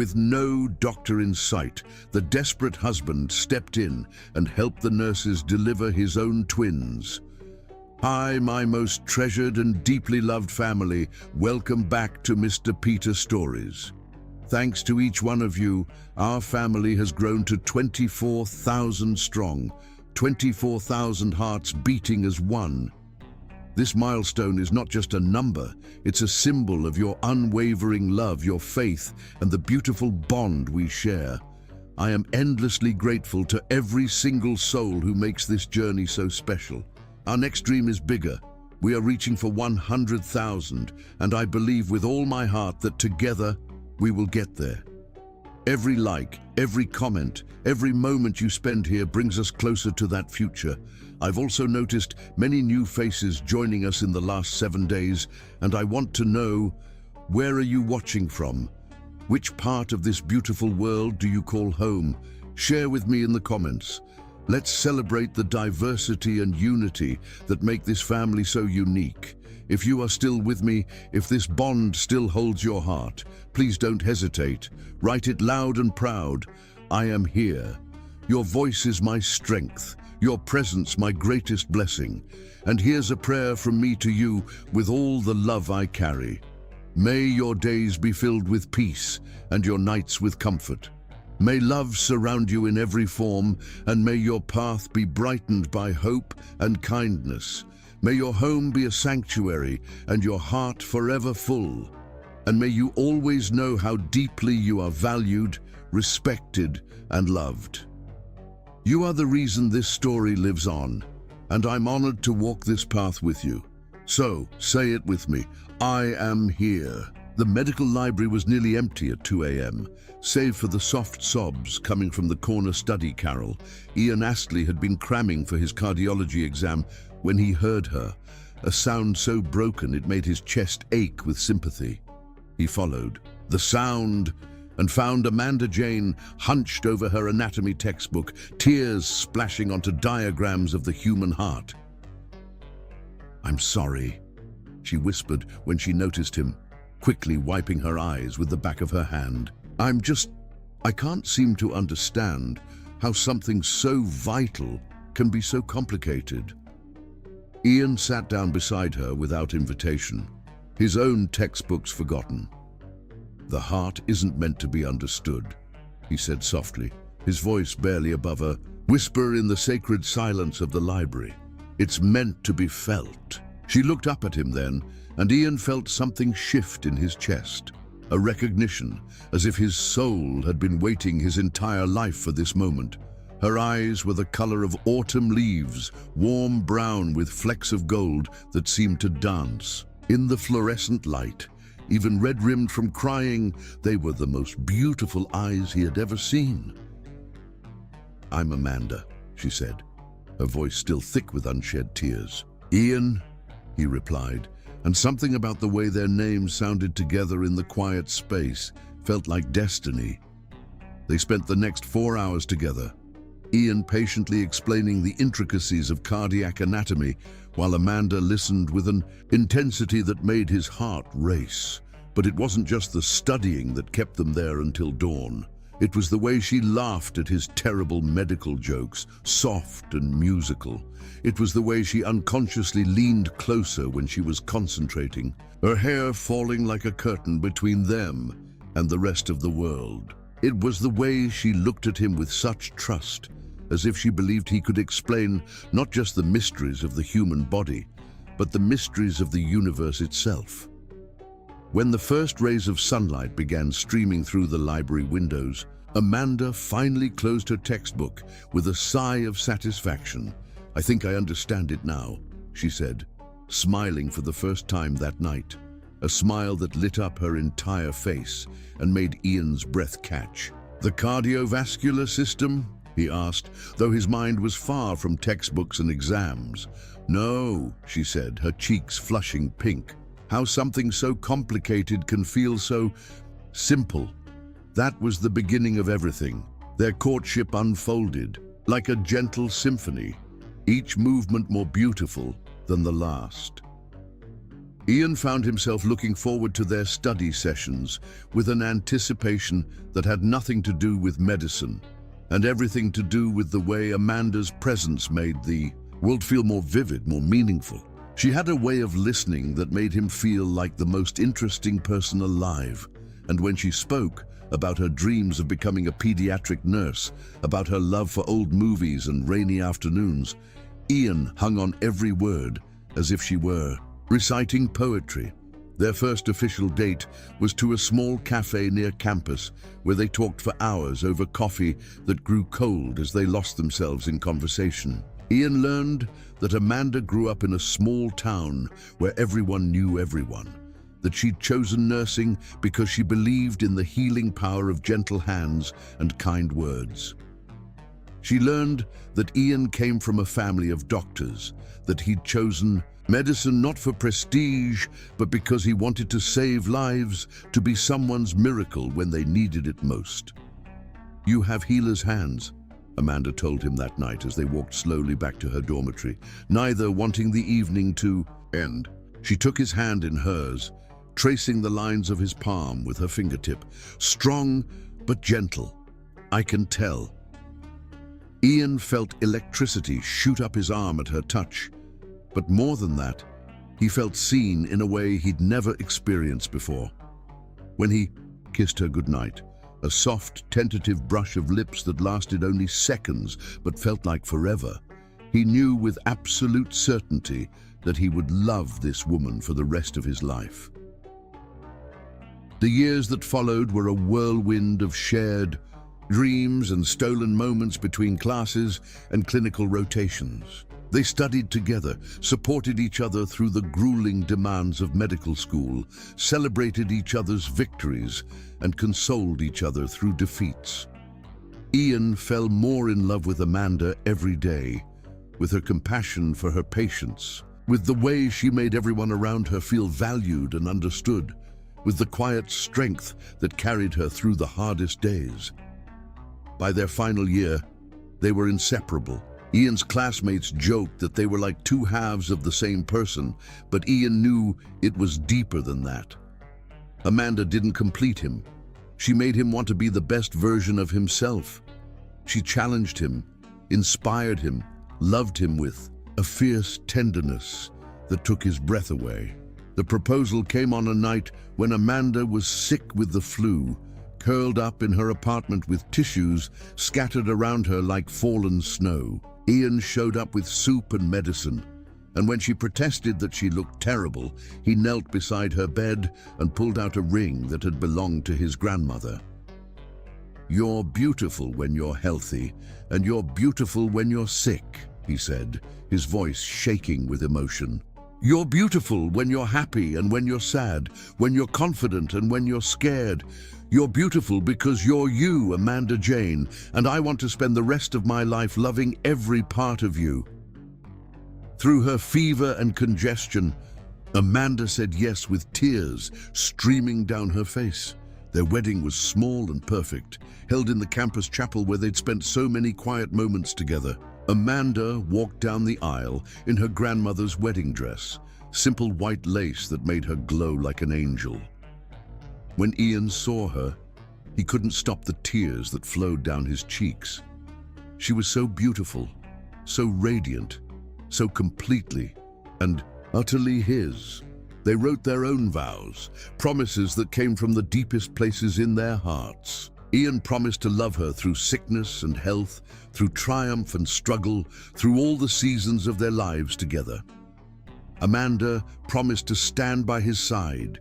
With no doctor in sight, the desperate husband stepped in and helped the nurses deliver his own twins. Hi, my most treasured and deeply loved family. Welcome back to Mr. Peter Stories. Thanks to each one of you, our family has grown to 24,000 strong, 24,000 hearts beating as one. This milestone is not just a number, it's a symbol of your unwavering love, your faith, and the beautiful bond we share. I am endlessly grateful to every single soul who makes this journey so special. Our next dream is bigger. We are reaching for 100,000, and I believe with all my heart that together we will get there. Every like, every comment, every moment you spend here brings us closer to that future. I've also noticed many new faces joining us in the last 7 days, and I want to know, where are you watching from? Which part of this beautiful world do you call home? Share with me in the comments. Let's celebrate the diversity and unity that make this family so unique. If you are still with me, if this bond still holds your heart, please don't hesitate. Write it loud and proud. I am here. Your voice is my strength, your presence my greatest blessing. And here's a prayer from me to you with all the love I carry. May your days be filled with peace and your nights with comfort. May love surround you in every form, and may your path be brightened by hope and kindness. May your home be a sanctuary and your heart forever full. And may you always know how deeply you are valued, respected, and loved. You are the reason this story lives on, and I'm honored to walk this path with you. So, say it with me, I am here. The medical library was nearly empty at 2 a.m., save for the soft sobs coming from the corner study carrel. Ian Astley had been cramming for his cardiology exam when he heard her, a sound so broken it made his chest ache with sympathy. He followed the sound and found Amanda Jane hunched over her anatomy textbook, tears splashing onto diagrams of the human heart. "I'm sorry," she whispered when she noticed him, quickly wiping her eyes with the back of her hand. I can't seem to understand how something so vital can be so complicated." Ian sat down beside her without invitation, his own textbooks forgotten. "The heart isn't meant to be understood," he said softly, his voice barely above a whisper in the sacred silence of the library. "It's meant to be felt." She looked up at him then, and Ian felt something shift in his chest, a recognition, as if his soul had been waiting his entire life for this moment. Her eyes were the color of autumn leaves, warm brown with flecks of gold that seemed to dance. In the fluorescent light, even red-rimmed from crying, they were the most beautiful eyes he had ever seen. "I'm Amanda," she said, her voice still thick with unshed tears. "Ian," he replied, and something about the way their names sounded together in the quiet space felt like destiny. They spent the next 4 hours together, Ian patiently explaining the intricacies of cardiac anatomy, while Amanda listened with an intensity that made his heart race. But it wasn't just the studying that kept them there until dawn. It was the way she laughed at his terrible medical jokes, soft and musical. It was the way she unconsciously leaned closer when she was concentrating, her hair falling like a curtain between them and the rest of the world. It was the way she looked at him with such trust, as if she believed he could explain not just the mysteries of the human body, but the mysteries of the universe itself. When the first rays of sunlight began streaming through the library windows, Amanda finally closed her textbook with a sigh of satisfaction. "I think I understand it now," she said, smiling for the first time that night, a smile that lit up her entire face and made Ian's breath catch. "The cardiovascular system?" he asked, though his mind was far from textbooks and exams. "No," she said, her cheeks flushing pink. "How something so complicated can feel so simple." That was the beginning of everything. Their courtship unfolded like a gentle symphony, each movement more beautiful than the last. Ian found himself looking forward to their study sessions with an anticipation that had nothing to do with medicine and everything to do with the way Amanda's presence made the world feel more vivid, more meaningful. She had a way of listening that made him feel like the most interesting person alive, and when she spoke about her dreams of becoming a pediatric nurse, about her love for old movies and rainy afternoons, Ian hung on every word as if she were reciting poetry. Their first official date was to a small cafe near campus where they talked for hours over coffee that grew cold as they lost themselves in conversation. Ian learned that Amanda grew up in a small town where everyone knew everyone, that she'd chosen nursing because she believed in the healing power of gentle hands and kind words. She learned that Ian came from a family of doctors, that he'd chosen medicine not for prestige, but because he wanted to save lives, to be someone's miracle when they needed it most. "You have healer's hands," Amanda told him that night as they walked slowly back to her dormitory, neither wanting the evening to end. She took his hand in hers, tracing the lines of his palm with her fingertip. "Strong, but gentle. I can tell." Ian felt electricity shoot up his arm at her touch. But more than that, he felt seen in a way he'd never experienced before. When he kissed her goodnight, a soft, tentative brush of lips that lasted only seconds but felt like forever, he knew with absolute certainty that he would love this woman for the rest of his life. The years that followed were a whirlwind of shared dreams and stolen moments between classes and clinical rotations. They studied together, supported each other through the grueling demands of medical school, celebrated each other's victories, and consoled each other through defeats. Ian fell more in love with Amanda every day, with her compassion for her patients, with the way she made everyone around her feel valued and understood, with the quiet strength that carried her through the hardest days. By their final year, they were inseparable. Ian's classmates joked that they were like two halves of the same person, but Ian knew it was deeper than that. Amanda didn't complete him. She made him want to be the best version of himself. She challenged him, inspired him, loved him with a fierce tenderness that took his breath away. The proposal came on a night when Amanda was sick with the flu, curled up in her apartment with tissues scattered around her like fallen snow. Ian showed up with soup and medicine, and when she protested that she looked terrible, he knelt beside her bed and pulled out a ring that had belonged to his grandmother. "You're beautiful when you're healthy, and you're beautiful when you're sick," he said, his voice shaking with emotion. "You're beautiful when you're happy and when you're sad, when you're confident and when you're scared. You're beautiful because you're you, Amanda Jane, and I want to spend the rest of my life loving every part of you." Through her fever and congestion, Amanda said yes with tears streaming down her face. Their wedding was small and perfect, held in the campus chapel where they'd spent so many quiet moments together. Amanda walked down the aisle in her grandmother's wedding dress, simple white lace that made her glow like an angel. When Ian saw her, he couldn't stop the tears that flowed down his cheeks. She was so beautiful, so radiant, so completely and utterly his. They wrote their own vows, promises that came from the deepest places in their hearts. Ian promised to love her through sickness and health, through triumph and struggle, through all the seasons of their lives together. Amanda promised to stand by his side,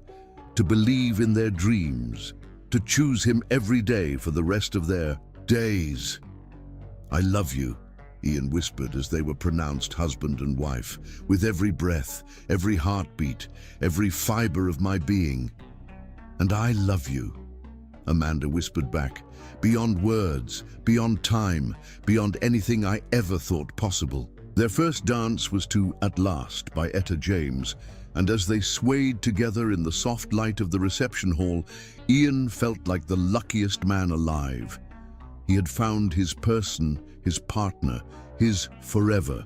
to believe in their dreams, to choose him every day for the rest of their days. "I love you," Ian whispered as they were pronounced husband and wife, "with every breath, every heartbeat, every fiber of my being." "And I love you," Amanda whispered back, "beyond words, beyond time, beyond anything I ever thought possible." Their first dance was to "At Last" by Etta James, and as they swayed together in the soft light of the reception hall, Ian felt like the luckiest man alive. He had found his person, his partner, his forever.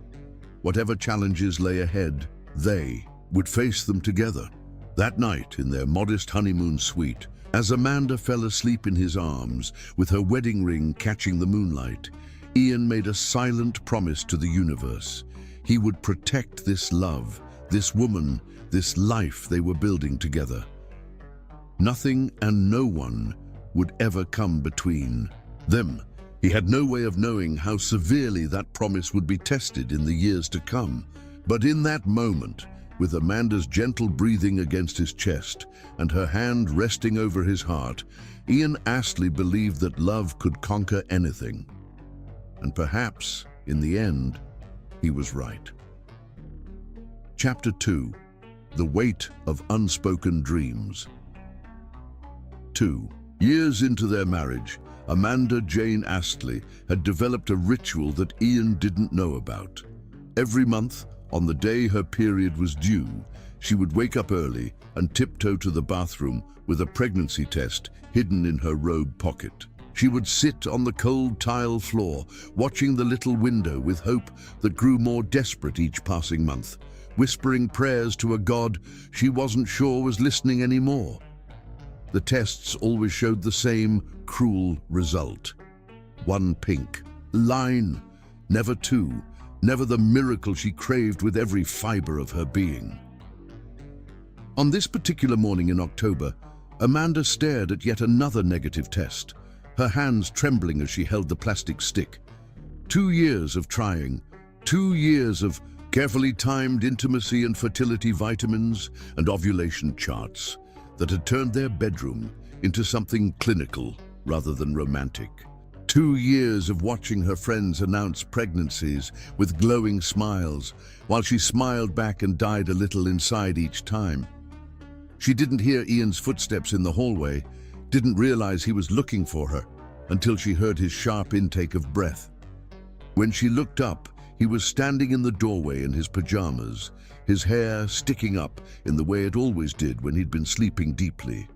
Whatever challenges lay ahead, they would face them together. That night, in their modest honeymoon suite, as Amanda fell asleep in his arms, with her wedding ring catching the moonlight, Ian made a silent promise to the universe. He would protect this love, this woman, this life they were building together. Nothing and no one would ever come between them. He had no way of knowing how severely that promise would be tested in the years to come. But in that moment, with Amanda's gentle breathing against his chest and her hand resting over his heart, Ian Astley believed that love could conquer anything. And perhaps, in the end, he was right. Chapter 2. The Weight of Unspoken Dreams. 2 years into their marriage, Amanda Jane Astley had developed a ritual that Ian didn't know about. Every month, on the day her period was due, she would wake up early and tiptoe to the bathroom with a pregnancy test hidden in her robe pocket. She would sit on the cold tile floor, watching the little window with hope that grew more desperate each passing month, whispering prayers to a God she wasn't sure was listening anymore. The tests always showed the same cruel result. 1 pink line, never 2, never the miracle she craved with every fiber of her being. On this particular morning in October, Amanda stared at yet another negative test, her hands trembling as she held the plastic stick. 2 years of trying, 2 years of carefully timed intimacy and fertility vitamins and ovulation charts that had turned their bedroom into something clinical rather than romantic. 2 years of watching her friends announce pregnancies with glowing smiles, while she smiled back and died a little inside each time. She didn't hear Ian's footsteps in the hallway, didn't realize he was looking for her, until she heard his sharp intake of breath. When she looked up, he was standing in the doorway in his pajamas, his hair sticking up in the way it always did when he'd been sleeping deeply.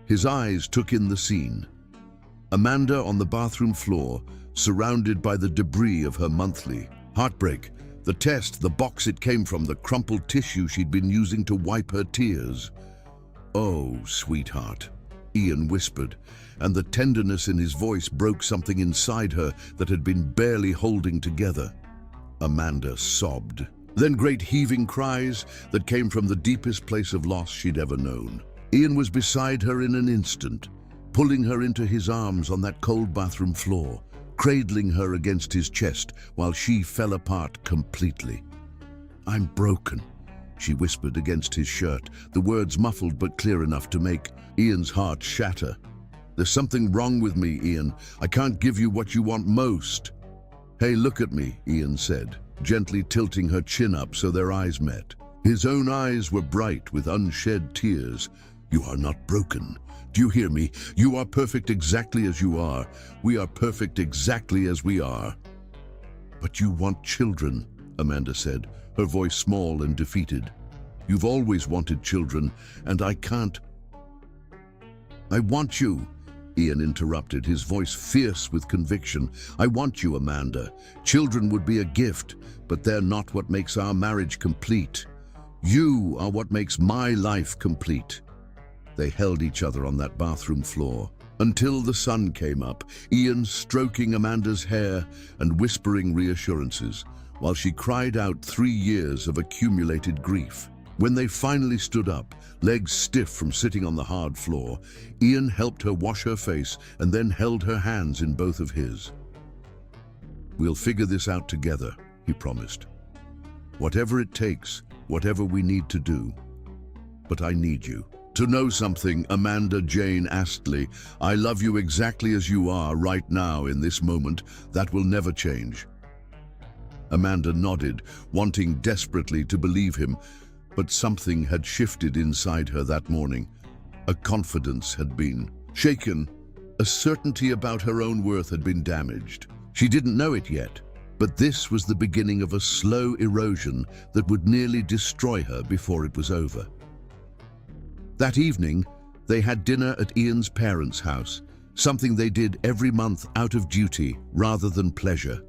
His eyes took in the scene. Amanda on the bathroom floor, surrounded by the debris of her monthly. Heartbreak, the test, the box it came from, the crumpled tissue she'd been using to wipe her tears. "Oh, sweetheart," Ian whispered, and the tenderness in his voice broke something inside her that had been barely holding together. Amanda sobbed. Then great heaving cries that came from the deepest place of loss she'd ever known. Ian was beside her in an instant, pulling her into his arms on that cold bathroom floor, cradling her against his chest while she fell apart completely. "I'm broken," she whispered against his shirt, the words muffled but clear enough to make Ian's heart shatter. "There's something wrong with me, Ian. I can't give you what you want most." "Hey, look at me," Ian said, gently tilting her chin up so their eyes met. His own eyes were bright with unshed tears. "You are not broken. Do you hear me? You are perfect exactly as you are. We are perfect exactly as we are." "But you want children," Amanda said, her voice small and defeated. "You've always wanted children, and I can't." "I want you," Ian interrupted, his voice fierce with conviction. "I want you, Amanda. Children would be a gift, but they're not what makes our marriage complete. You are what makes my life complete." They held each other on that bathroom floor until the sun came up, Ian stroking Amanda's hair and whispering reassurances, while she cried out 3 years of accumulated grief. When they finally stood up, legs stiff from sitting on the hard floor, Ian helped her wash her face and then held her hands in both of his. "We'll figure this out together," he promised. "Whatever it takes, whatever we need to do. But I need you to know something, Amanda Jane Astley. I love you exactly as you are right now in this moment. That will never change." Amanda nodded, wanting desperately to believe him, but something had shifted inside her that morning. A confidence had been shaken. A certainty about her own worth had been damaged. She didn't know it yet, but this was the beginning of a slow erosion that would nearly destroy her before it was over. That evening, they had dinner at Ian's parents' house, something they did every month out of duty rather than pleasure.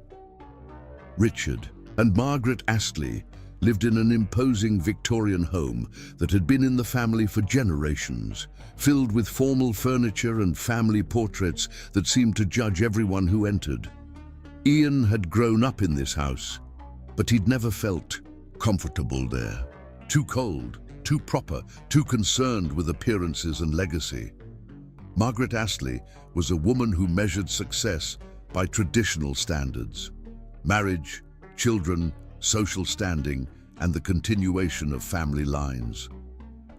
Richard and Margaret Astley, lived in an imposing Victorian home that had been in the family for generations, filled with formal furniture and family portraits that seemed to judge everyone who entered. Ian had grown up in this house, but he'd never felt comfortable there. Too cold, too proper, too concerned with appearances and legacy. Margaret Astley was a woman who measured success by traditional standards: marriage, children, social standing, and the continuation of family lines.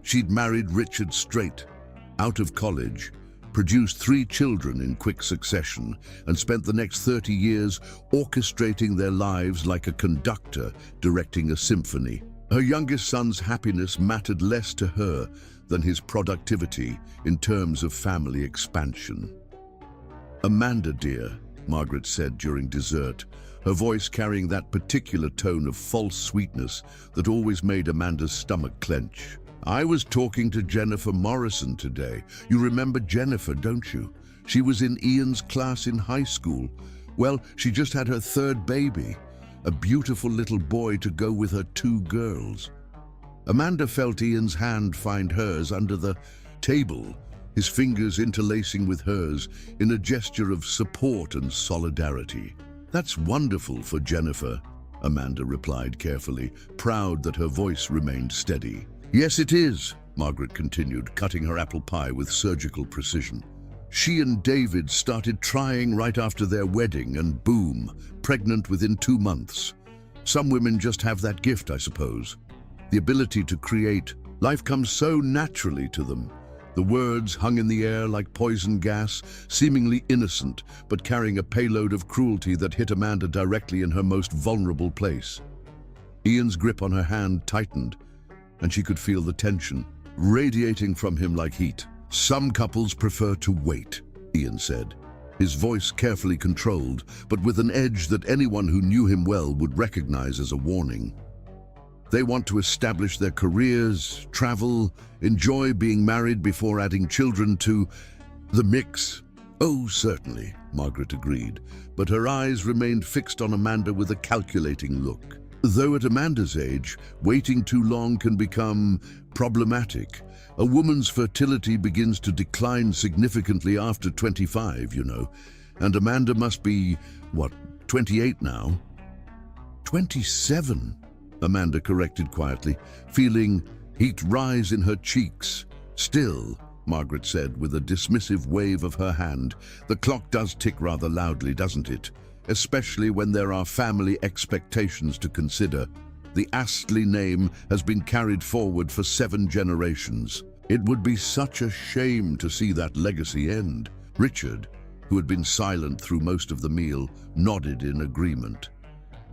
She'd married Richard straight, out of college, produced 3 children in quick succession, and spent the next 30 years orchestrating their lives like a conductor directing a symphony. Her youngest son's happiness mattered less to her than his productivity in terms of family expansion. "Amanda, dear," Margaret said during dessert, her voice carrying that particular tone of false sweetness that always made Amanda's stomach clench. "I was talking to Jennifer Morrison today. You remember Jennifer, don't you? She was in Ian's class in high school. Well, she just had her 3rd baby, a beautiful little boy to go with her 2 girls." Amanda felt Ian's hand find hers under the table, his fingers interlacing with hers in a gesture of support and solidarity. "That's wonderful for Jennifer," Amanda replied carefully, proud that her voice remained steady. "Yes, it is," Margaret continued, cutting her apple pie with surgical precision. "She and David started trying right after their wedding and boom, pregnant within 2 months. Some women just have that gift, I suppose. The ability to create. Life comes so naturally to them. The words hung in the air like poison gas, seemingly innocent, but carrying a payload of cruelty that hit Amanda directly in her most vulnerable place. Ian's grip on her hand tightened, and she could feel the tension radiating from him like heat. "Some couples prefer to wait," Ian said, his voice carefully controlled, but with an edge that anyone who knew him well would recognize as a warning. "They want to establish their careers, travel, enjoy being married before adding children to the mix." "Oh, certainly," Margaret agreed, but her eyes remained fixed on Amanda with a calculating look. "Though at Amanda's age, waiting too long can become problematic. A woman's fertility begins to decline significantly after 25, you know, and Amanda must be, 28 now?" 27, Amanda corrected quietly, feeling heat rise in her cheeks. "Still," Margaret said with a dismissive wave of her hand, "the clock does tick rather loudly, doesn't it? Especially when there are family expectations to consider. The Astley name has been carried forward for 7 generations. It would be such a shame to see that legacy end." Richard, who had been silent through most of the meal, nodded in agreement.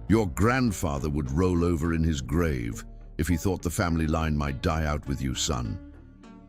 "Your grandfather would roll over in his grave if he thought the family line might die out with you, son.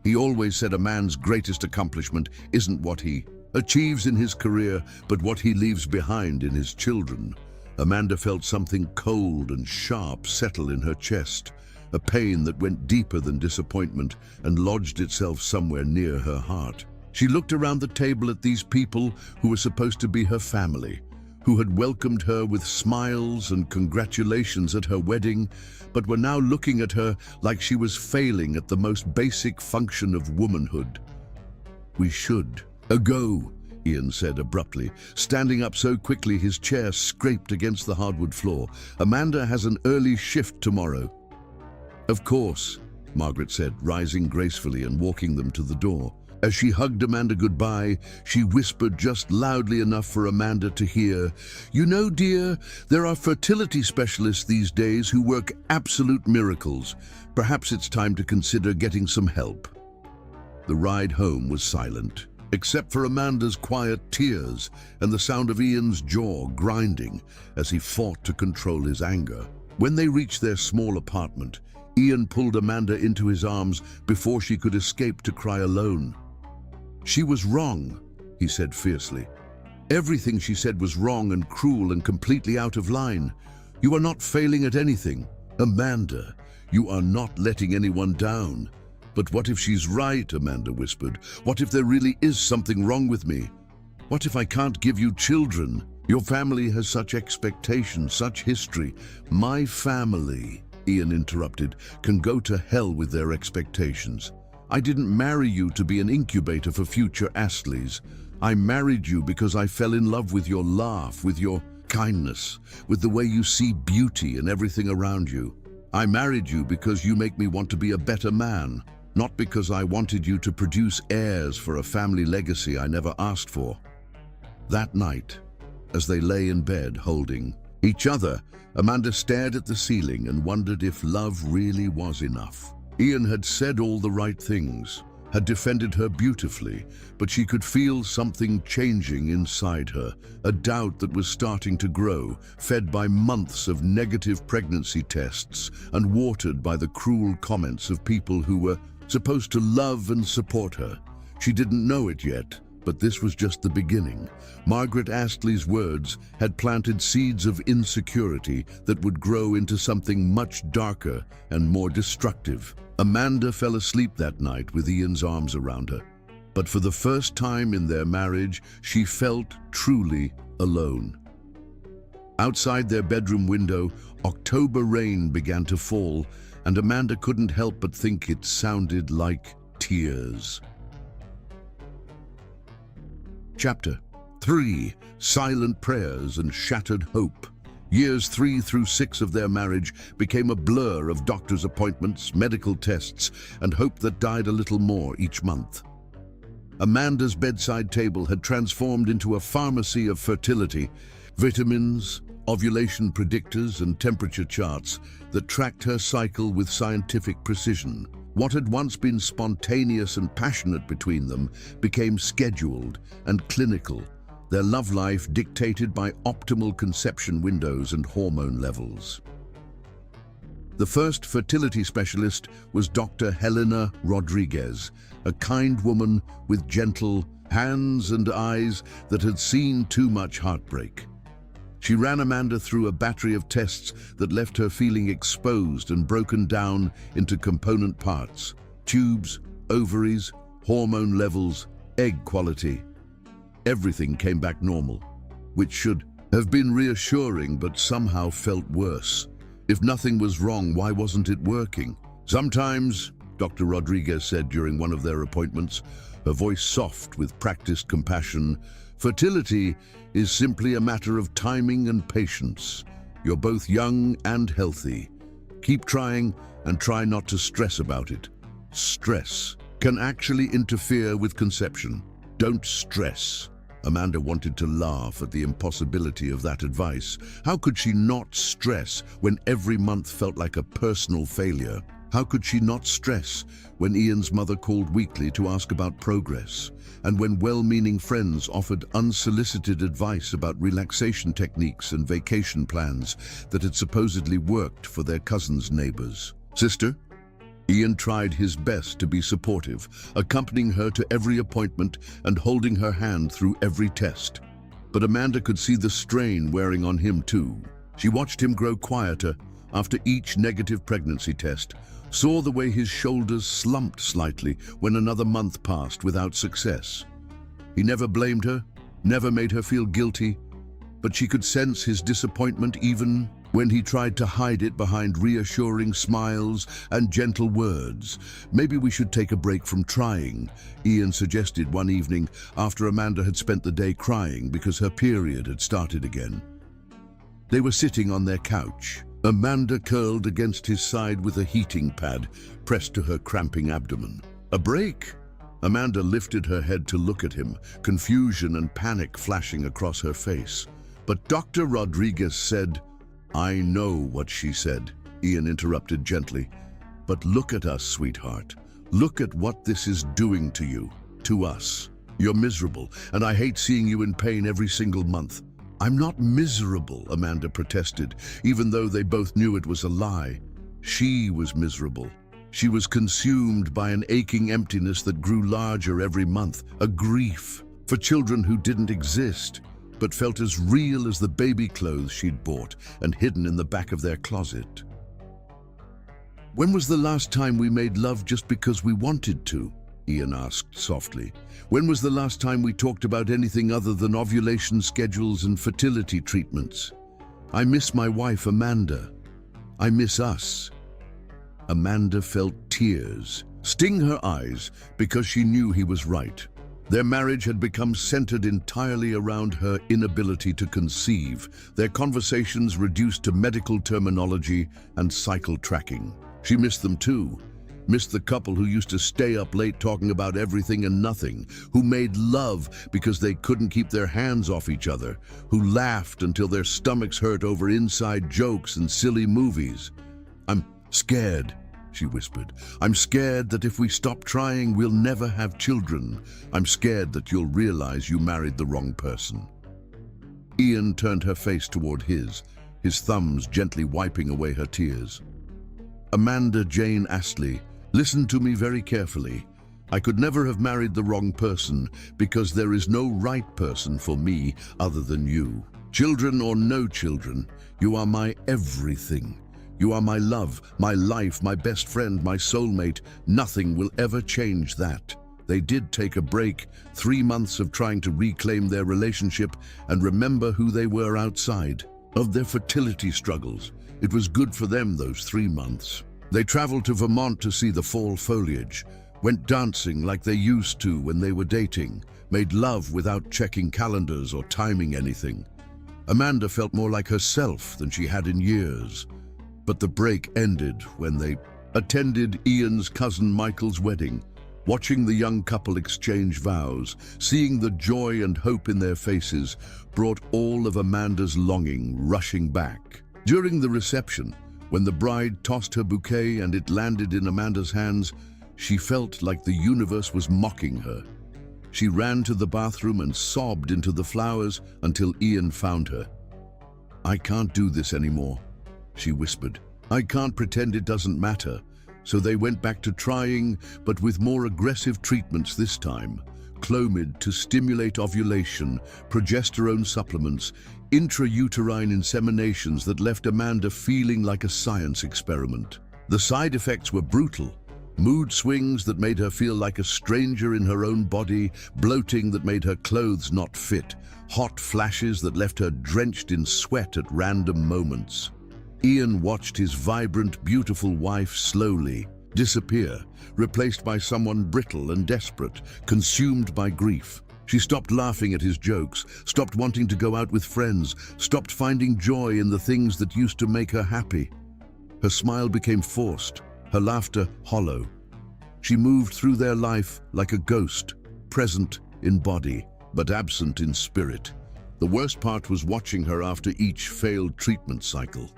He always said a man's greatest accomplishment isn't what he achieves in his career, but what he leaves behind in his children." Amanda felt something cold and sharp settle in her chest, a pain that went deeper than disappointment and lodged itself somewhere near her heart. She looked around the table at these people who were supposed to be her family, who had welcomed her with smiles and congratulations at her wedding, but were now looking at her like she was failing at the most basic function of womanhood. "We should go," Ian said abruptly, standing up so quickly his chair scraped against the hardwood floor. "Amanda has an early shift tomorrow." "Of course," Margaret said, rising gracefully and walking them to the door. As she hugged Amanda goodbye, she whispered just loudly enough for Amanda to hear, "You know, dear, there are fertility specialists these days who work absolute miracles. Perhaps it's time to consider getting some help." The ride home was silent, except for Amanda's quiet tears and the sound of Ian's jaw grinding as he fought to control his anger. When they reached their small apartment, Ian pulled Amanda into his arms before she could escape to cry alone. "She was wrong," he said fiercely. "Everything she said was wrong and cruel and completely out of line. You are not failing at anything. Amanda, you are not letting anyone down." "But what if she's right?" Amanda whispered. "What if there really is something wrong with me? What if I can't give you children? Your family has such expectations, such history." "My family," Ian interrupted, can go to hell with their expectations. I didn't marry you to be an incubator for future Astleys. I married you because I fell in love with your laugh, with your kindness, with the way you see beauty in everything around you. I married you because you make me want to be a better man, not because I wanted you to produce heirs for a family legacy I never asked for. That night, as they lay in bed holding each other, Amanda stared at the ceiling and wondered if love really was enough. Ian had said all the right things, had defended her beautifully, but she could feel something changing inside her, a doubt that was starting to grow, fed by months of negative pregnancy tests and watered by the cruel comments of people who were supposed to love and support her. She didn't know it yet, but this was just the beginning. Margaret Astley's words had planted seeds of insecurity that would grow into something much darker and more destructive. Amanda fell asleep that night with Ian's arms around her. But for the first time in their marriage, she felt truly alone. Outside their bedroom window, October rain began to fall, and Amanda couldn't help but think it sounded like tears. Chapter 3. Silent Prayers and Shattered Hope. Years 3 through 6 of their marriage became a blur of doctor's appointments, medical tests, and hope that died a little more each month. Amanda's bedside table had transformed into a pharmacy of fertility, vitamins, ovulation predictors, and temperature charts that tracked her cycle with scientific precision. What had once been spontaneous and passionate between them became scheduled and clinical, their love life dictated by optimal conception windows and hormone levels. The first fertility specialist was Dr. Helena Rodriguez, a kind woman with gentle hands and eyes that had seen too much heartbreak. She ran Amanda through a battery of tests that left her feeling exposed and broken down into component parts: tubes, ovaries, hormone levels, egg quality. Everything came back normal, which should have been reassuring but somehow felt worse. If nothing was wrong, why wasn't it working? Sometimes, Dr. Rodriguez said during one of their appointments, her voice soft with practiced compassion, fertility is simply a matter of timing and patience. You're both young and healthy. Keep trying and try not to stress about it. Stress can actually interfere with conception. Don't stress. Amanda wanted to laugh at the impossibility of that advice. How could she not stress when every month felt like a personal failure? How could she not stress when Ian's mother called weekly to ask about progress, and when well-meaning friends offered unsolicited advice about relaxation techniques and vacation plans that had supposedly worked for their cousin's neighbors? Sister? Ian tried his best to be supportive, accompanying her to every appointment and holding her hand through every test. But Amanda could see the strain wearing on him too. She watched him grow quieter after each negative pregnancy test, saw the way his shoulders slumped slightly when another month passed without success. He never blamed her, never made her feel guilty, but she could sense his disappointment even when he tried to hide it behind reassuring smiles and gentle words. Maybe we should take a break from trying, Ian suggested one evening after Amanda had spent the day crying because her period had started again. They were sitting on their couch, Amanda curled against his side with a heating pad pressed to her cramping abdomen. A break? Amanda lifted her head to look at him, confusion and panic flashing across her face. But Dr. Rodriguez said, "I know what she said," Ian interrupted gently. "But look at us, sweetheart. Look at what this is doing to you, to us. You're miserable, and I hate seeing you in pain every single month." "I'm not miserable," Amanda protested, even though they both knew it was a lie. She was miserable. She was consumed by an aching emptiness that grew larger every month, a grief for children who didn't exist, but felt as real as the baby clothes she'd bought and hidden in the back of their closet. "When was the last time we made love just because we wanted to?" Ian asked softly. "When was the last time we talked about anything other than ovulation schedules and fertility treatments? I miss my wife, Amanda. I miss us." Amanda felt tears sting her eyes because she knew he was right. Their marriage had become centered entirely around her inability to conceive, their conversations reduced to medical terminology and cycle tracking. She missed them too. Missed the couple who used to stay up late talking about everything and nothing, who made love because they couldn't keep their hands off each other, who laughed until their stomachs hurt over inside jokes and silly movies. "I'm scared," she whispered. "I'm scared that if we stop trying, we'll never have children. I'm scared that you'll realize you married the wrong person." Ian turned her face toward his thumbs gently wiping away her tears. "Amanda Jane Astley, listen to me very carefully. I could never have married the wrong person because there is no right person for me other than you. Children or no children, you are my everything. You are my love, my life, my best friend, my soulmate. Nothing will ever change that." They did take a break, 3 months of trying to reclaim their relationship and remember who they were outside of their fertility struggles. It was good for them, those 3 months. They traveled to Vermont to see the fall foliage, went dancing like they used to when they were dating, made love without checking calendars or timing anything. Amanda felt more like herself than she had in years. But the break ended when they attended Ian's cousin Michael's wedding. Watching the young couple exchange vows, seeing the joy and hope in their faces, brought all of Amanda's longing rushing back. During the reception, when the bride tossed her bouquet and it landed in Amanda's hands, she felt like the universe was mocking her. She ran to the bathroom and sobbed into the flowers until Ian found her. "I can't do this anymore," she whispered. "I can't pretend it doesn't matter." So they went back to trying, but with more aggressive treatments this time. Clomid to stimulate ovulation, progesterone supplements, intrauterine inseminations that left Amanda feeling like a science experiment. The side effects were brutal. Mood swings that made her feel like a stranger in her own body, bloating that made her clothes not fit, hot flashes that left her drenched in sweat at random moments. Ian watched his vibrant, beautiful wife slowly disappear, replaced by someone brittle and desperate, consumed by grief. She stopped laughing at his jokes, stopped wanting to go out with friends, stopped finding joy in the things that used to make her happy. Her smile became forced, her laughter hollow. She moved through their life like a ghost, present in body, but absent in spirit. The worst part was watching her after each failed treatment cycle.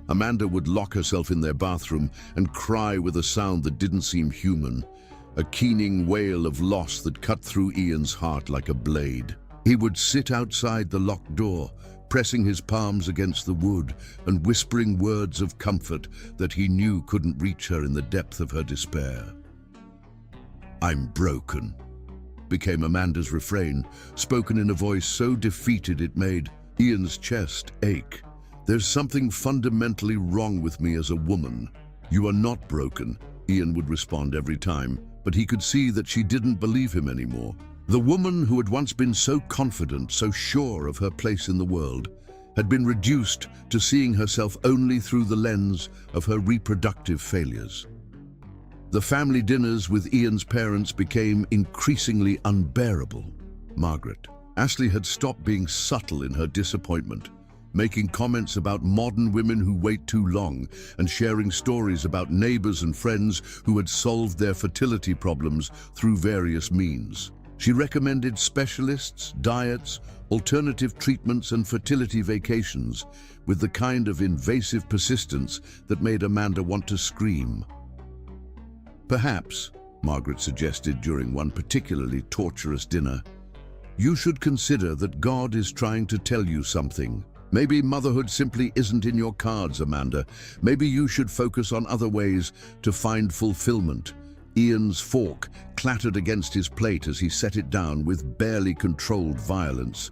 Amanda would lock herself in their bathroom and cry with a sound that didn't seem human, a keening wail of loss that cut through Ian's heart like a blade. He would sit outside the locked door, pressing his palms against the wood and whispering words of comfort that he knew couldn't reach her in the depth of her despair. "I'm broken," became Amanda's refrain, spoken in a voice so defeated it made Ian's chest ache. "There's something fundamentally wrong with me as a woman." "You are not broken," Ian would respond every time, but he could see that she didn't believe him anymore. The woman who had once been so confident, so sure of her place in the world, had been reduced to seeing herself only through the lens of her reproductive failures. The family dinners with Ian's parents became increasingly unbearable. Margaret Astley had stopped being subtle in her disappointment, making comments about modern women who wait too long and sharing stories about neighbors and friends who had solved their fertility problems through various means. She recommended specialists, diets, alternative treatments and fertility vacations with the kind of invasive persistence that made Amanda want to scream. "Perhaps," Margaret suggested during one particularly torturous dinner, "you should consider that God is trying to tell you something. Maybe motherhood simply isn't in your cards, Amanda. Maybe you should focus on other ways to find fulfillment." Ian's fork clattered against his plate as he set it down with barely controlled violence.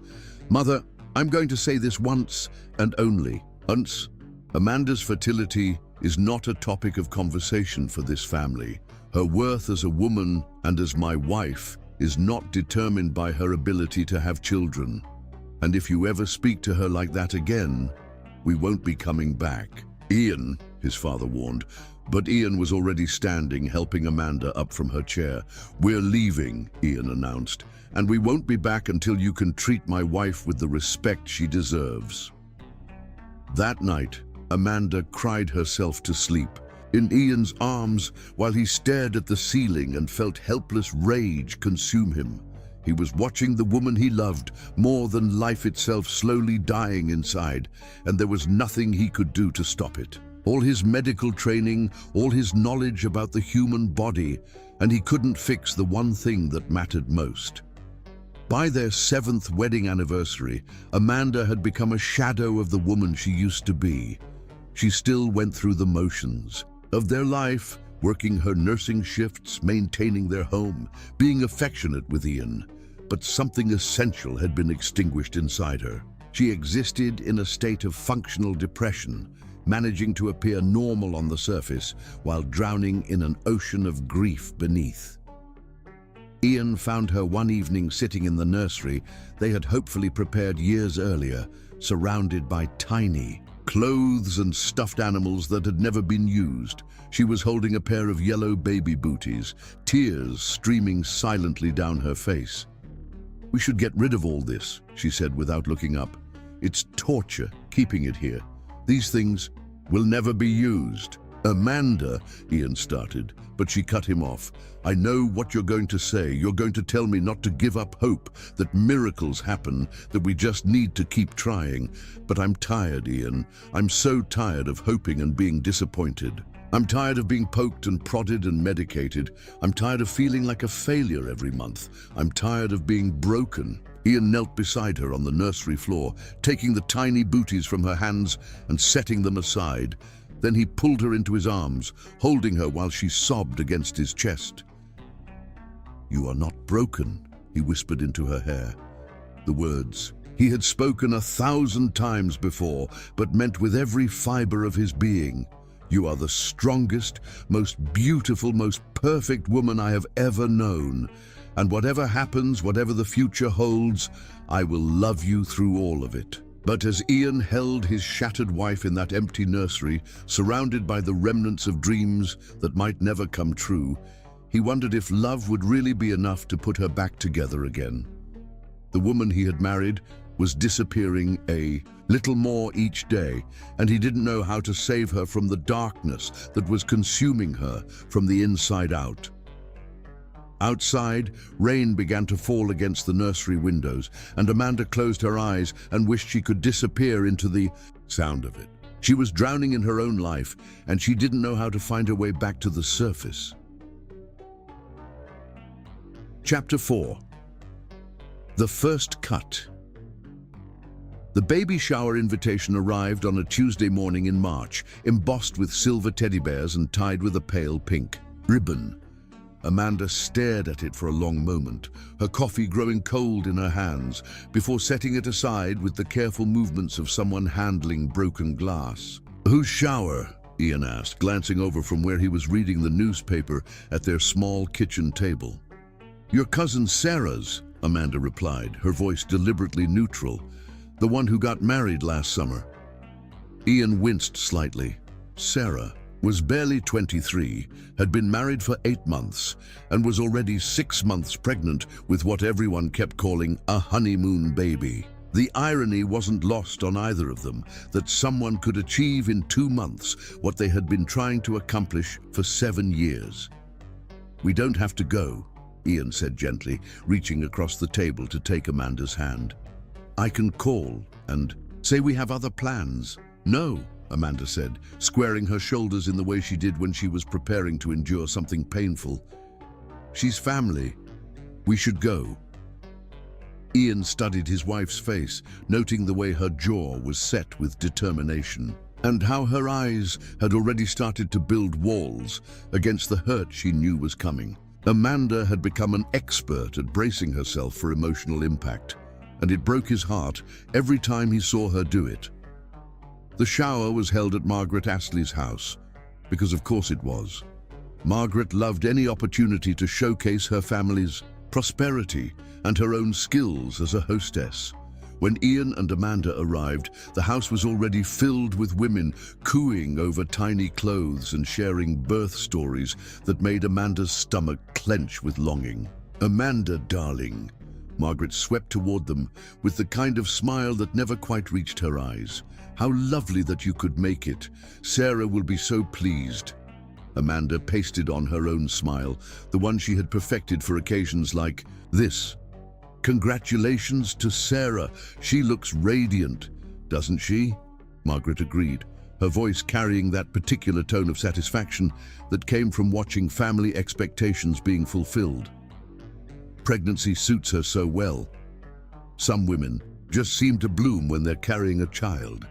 "Mother, I'm going to say this once and only once. Amanda's fertility is not a topic of conversation for this family. Her worth as a woman and as my wife is not determined by her ability to have children. And if you ever speak to her like that again, we won't be coming back." Ian, his father warned, but Ian was already standing, helping Amanda up from her chair. "We're leaving," Ian announced, "and we won't be back until you can treat my wife with the respect she deserves." That night, Amanda cried herself to sleep in Ian's arms while he stared at the ceiling and felt helpless rage consume him. He was watching the woman he loved more than life itself slowly dying inside, and there was nothing he could do to stop it. All his medical training, all his knowledge about the human body, and he couldn't fix the one thing that mattered most. By their 7th wedding anniversary, Amanda had become a shadow of the woman she used to be. She still went through the motions of their life, working her nursing shifts, maintaining their home, being affectionate with Ian. But something essential had been extinguished inside her. She existed in a state of functional depression, managing to appear normal on the surface while drowning in an ocean of grief beneath. Ian found her one evening sitting in the nursery they had hopefully prepared years earlier, surrounded by tiny clothes and stuffed animals that had never been used. She was holding a pair of yellow baby booties, tears streaming silently down her face. "We should get rid of all this," she said without looking up. "It's torture keeping it here. These things will never be used." "Amanda," Ian started, but she cut him off. "I know what you're going to say. You're going to tell me not to give up hope, that miracles happen, that we just need to keep trying. But I'm tired, Ian. I'm so tired of hoping and being disappointed. I'm tired of being poked and prodded and medicated. I'm tired of feeling like a failure every month. I'm tired of being broken." Ian knelt beside her on the nursery floor, taking the tiny booties from her hands and setting them aside. Then he pulled her into his arms, holding her while she sobbed against his chest. "You are not broken," he whispered into her hair. The words he had spoken 1,000 times before, but meant with every fiber of his being. "You are the strongest, most beautiful, most perfect woman I have ever known. And whatever happens, whatever the future holds, I will love you through all of it." But as Ian held his shattered wife in that empty nursery, surrounded by the remnants of dreams that might never come true, he wondered if love would really be enough to put her back together again. The woman he had married was disappearing a little more each day, and he didn't know how to save her from the darkness that was consuming her from the inside out. Outside, rain began to fall against the nursery windows, and Amanda closed her eyes and wished she could disappear into the sound of it. She was drowning in her own life, and she didn't know how to find her way back to the surface. Chapter 4. The First Cut. The baby shower invitation arrived on a Tuesday morning in March, embossed with silver teddy bears and tied with a pale pink ribbon. Amanda stared at it for a long moment, her coffee growing cold in her hands, before setting it aside with the careful movements of someone handling broken glass. "Whose shower?" Ian asked, glancing over from where he was reading the newspaper at their small kitchen table. "Your cousin Sarah's," Amanda replied, her voice deliberately neutral. "The one who got married last summer." Ian winced slightly. Sarah was barely 23, had been married for 8 months, and was already 6 months pregnant with what everyone kept calling a honeymoon baby. The irony wasn't lost on either of them, that someone could achieve in 2 months what they had been trying to accomplish for 7 years. "We don't have to go," Ian said gently, reaching across the table to take Amanda's hand. "I can call and say we have other plans." "No," Amanda said, squaring her shoulders in the way she did when she was preparing to endure something painful. "She's family. We should go." Ian studied his wife's face, noting the way her jaw was set with determination, and how her eyes had already started to build walls against the hurt she knew was coming. Amanda had become an expert at bracing herself for emotional impact, and it broke his heart every time he saw her do it. The shower was held at Margaret Astley's house, because of course it was. Margaret loved any opportunity to showcase her family's prosperity and her own skills as a hostess. When Ian and Amanda arrived, the house was already filled with women cooing over tiny clothes and sharing birth stories that made Amanda's stomach clench with longing. "Amanda, darling." Margaret swept toward them with the kind of smile that never quite reached her eyes. "How lovely that you could make it. Sarah will be so pleased." Amanda pasted on her own smile, the one she had perfected for occasions like this. "Congratulations to Sarah. She looks radiant, doesn't she?" Margaret agreed, her voice carrying that particular tone of satisfaction that came from watching family expectations being fulfilled. Pregnancy suits her so well. Some women just seem to bloom when they're carrying a child.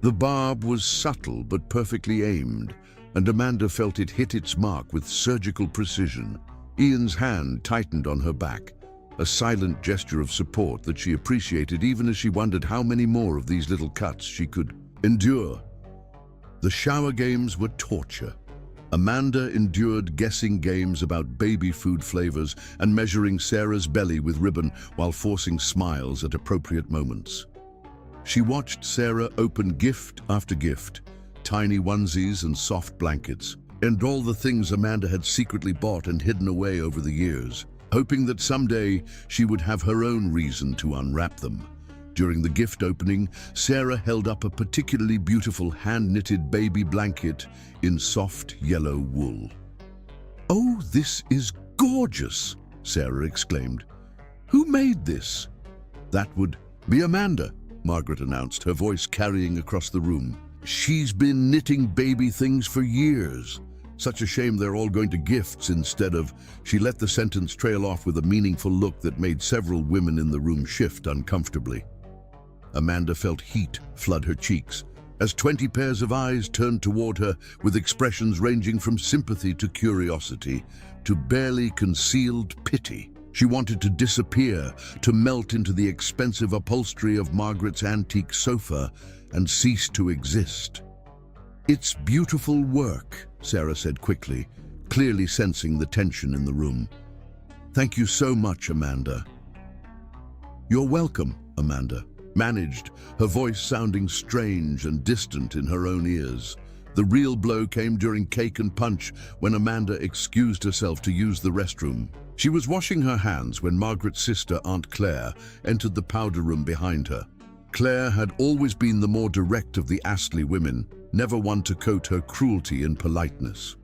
The barb was subtle but perfectly aimed, and Amanda felt it hit its mark with surgical precision. Ian's hand tightened on her back, a silent gesture of support that she appreciated even as she wondered how many more of these little cuts she could endure. The shower games were torture. Amanda endured guessing games about baby food flavors and measuring Sarah's belly with ribbon while forcing smiles at appropriate moments. She watched Sarah open gift after gift, tiny onesies and soft blankets, and all the things Amanda had secretly bought and hidden away over the years, hoping that someday she would have her own reason to unwrap them. During the gift opening, Sarah held up a particularly beautiful hand-knitted baby blanket in soft yellow wool. "Oh, this is gorgeous!" Sarah exclaimed. "Who made this?" "That would be Amanda," Margaret announced, her voice carrying across the room. "She's been knitting baby things for years. Such a shame they're all going to gifts instead of..." She let the sentence trail off with a meaningful look that made several women in the room shift uncomfortably. Amanda felt heat flood her cheeks as 20 pairs of eyes turned toward her with expressions ranging from sympathy to curiosity to barely concealed pity. She wanted to disappear, to melt into the expensive upholstery of Margaret's antique sofa and cease to exist. "It's beautiful work," Sarah said quickly, clearly sensing the tension in the room. "Thank you so much, Amanda." "You're welcome," Amanda managed, her voice sounding strange and distant in her own ears. The real blow came during Cake and Punch when Amanda excused herself to use the restroom. She was washing her hands when Margaret's sister, Aunt Claire, entered the powder room behind her. Claire had always been the more direct of the Astley women, never one to coat her cruelty in politeness.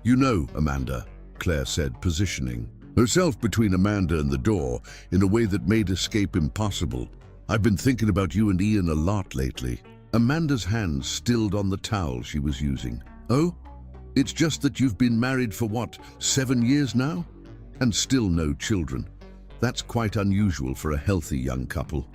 "You know, Amanda," Claire said, positioning herself between Amanda and the door in a way that made escape impossible, "I've been thinking about you and Ian a lot lately." Amanda's hand stilled on the towel she was using. "Oh? It's just that you've been married for what, 7 years now? And still no children. That's quite unusual for a healthy young couple."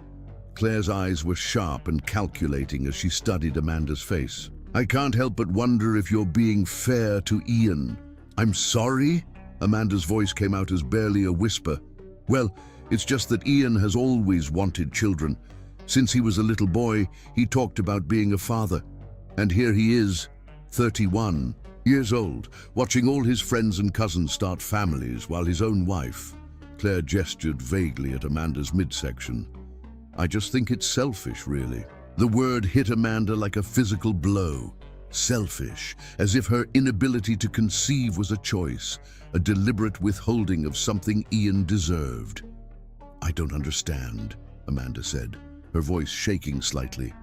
Claire's eyes were sharp and calculating as she studied Amanda's face. "I can't help but wonder if you're being fair to Ian." "I'm sorry?" Amanda's voice came out as barely a whisper. "Well, it's just that Ian has always wanted children. Since he was a little boy, he talked about being a father. And here he is, 31 years old, watching all his friends and cousins start families while his own wife..." Claire gestured vaguely at Amanda's midsection. "I just think it's selfish, really." The word hit Amanda like a physical blow. Selfish, as if her inability to conceive was a choice, a deliberate withholding of something Ian deserved. "I don't understand," Amanda said, her voice shaking slightly.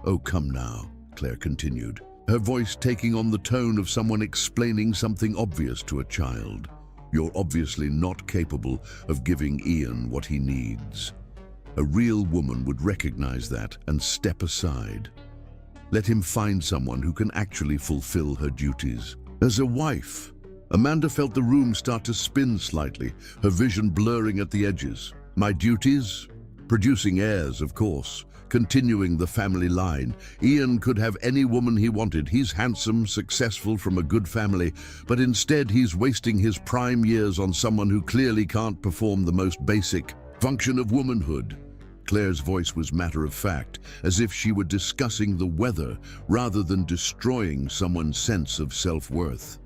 "Oh, come now," Claire continued, her voice taking on the tone of someone explaining something obvious to a child. "You're obviously not capable of giving Ian what he needs. A real woman would recognize that and step aside. Let him find someone who can actually fulfill her duties." As a wife, Amanda felt the room start to spin slightly, her vision blurring at the edges. "My duties? Producing heirs, of course. Continuing the family line. Ian could have any woman he wanted. He's handsome, successful, from a good family, but instead he's wasting his prime years on someone who clearly can't perform the most basic function of womanhood." Claire's voice was matter-of-fact, as if she were discussing the weather rather than destroying someone's sense of self-worth.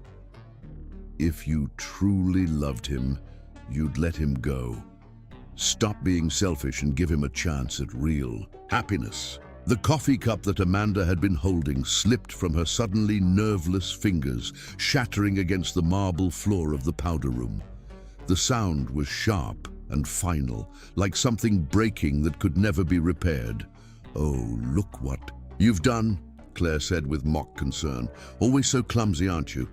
"If you truly loved him, you'd let him go." Stop being selfish and give him a chance at real happiness. The coffee cup that Amanda had been holding slipped from her suddenly nerveless fingers, shattering against the marble floor of the powder room. The sound was sharp and final, like something breaking that could never be repaired. "Oh, look what you've done," Claire said with mock concern. "Always so clumsy, aren't you?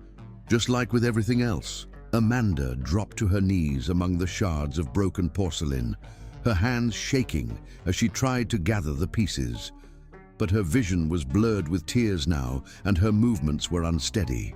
Just like with everything else." Amanda dropped to her knees among the shards of broken porcelain, her hands shaking as she tried to gather the pieces. But her vision was blurred with tears now, and her movements were unsteady.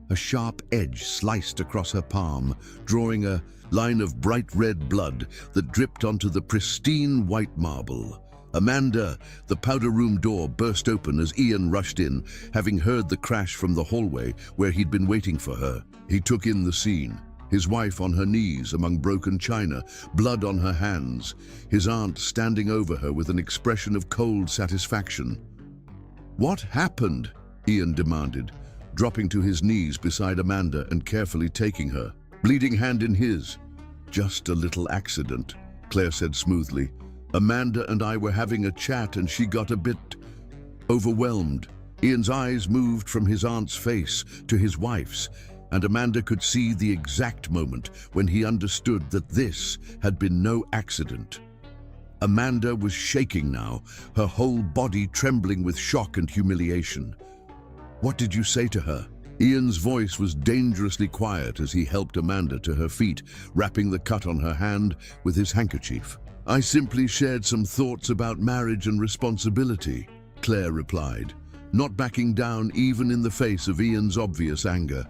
A sharp edge sliced across her palm, drawing a line of bright red blood that dripped onto the pristine white marble. "Amanda!" The powder room door burst open as Ian rushed in, having heard the crash from the hallway where he'd been waiting for her. He took in the scene. His wife on her knees among broken china, blood on her hands, his aunt standing over her with an expression of cold satisfaction. "What happened?" Ian demanded, dropping to his knees beside Amanda and carefully taking her, bleeding hand in his. "Just a little accident," Claire said smoothly. "Amanda and I were having a chat and she got a bit overwhelmed." Ian's eyes moved from his aunt's face to his wife's, and Amanda could see the exact moment when he understood that this had been no accident. Amanda was shaking now, her whole body trembling with shock and humiliation. "What did you say to her?" Ian's voice was dangerously quiet as he helped Amanda to her feet, wrapping the cut on her hand with his handkerchief. "I simply shared some thoughts about marriage and responsibility," Claire replied, not backing down even in the face of Ian's obvious anger.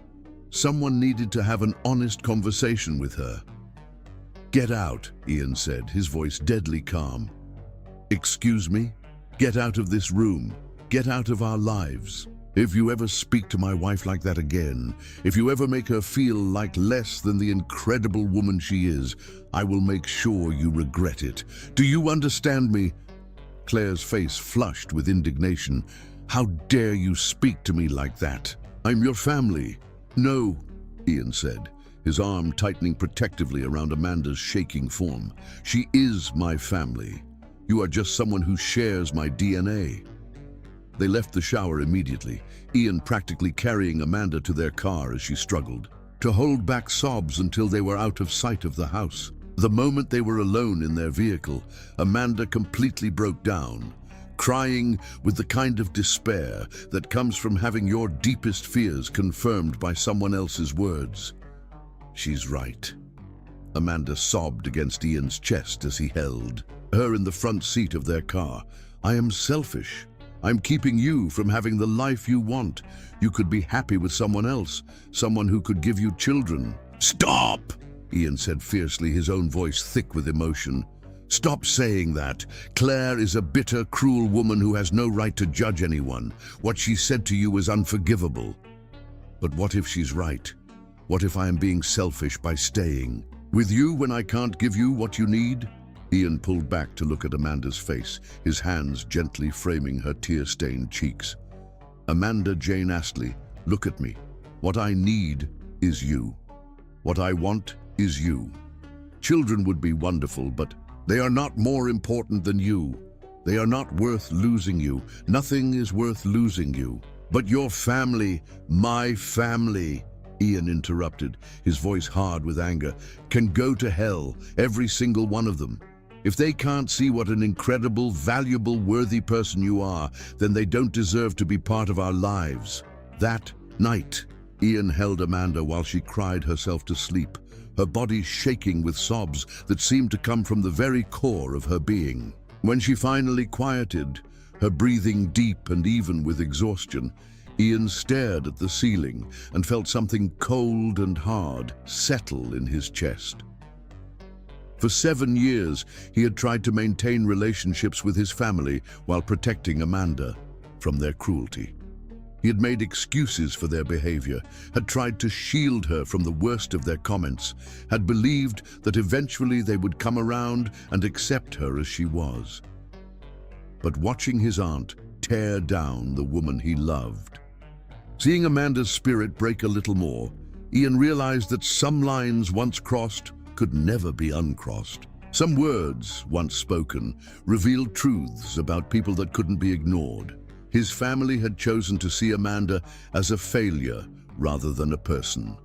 Someone needed to have an honest conversation with her. "Get out," Ian said, his voice deadly calm. "Excuse me? Get out of this room. Get out of our lives. If you ever speak to my wife like that again, if you ever make her feel like less than the incredible woman she is, I will make sure you regret it. Do you understand me?" Claire's face flushed with indignation. "How dare you speak to me like that? I'm your family." "No," Ian said, his arm tightening protectively around Amanda's shaking form. "She is my family. You are just someone who shares my DNA." They left the shower immediately, Ian practically carrying Amanda to their car as she struggled to hold back sobs until they were out of sight of the house. The moment they were alone in their vehicle, Amanda completely broke down, crying with the kind of despair that comes from having your deepest fears confirmed by someone else's words. "She's right." Amanda sobbed against Ian's chest as he held her in the front seat of their car. "I am selfish. I'm keeping you from having the life you want. You could be happy with someone else, someone who could give you children." "Stop!" Ian said fiercely, his own voice thick with emotion. "Stop saying that. Claire is a bitter, cruel woman who has no right to judge anyone. What she said to you is unforgivable. But what if she's right? What if I am being selfish by staying with you when I can't give you what you need?" Ian pulled back to look at Amanda's face, his hands gently framing her tear-stained cheeks. "Amanda Jane Astley, look at me. What I need is you. What I want is you. Children would be wonderful, but they are not more important than you. They are not worth losing you. Nothing is worth losing you. But your family, my family," Ian interrupted, his voice hard with anger, "can go to hell, every single one of them. If they can't see what an incredible, valuable, worthy person you are, then they don't deserve to be part of our lives." That night, Ian held Amanda while she cried herself to sleep, her body shaking with sobs that seemed to come from the very core of her being. When she finally quieted, her breathing deep and even with exhaustion, Ian stared at the ceiling and felt something cold and hard settle in his chest. For 7 years, he had tried to maintain relationships with his family while protecting Amanda from their cruelty. He had made excuses for their behavior, had tried to shield her from the worst of their comments, had believed that eventually they would come around and accept her as she was. But watching his aunt tear down the woman he loved, seeing Amanda's spirit break a little more, Ian realized that some lines once crossed could never be uncrossed. Some words, once spoken, revealed truths about people that couldn't be ignored. His family had chosen to see Amanda as a failure rather than a person.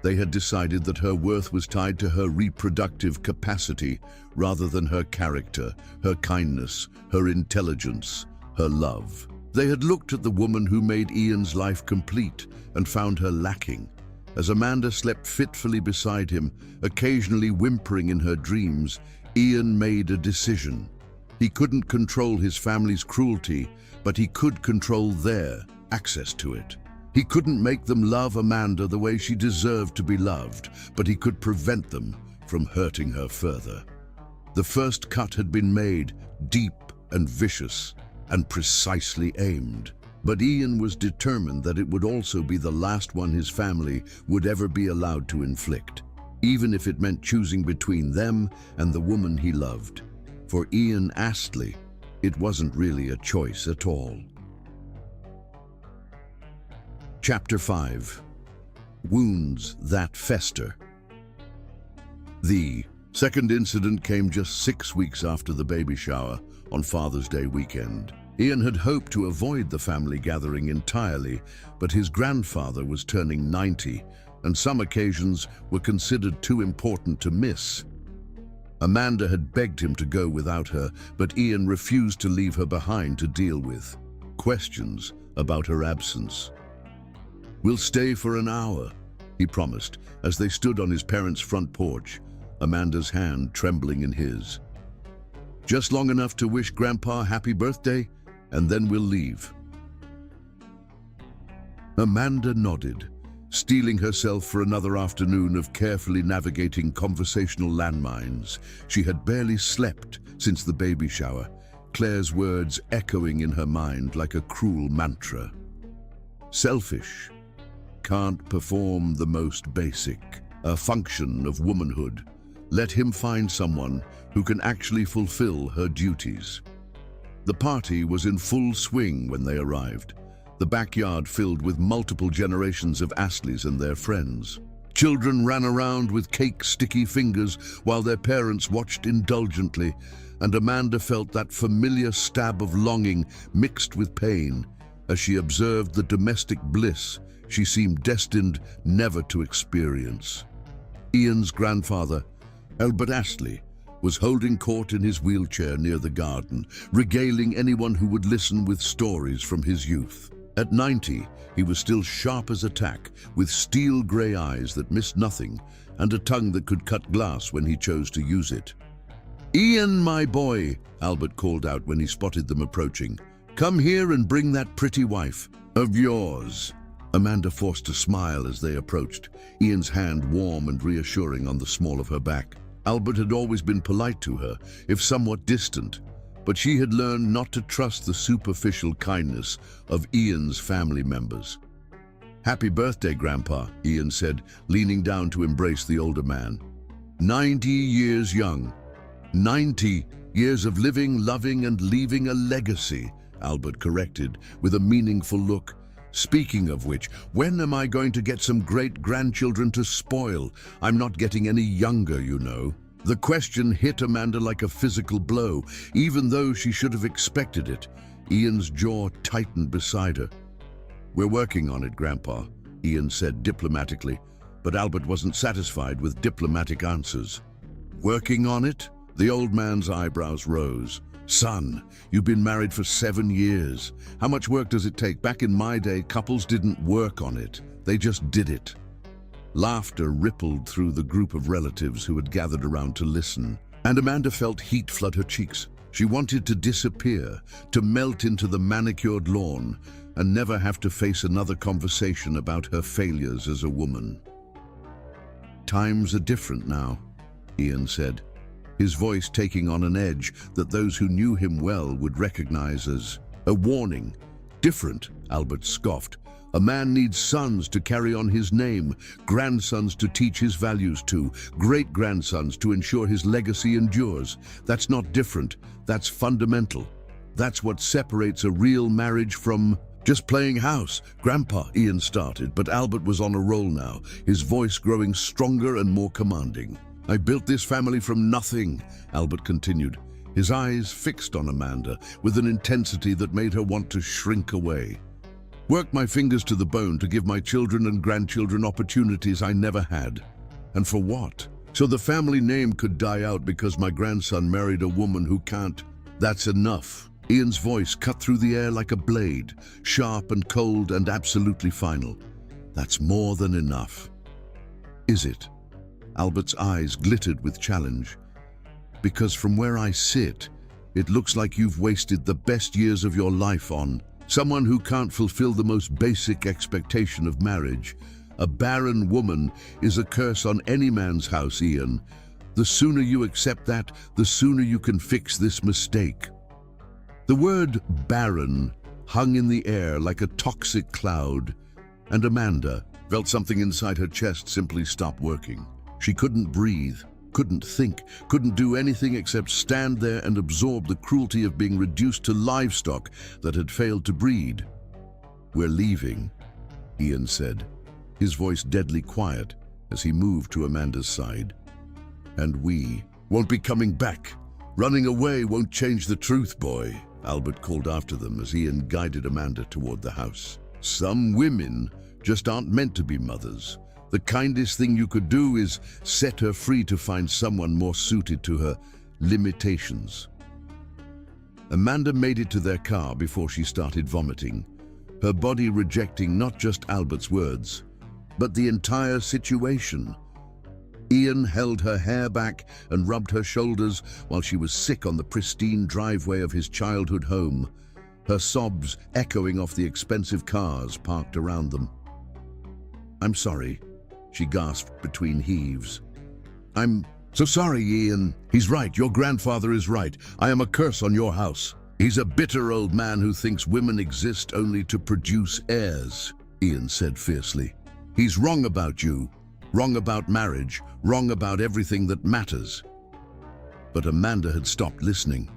They had decided that her worth was tied to her reproductive capacity rather than her character, her kindness, her intelligence, her love. They had looked at the woman who made Ian's life complete and found her lacking. As Amanda slept fitfully beside him, occasionally whimpering in her dreams, Ian made a decision. He couldn't control his family's cruelty, but he could control their access to it. He couldn't make them love Amanda the way she deserved to be loved, but he could prevent them from hurting her further. The first cut had been made, deep and vicious, and precisely aimed. But Ian was determined that it would also be the last one his family would ever be allowed to inflict, even if it meant choosing between them and the woman he loved. For Ian Astley, it wasn't really a choice at all. Chapter 5. Wounds That Fester. The second incident came just 6 weeks after the baby shower on Father's Day weekend. Ian had hoped to avoid the family gathering entirely, but his grandfather was turning 90, and some occasions were considered too important to miss. Amanda had begged him to go without her, but Ian refused to leave her behind to deal with questions about her absence. "We'll stay for an hour," he promised, as they stood on his parents' front porch, Amanda's hand trembling in his. "Just long enough to wish Grandpa happy birthday, and then we'll leave." Amanda nodded, steeling herself for another afternoon of carefully navigating conversational landmines. She had barely slept since the baby shower, Claire's words echoing in her mind like a cruel mantra. Selfish. Can't perform the most basic, a function of womanhood. Let him find someone who can actually fulfill her duties. The party was in full swing when they arrived, the backyard filled with multiple generations of Astleys and their friends. Children ran around with cake-sticky fingers while their parents watched indulgently, and Amanda felt that familiar stab of longing mixed with pain as she observed the domestic bliss she seemed destined never to experience. Ian's grandfather, Albert Astley, was holding court in his wheelchair near the garden, regaling anyone who would listen with stories from his youth. At 90, he was still sharp as a tack, with steel grey eyes that missed nothing and a tongue that could cut glass when he chose to use it. "Ian, my boy," Albert called out when he spotted them approaching. "Come here and bring that pretty wife of yours." Amanda forced a smile as they approached, Ian's hand warm and reassuring on the small of her back. Albert had always been polite to her, if somewhat distant, but she had learned not to trust the superficial kindness of Ian's family members. "Happy birthday, Grandpa," Ian said, leaning down to embrace the older man. 90 years young. 90 years of living, loving, and leaving a legacy, Albert corrected, with a meaningful look. "Speaking of which, when am I going to get some great-grandchildren to spoil? I'm not getting any younger, you know." The question hit Amanda like a physical blow, even though she should have expected it. Ian's jaw tightened beside her. "We're working on it, Grandpa," Ian said diplomatically, but Albert wasn't satisfied with diplomatic answers. "Working on it?" The old man's eyebrows rose. "Son, you've been married for 7 years. How much work does it take? Back in my day, couples didn't work on it. They just did it." Laughter rippled through the group of relatives who had gathered around to listen, and Amanda felt heat flood her cheeks. She wanted to disappear, to melt into the manicured lawn, and never have to face another conversation about her failures as a woman. "Times are different now," Ian said, his voice taking on an edge that those who knew him well would recognize as a warning. "Different," Albert scoffed. "A man needs sons to carry on his name, grandsons to teach his values to, great-grandsons to ensure his legacy endures. That's not different, that's fundamental. That's what separates a real marriage from just playing house." "Grandpa," Ian started, but Albert was on a roll now, his voice growing stronger and more commanding. I built this family from nothing, Albert continued, his eyes fixed on Amanda with an intensity that made her want to shrink away. Worked my fingers to the bone to give my children and grandchildren opportunities I never had. And for what? So the family name could die out because my grandson married a woman who can't. That's enough. Ian's voice cut through the air like a blade, sharp and cold and absolutely final. That's more than enough. Is it? Albert's eyes glittered with challenge. Because from where I sit, it looks like you've wasted the best years of your life on someone who can't fulfill the most basic expectation of marriage. A barren woman is a curse on any man's house, Ian. The sooner you accept that, the sooner you can fix this mistake. The word barren hung in the air like a toxic cloud, and Amanda felt something inside her chest simply stop working. She couldn't breathe, couldn't think, couldn't do anything except stand there and absorb the cruelty of being reduced to livestock that had failed to breed. "We're leaving," Ian said, his voice deadly quiet as he moved to Amanda's side. "And we won't be coming back. Running away won't change the truth, boy," Albert called after them as Ian guided Amanda toward the house. "Some women just aren't meant to be mothers. The kindest thing you could do is set her free to find someone more suited to her limitations." Amanda made it to their car before she started vomiting, her body rejecting not just Albert's words, but the entire situation. Ian held her hair back and rubbed her shoulders while she was sick on the pristine driveway of his childhood home, her sobs echoing off the expensive cars parked around them. "I'm sorry," she gasped between heaves. "I'm so sorry, Ian. He's right. Your grandfather is right. I am a curse on your house. He's a bitter old man who thinks women exist only to produce heirs," Ian said fiercely. "He's wrong about you, wrong about marriage, wrong about everything that matters." But Amanda had stopped listening.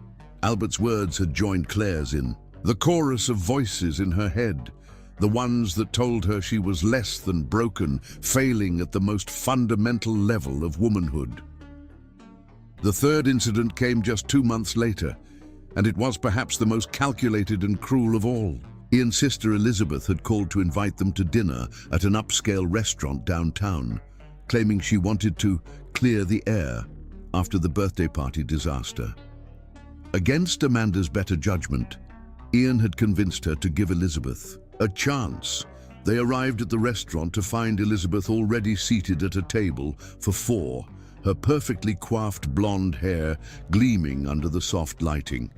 Albert's words had joined Claire's in the chorus of voices in her head, the ones that told her she was less than broken, failing at the most fundamental level of womanhood. The third incident came just 2 months later, and it was perhaps the most calculated and cruel of all. Ian's sister Elizabeth had called to invite them to dinner at an upscale restaurant downtown, claiming she wanted to clear the air after the birthday party disaster. Against Amanda's better judgment, Ian had convinced her to give Elizabeth a chance. They arrived at the restaurant to find Elizabeth already seated at a table for 4, her perfectly coiffed blonde hair gleaming under the soft lighting.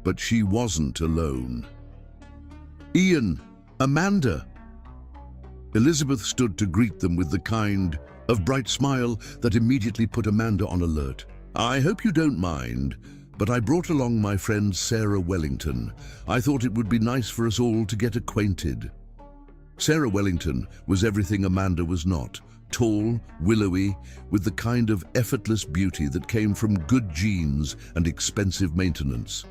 But she wasn't alone. "Ian, Amanda!" Elizabeth stood to greet them with the kind of bright smile that immediately put Amanda on alert. "I hope you don't mind, but I brought along my friend Sarah Wellington. I thought it would be nice for us all to get acquainted." Sarah Wellington was everything Amanda was not. Tall, willowy, with the kind of effortless beauty that came from good genes and expensive maintenance.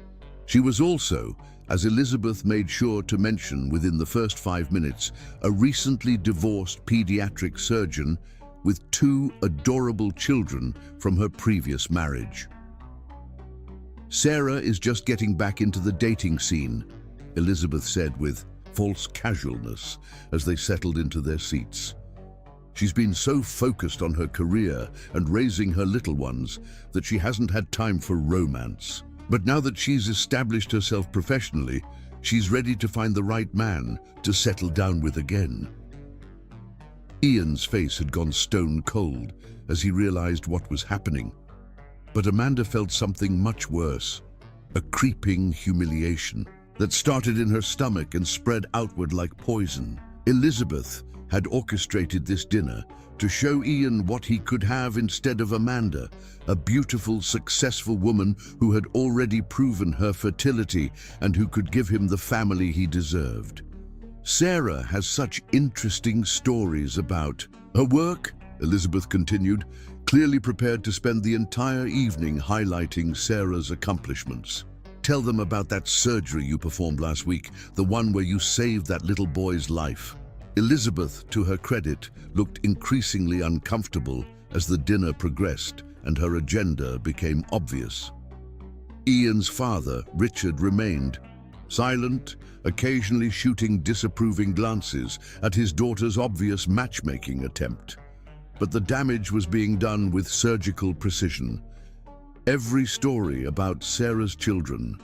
She was also, as Elizabeth made sure to mention within the first 5 minutes, a recently divorced pediatric surgeon with 2 adorable children from her previous marriage. "Sarah is just getting back into the dating scene," Elizabeth said with false casualness as they settled into their seats. "She's been so focused on her career and raising her little ones that she hasn't had time for romance. But now that she's established herself professionally, she's ready to find the right man to settle down with again." Ian's face had gone stone cold as he realized what was happening. But Amanda felt something much worse, a creeping humiliation that started in her stomach and spread outward like poison. Elizabeth had orchestrated this dinner to show Ian what he could have instead of Amanda, a beautiful, successful woman who had already proven her fertility and who could give him the family he deserved. "Sarah has such interesting stories about her work," Elizabeth continued, clearly prepared to spend the entire evening highlighting Sarah's accomplishments. "Tell them about that surgery you performed last week, the one where you saved that little boy's life." Elizabeth, to her credit, looked increasingly uncomfortable as the dinner progressed and her agenda became obvious. Ian's father, Richard, remained silent, occasionally shooting disapproving glances at his daughter's obvious matchmaking attempt. But the damage was being done with surgical precision. Every story about Sarah's children,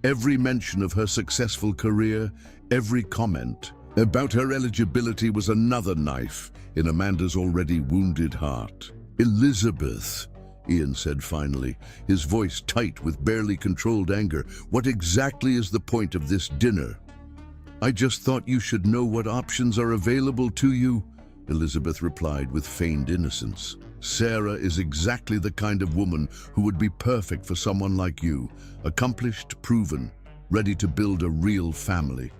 every mention of her successful career, every comment about her eligibility was another knife in Amanda's already wounded heart. "Elizabeth," Ian said finally, his voice tight with barely controlled anger, "what exactly is the point of this dinner?" "I just thought you should know what options are available to you," Elizabeth replied with feigned innocence. "Sarah is exactly the kind of woman who would be perfect for someone like you, accomplished, proven, ready to build a real family."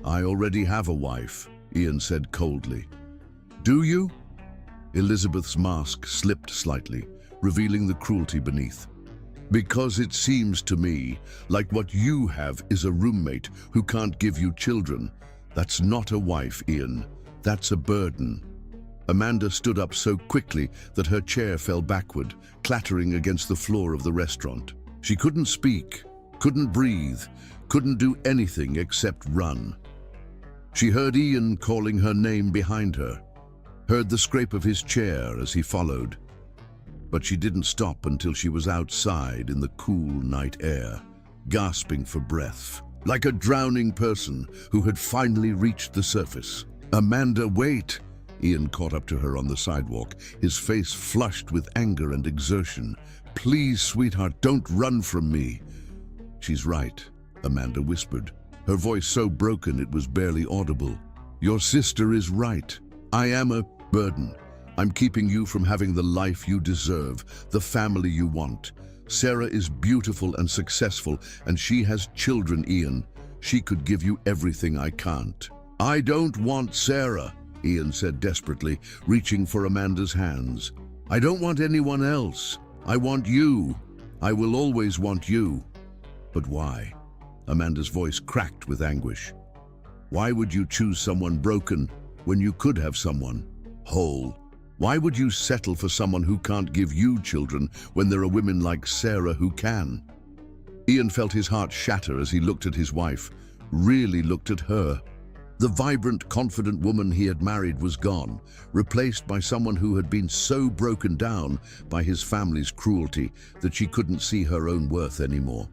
"I already have a wife," Ian said coldly. "Do you?" Elizabeth's mask slipped slightly, revealing the cruelty beneath. "Because it seems to me like what you have is a roommate who can't give you children. That's not a wife, Ian. That's a burden." Amanda stood up so quickly that her chair fell backward, clattering against the floor of the restaurant. She couldn't speak, couldn't breathe, couldn't do anything except run. She heard Ian calling her name behind her, heard the scrape of his chair as he followed. But she didn't stop until she was outside in the cool night air, gasping for breath, like a drowning person who had finally reached the surface. "Amanda, wait!" Ian caught up to her on the sidewalk, his face flushed with anger and exertion. "Please, sweetheart, don't run from me." "She's right," Amanda whispered, her voice so broken it was barely audible. "Your sister is right. I am a burden. I'm keeping you from having the life you deserve, the family you want. Sarah is beautiful and successful, and she has children, Ian. She could give you everything I can't." "I don't want Sarah," Ian said desperately, reaching for Amanda's hands. "I don't want anyone else. I want you. I will always want you." "But why?" Amanda's voice cracked with anguish. "Why would you choose someone broken when you could have someone whole? Why would you settle for someone who can't give you children when there are women like Sarah who can?" Ian felt his heart shatter as he looked at his wife, really looked at her. The vibrant, confident woman he had married was gone, replaced by someone who had been so broken down by his family's cruelty that she couldn't see her own worth anymore.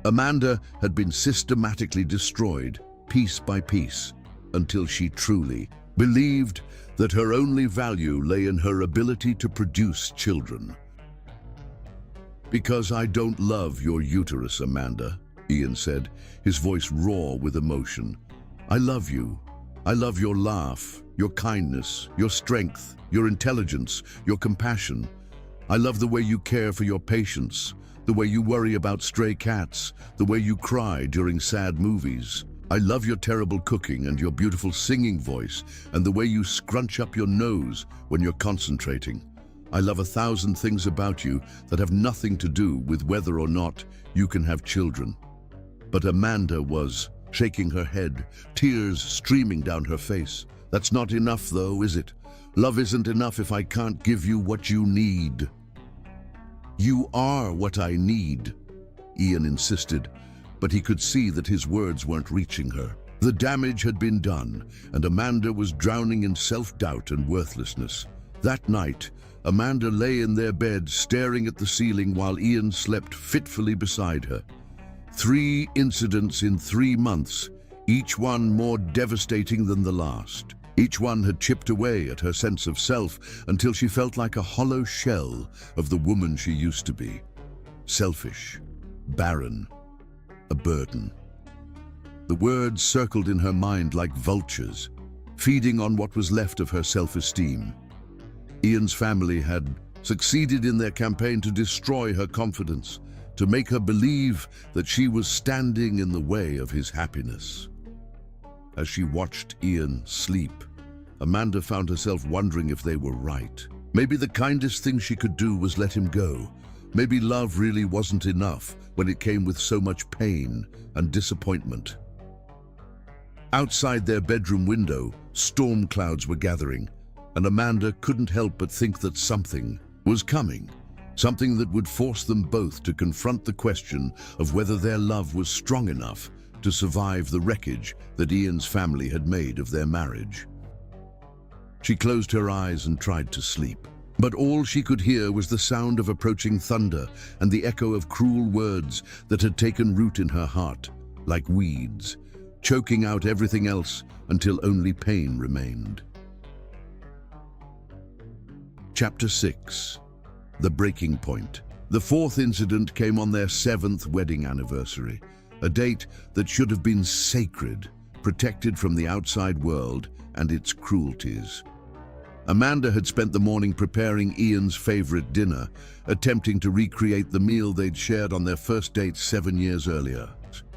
Amanda had been systematically destroyed, piece by piece, until she truly believed that her only value lay in her ability to produce children. "Because I don't love your uterus, Amanda," Ian said, his voice raw with emotion. "I love you. I love your laugh, your kindness, your strength, your intelligence, your compassion. I love the way you care for your patients, the way you worry about stray cats, the way you cry during sad movies. I love your terrible cooking and your beautiful singing voice and the way you scrunch up your nose when you're concentrating. I love 1,000 things about you that have nothing to do with whether or not you can have children." But Amanda was shaking her head, tears streaming down her face. "That's not enough though, is it? Love isn't enough if I can't give you what you need." "You are what I need," Ian insisted, but he could see that his words weren't reaching her. The damage had been done, and Amanda was drowning in self-doubt and worthlessness. That night, Amanda lay in their bed staring at the ceiling while Ian slept fitfully beside her. 3 incidents in 3 months, each one more devastating than the last. Each one had chipped away at her sense of self until she felt like a hollow shell of the woman she used to be. Selfish, barren, a burden. The words circled in her mind like vultures, feeding on what was left of her self-esteem. Ian's family had succeeded in their campaign to destroy her confidence, to make her believe that she was standing in the way of his happiness. As she watched Ian sleep, Amanda found herself wondering if they were right. Maybe the kindest thing she could do was let him go. Maybe love really wasn't enough when it came with so much pain and disappointment. Outside their bedroom window, storm clouds were gathering. and Amanda couldn't help but think that something was coming. Something that would force them both to confront the question of whether their love was strong enough to survive the wreckage that Ian's family had made of their marriage. She closed her eyes and tried to sleep, but all she could hear was the sound of approaching thunder and the echo of cruel words that had taken root in her heart, like weeds, choking out everything else until only pain remained. Chapter 6. The Breaking Point. The fourth incident came on their 7th wedding anniversary, a date that should have been sacred, protected from the outside world and its cruelties. Amanda had spent the morning preparing Ian's favorite dinner, attempting to recreate the meal they'd shared on their first date 7 years earlier.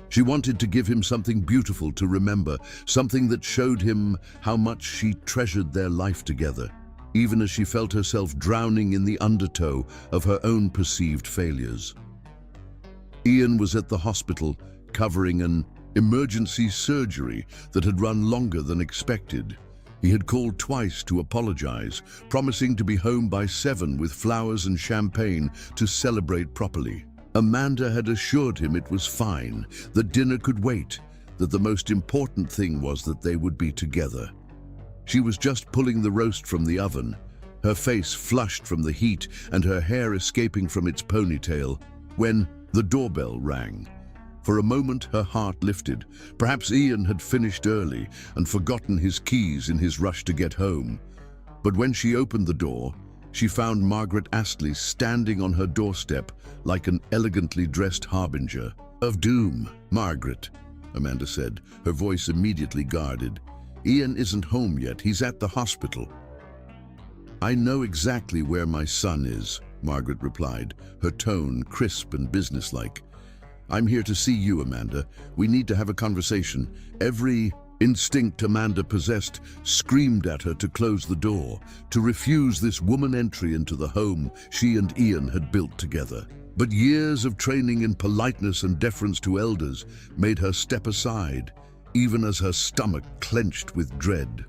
She wanted to give him something beautiful to remember, something that showed him how much she treasured their life together, even as she felt herself drowning in the undertow of her own perceived failures. Ian was at the hospital, covering an emergency surgery that had run longer than expected. He had called twice to apologize, promising to be home by 7 with flowers and champagne to celebrate properly. Amanda had assured him it was fine, that dinner could wait, that the most important thing was that they would be together. She was just pulling the roast from the oven, her face flushed from the heat and her hair escaping from its ponytail, when the doorbell rang. For a moment, her heart lifted. Perhaps Ian had finished early and forgotten his keys in his rush to get home. But when she opened the door, she found Margaret Astley standing on her doorstep like an elegantly dressed harbinger of doom. "Margaret," Amanda said, her voice immediately guarded. "Ian isn't home yet. He's at the hospital." "I know exactly where my son is," Margaret replied, her tone crisp and businesslike. "I'm here to see you, Amanda. We need to have a conversation." Every instinct Amanda possessed screamed at her to close the door, to refuse this woman entry into the home she and Ian had built together. But years of training in politeness and deference to elders made her step aside, even as her stomach clenched with dread.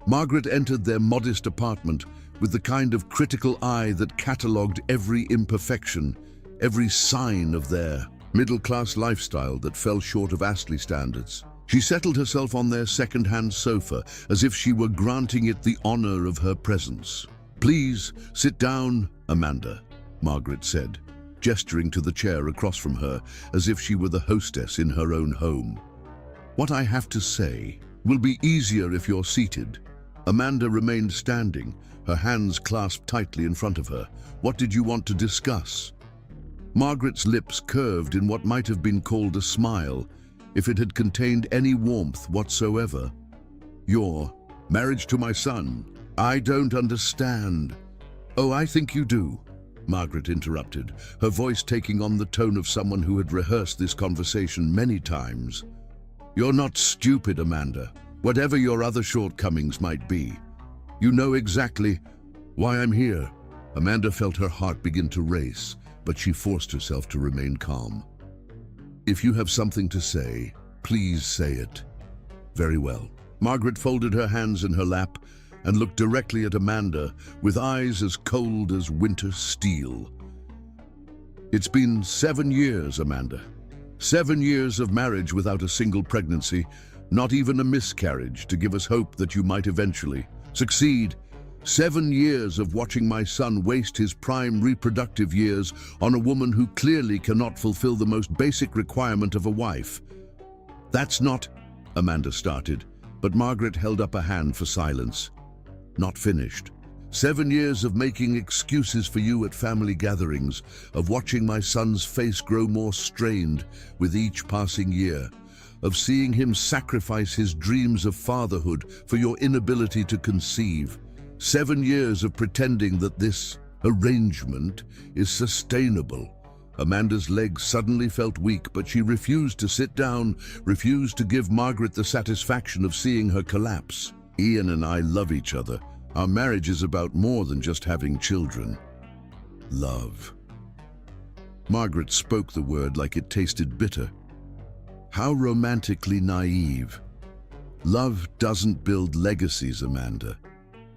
Margaret entered their modest apartment with the kind of critical eye that catalogued every imperfection, every sign of their middle-class lifestyle that fell short of Astley standards. She settled herself on their second-hand sofa as if she were granting it the honor of her presence. "Please, sit down, Amanda," Margaret said, gesturing to the chair across from her as if she were the hostess in her own home. "What I have to say will be easier if you're seated." Amanda remained standing, her hands clasped tightly in front of her. "What did you want to discuss?" Margaret's lips curved in what might have been called a smile, if it had contained any warmth whatsoever. "Your marriage to my son. I don't understand." "Oh, I think you do," Margaret interrupted, her voice taking on the tone of someone who had rehearsed this conversation many times. "You're not stupid, Amanda, whatever your other shortcomings might be. You know exactly why I'm here." Amanda felt her heart begin to race, but she forced herself to remain calm. "If you have something to say, please say it." "Very well." Margaret folded her hands in her lap and looked directly at Amanda with eyes as cold as winter steel. "It's been 7 years, Amanda. 7 years of marriage without a single pregnancy, not even a miscarriage to give us hope that you might eventually succeed. 7 years of watching my son waste his prime reproductive years on a woman who clearly cannot fulfill the most basic requirement of a wife." "That's not," Amanda started, but Margaret held up a hand for silence. "Not finished. 7 years of making excuses for you at family gatherings, of watching my son's face grow more strained with each passing year, of seeing him sacrifice his dreams of fatherhood for your inability to conceive. 7 years of pretending that this arrangement is sustainable." Amanda's legs suddenly felt weak, but she refused to sit down, refused to give Margaret the satisfaction of seeing her collapse. "Ian and I love each other. Our marriage is about more than just having children. Love." Margaret spoke the word like it tasted bitter. How romantically naive. Love doesn't build legacies, Amanda.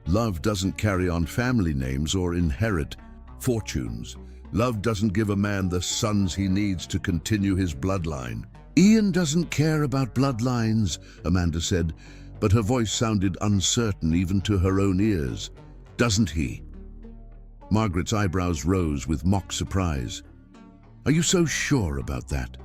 Love doesn't carry on family names or inherit fortunes. Love doesn't give a man the sons he needs to continue his bloodline. Ian doesn't care about bloodlines, Amanda said, but her voice sounded uncertain even to her own ears. Doesn't he? Margaret's eyebrows rose with mock surprise. Are you so sure about that?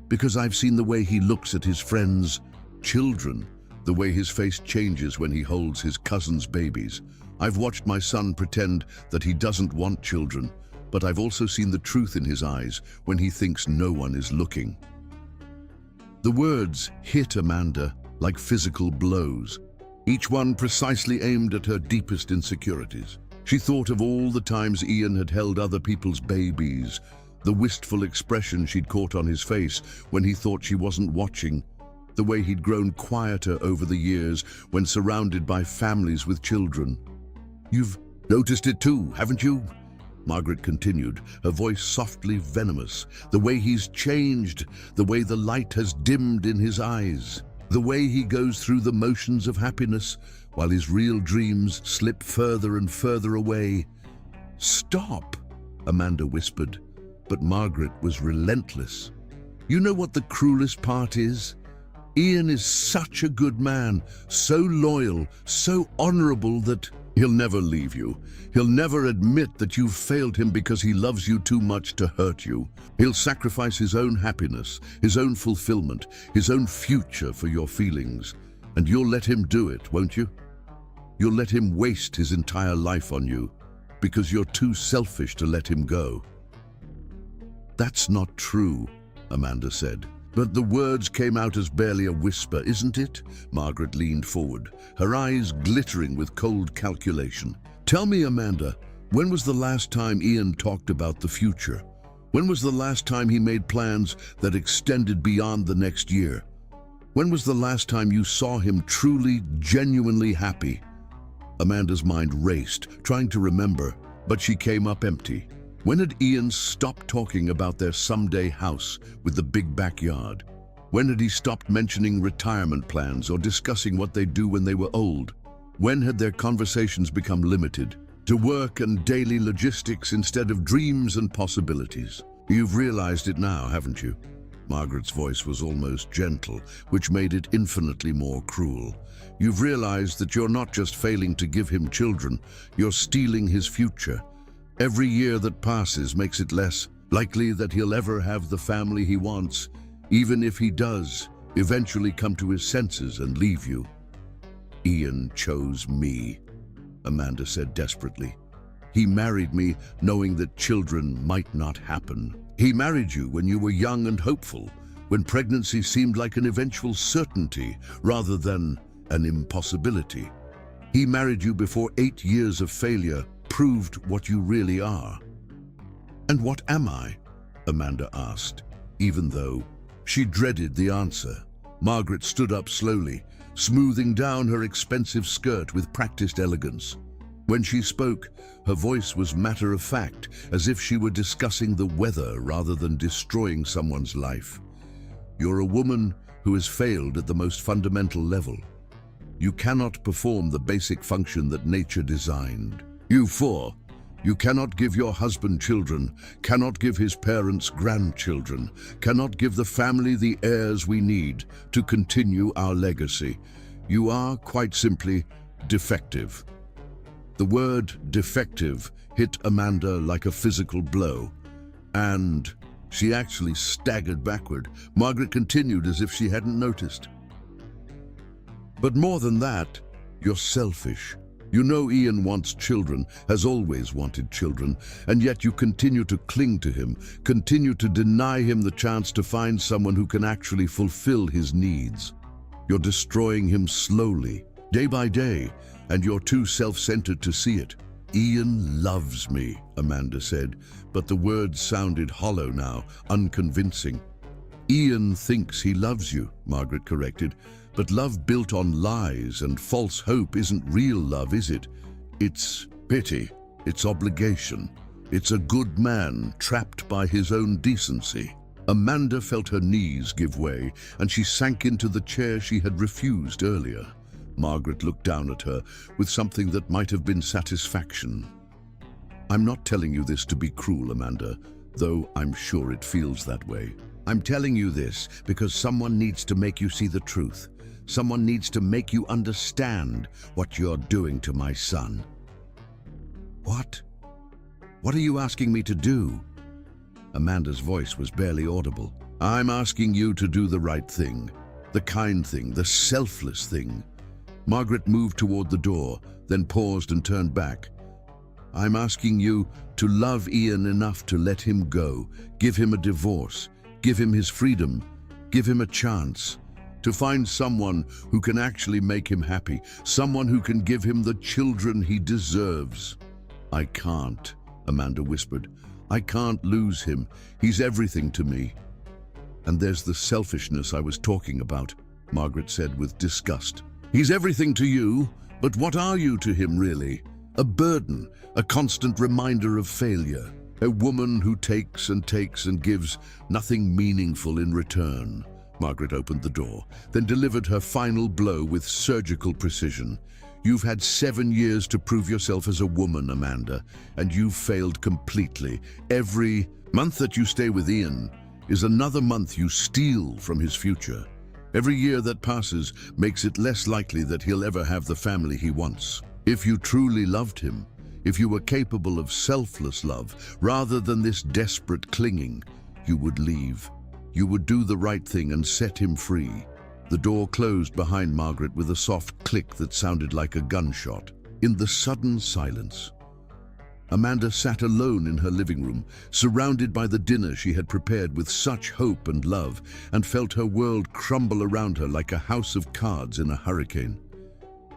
Because I've seen the way he looks at his friends' children, the way his face changes when he holds his cousin's babies. I've watched my son pretend that he doesn't want children, but I've also seen the truth in his eyes when he thinks no one is looking. The words hit Amanda like physical blows, each one precisely aimed at her deepest insecurities. She thought of all the times Ian had held other people's babies, the wistful expression she'd caught on his face when he thought she wasn't watching, the way he'd grown quieter over the years when surrounded by families with children. You've noticed it too, haven't you? Margaret continued, her voice softly venomous. The way he's changed, the way the light has dimmed in his eyes, the way he goes through the motions of happiness while his real dreams slip further and further away. Stop, Amanda whispered, but Margaret was relentless. You know what the cruelest part is? Ian is such a good man, so loyal, so honorable that he'll never leave you. He'll never admit that you've failed him because he loves you too much to hurt you. He'll sacrifice his own happiness, his own fulfillment, his own future for your feelings. And you'll let him do it, won't you? You'll let him waste his entire life on you because you're too selfish to let him go. That's not true, Amanda said. But the words came out as barely a whisper, isn't it? Margaret leaned forward, her eyes glittering with cold calculation. Tell me, Amanda, when was the last time Ian talked about the future? When was the last time he made plans that extended beyond the next year? When was the last time you saw him truly, genuinely happy? Amanda's mind raced, trying to remember, but she came up empty. When had Ian stopped talking about their someday house with the big backyard? When had he stopped mentioning retirement plans or discussing what they'd do when they were old? When had their conversations become limited to work and daily logistics instead of dreams and possibilities? You've realized it now, haven't you? Margaret's voice was almost gentle, which made it infinitely more cruel. You've realized that you're not just failing to give him children, you're stealing his future. Every year that passes makes it less likely that he'll ever have the family he wants, even if he does eventually come to his senses and leave you. Ian chose me, Amanda said desperately. He married me knowing that children might not happen. He married you when you were young and hopeful, when pregnancy seemed like an eventual certainty rather than an impossibility. He married you before 8 years of failure proved what you really are. And what am I? Amanda asked, even though she dreaded the answer. Margaret stood up slowly, smoothing down her expensive skirt with practiced elegance. When she spoke, her voice was matter-of-fact, as if she were discussing the weather rather than destroying someone's life. You're a woman who has failed at the most fundamental level. You cannot perform the basic function that nature designed. You cannot give your husband children, cannot give his parents grandchildren, cannot give the family the heirs we need to continue our legacy. You are, quite simply, defective. The word defective hit Amanda like a physical blow, and she actually staggered backward. Margaret continued as if she hadn't noticed. But more than that, you're selfish. You know Ian wants children, has always wanted children, and yet you continue to cling to him, continue to deny him the chance to find someone who can actually fulfill his needs. You're destroying him slowly, day by day, and you're too self-centered to see it. Ian loves me, Amanda said, but the words sounded hollow now, unconvincing. Ian thinks he loves you, Margaret corrected. But love built on lies and false hope isn't real love, is it? It's pity, it's obligation. It's a good man trapped by his own decency. Amanda felt her knees give way, and she sank into the chair she had refused earlier. Margaret looked down at her with something that might have been satisfaction. "I'm not telling you this to be cruel, Amanda, though I'm sure it feels that way. I'm telling you this because someone needs to make you see the truth. Someone needs to make you understand what you're doing to my son." "What? What are you asking me to do?" Amanda's voice was barely audible. "I'm asking you to do the right thing, the kind thing, the selfless thing." Margaret moved toward the door, then paused and turned back. "I'm asking you to love Ian enough to let him go, give him a divorce, give him his freedom, give him a chance, to find someone who can actually make him happy, someone who can give him the children he deserves." "I can't," Amanda whispered. "I can't lose him. He's everything to me." "And there's the selfishness I was talking about," Margaret said with disgust. "He's everything to you, but what are you to him really? A burden, a constant reminder of failure, a woman who takes and gives nothing meaningful in return." Margaret opened the door, then delivered her final blow with surgical precision. "You've had 7 years to prove yourself as a woman, Amanda, and you've failed completely. Every month that you stay with Ian is another month you steal from his future. Every year that passes makes it less likely that he'll ever have the family he wants. If you truly loved him, if you were capable of selfless love, rather than this desperate clinging, you would leave. You would do the right thing and set him free." The door closed behind Margaret with a soft click that sounded like a gunshot. In the sudden silence, Amanda sat alone in her living room, surrounded by the dinner she had prepared with such hope and love, and felt her world crumble around her like a house of cards in a hurricane.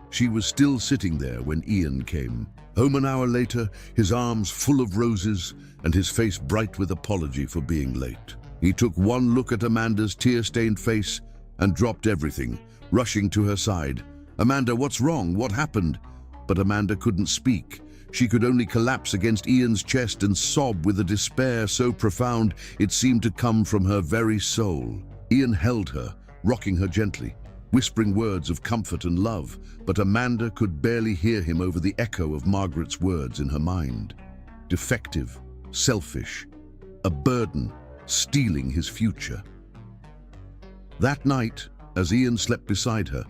She was still sitting there when Ian came. Home an hour later, his arms full of roses and his face bright with apology for being late. He took one look at Amanda's tear-stained face and dropped everything, rushing to her side. "Amanda, what's wrong? What happened?" But Amanda couldn't speak. She could only collapse against Ian's chest and sob with a despair so profound it seemed to come from her very soul. Ian held her, rocking her gently, whispering words of comfort and love, but Amanda could barely hear him over the echo of Margaret's words in her mind. Defective, selfish, a burden, stealing his future. That night, as Ian slept beside her,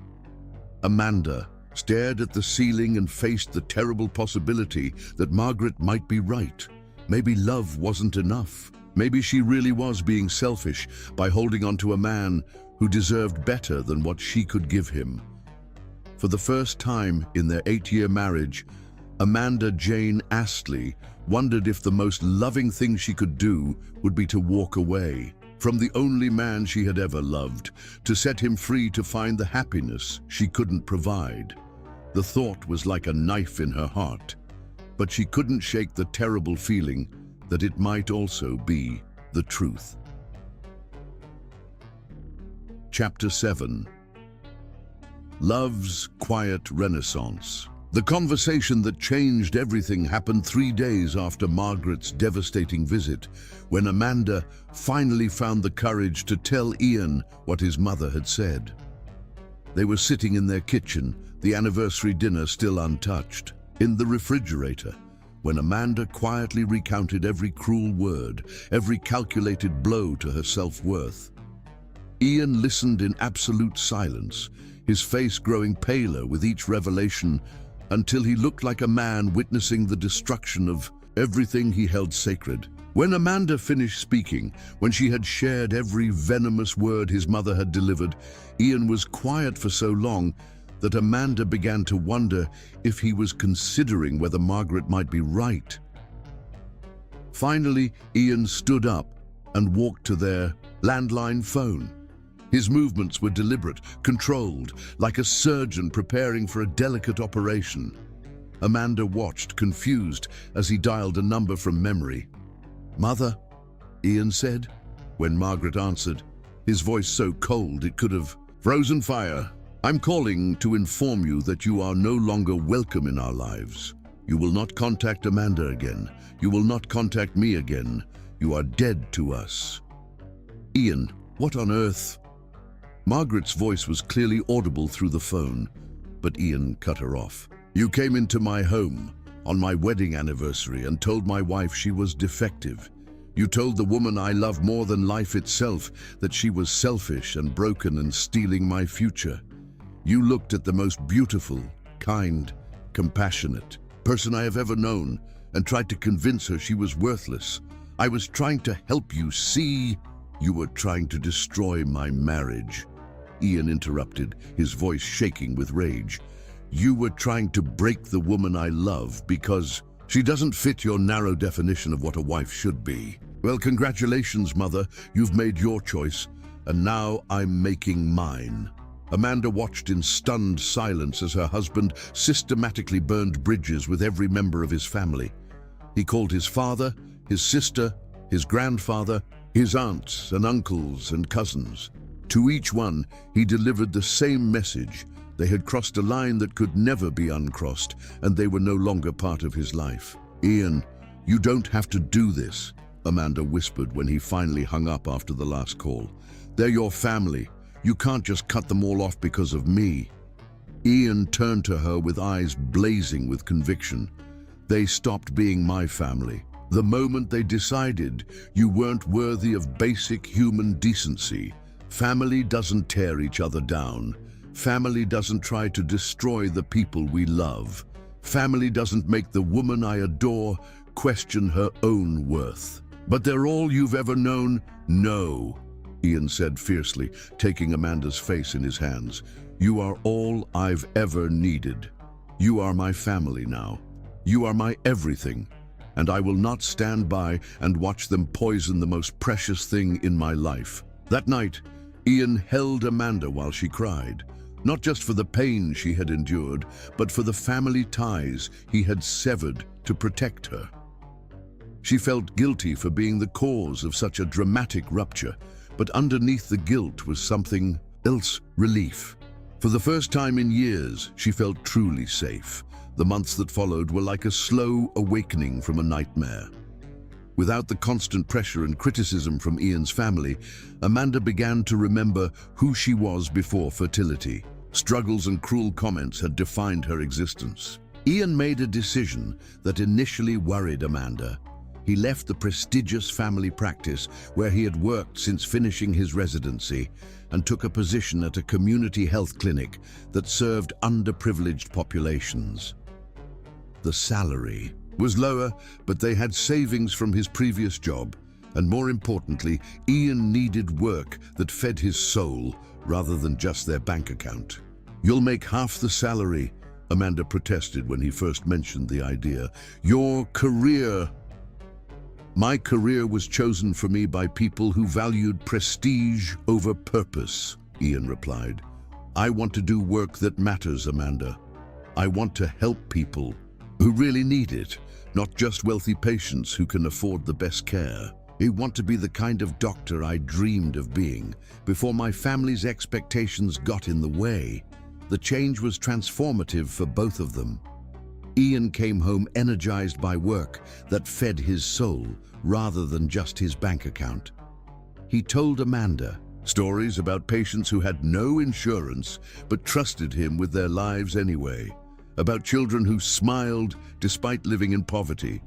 Amanda stared at the ceiling and faced the terrible possibility that Margaret might be right. Maybe love wasn't enough. Maybe she really was being selfish by holding on to a man who deserved better than what she could give him. For the first time in their 8-year marriage, Amanda Jane Astley wondered if the most loving thing she could do would be to walk away from the only man she had ever loved, to set him free to find the happiness she couldn't provide. The thought was like a knife in her heart, but she couldn't shake the terrible feeling that it might also be the truth. Chapter 7. Love's Quiet Renaissance. The conversation that changed everything happened 3 days after Margaret's devastating visit, when Amanda finally found the courage to tell Ian what his mother had said. They were sitting in their kitchen, the anniversary dinner still untouched, in the refrigerator, when Amanda quietly recounted every cruel word, every calculated blow to her self-worth. Ian listened in absolute silence, his face growing paler with each revelation, until he looked like a man witnessing the destruction of everything he held sacred. When Amanda finished speaking, when she had shared every venomous word his mother had delivered, Ian was quiet for so long that Amanda began to wonder if he was considering whether Margaret might be right. Finally, Ian stood up and walked to their landline phone. His movements were deliberate, controlled, like a surgeon preparing for a delicate operation. Amanda watched, confused, as he dialed a number from memory. "Mother," Ian said, when Margaret answered, his voice so cold it could have frozen fire. "I'm calling to inform you that you are no longer welcome in our lives. You will not contact Amanda again. You will not contact me again. You are dead to us." Ian, what on earth? Margaret's voice was clearly audible through the phone, but Ian cut her off. You came into my home on my wedding anniversary and told my wife she was defective. You told the woman I love more than life itself that she was selfish and broken and stealing my future. You looked at the most beautiful, kind, compassionate person I have ever known and tried to convince her she was worthless. I was trying to help you see. You were trying to destroy my marriage. Ian interrupted, his voice shaking with rage. You were trying to break the woman I love because she doesn't fit your narrow definition of what a wife should be. Well, congratulations, Mother. You've made your choice, and now I'm making mine. Amanda watched in stunned silence as her husband systematically burned bridges with every member of his family. He called his father, his sister, his grandfather, his aunts and uncles and cousins. To each one, he delivered the same message. They had crossed a line that could never be uncrossed, and they were no longer part of his life. Ian, you don't have to do this, Amanda whispered when he finally hung up after the last call. They're your family. You can't just cut them all off because of me. Ian turned to her with eyes blazing with conviction. They stopped being my family the moment they decided you weren't worthy of basic human decency. Family doesn't tear each other down. Family doesn't try to destroy the people we love. Family doesn't make the woman I adore question her own worth. But they're all you've ever known? No, Ian said fiercely, taking Amanda's face in his hands. You are all I've ever needed. You are my family now. You are my everything. And I will not stand by and watch them poison the most precious thing in my life. That night, Ian held Amanda while she cried, not just for the pain she had endured, but for the family ties he had severed to protect her. She felt guilty for being the cause of such a dramatic rupture, but underneath the guilt was something else, relief. For the first time in years, she felt truly safe. The months that followed were like a slow awakening from a nightmare. Without the constant pressure and criticism from Ian's family, Amanda began to remember who she was before fertility. Struggles and cruel comments had defined her existence. Ian made a decision that initially worried Amanda. He left the prestigious family practice where he had worked since finishing his residency and took a position at a community health clinic that served underprivileged populations. The salary was lower, but they had savings from his previous job, and more importantly, Ian needed work that fed his soul rather than just their bank account. You'll make half the salary, Amanda protested when he first mentioned the idea. Your career. My career was chosen for me by people who valued prestige over purpose, Ian replied. I want to do work that matters, Amanda. I want to help people who really need it, not just wealthy patients who can afford the best care. I want to be the kind of doctor I dreamed of being before my family's expectations got in the way. The change was transformative for both of them. Ian came home energized by work that fed his soul rather than just his bank account. He told Amanda stories about patients who had no insurance but trusted him with their lives anyway, about children who smiled despite living in poverty,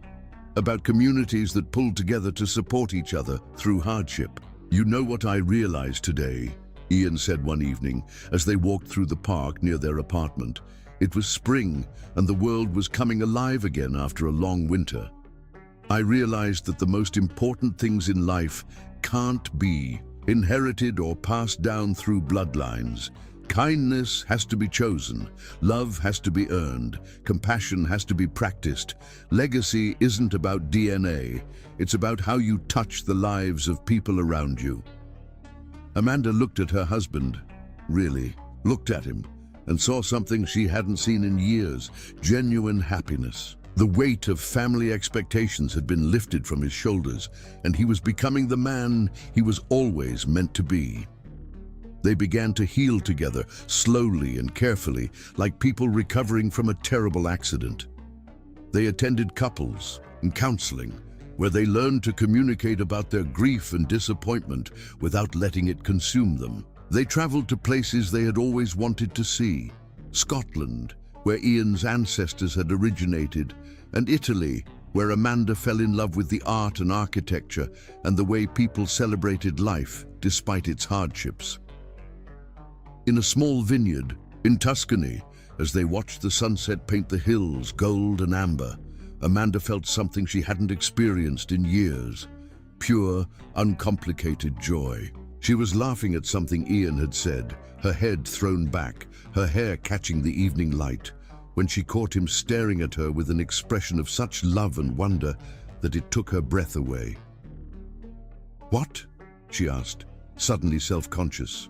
about communities that pulled together to support each other through hardship. You know what I realized today, Ian said one evening as they walked through the park near their apartment. It was spring and the world was coming alive again after a long winter. I realized that the most important things in life can't be inherited or passed down through bloodlines. Kindness has to be chosen, love has to be earned, compassion has to be practiced. Legacy isn't about DNA, it's about how you touch the lives of people around you. Amanda looked at her husband, really, looked at him, and saw something she hadn't seen in years, genuine happiness. The weight of family expectations had been lifted from his shoulders, and he was becoming the man he was always meant to be. They began to heal together, slowly and carefully, like people recovering from a terrible accident. They attended couples and counseling, where they learned to communicate about their grief and disappointment without letting it consume them. They traveled to places they had always wanted to see: Scotland, where Ian's ancestors had originated, and Italy, where Amanda fell in love with the art and architecture and the way people celebrated life despite its hardships. In a small vineyard in Tuscany, as they watched the sunset paint the hills gold and amber, Amanda felt something she hadn't experienced in years: pure, uncomplicated joy. She was laughing at something Ian had said, her head thrown back, her hair catching the evening light, when she caught him staring at her with an expression of such love and wonder that it took her breath away. "What?" she asked, suddenly self-conscious.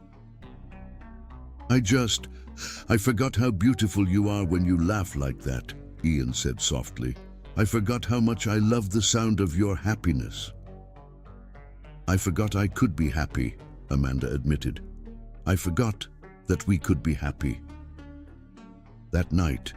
I forgot how beautiful you are when you laugh like that," Ian said softly. "I forgot how much I love the sound of your happiness." "I forgot I could be happy," Amanda admitted. "I forgot that we could be happy." That night,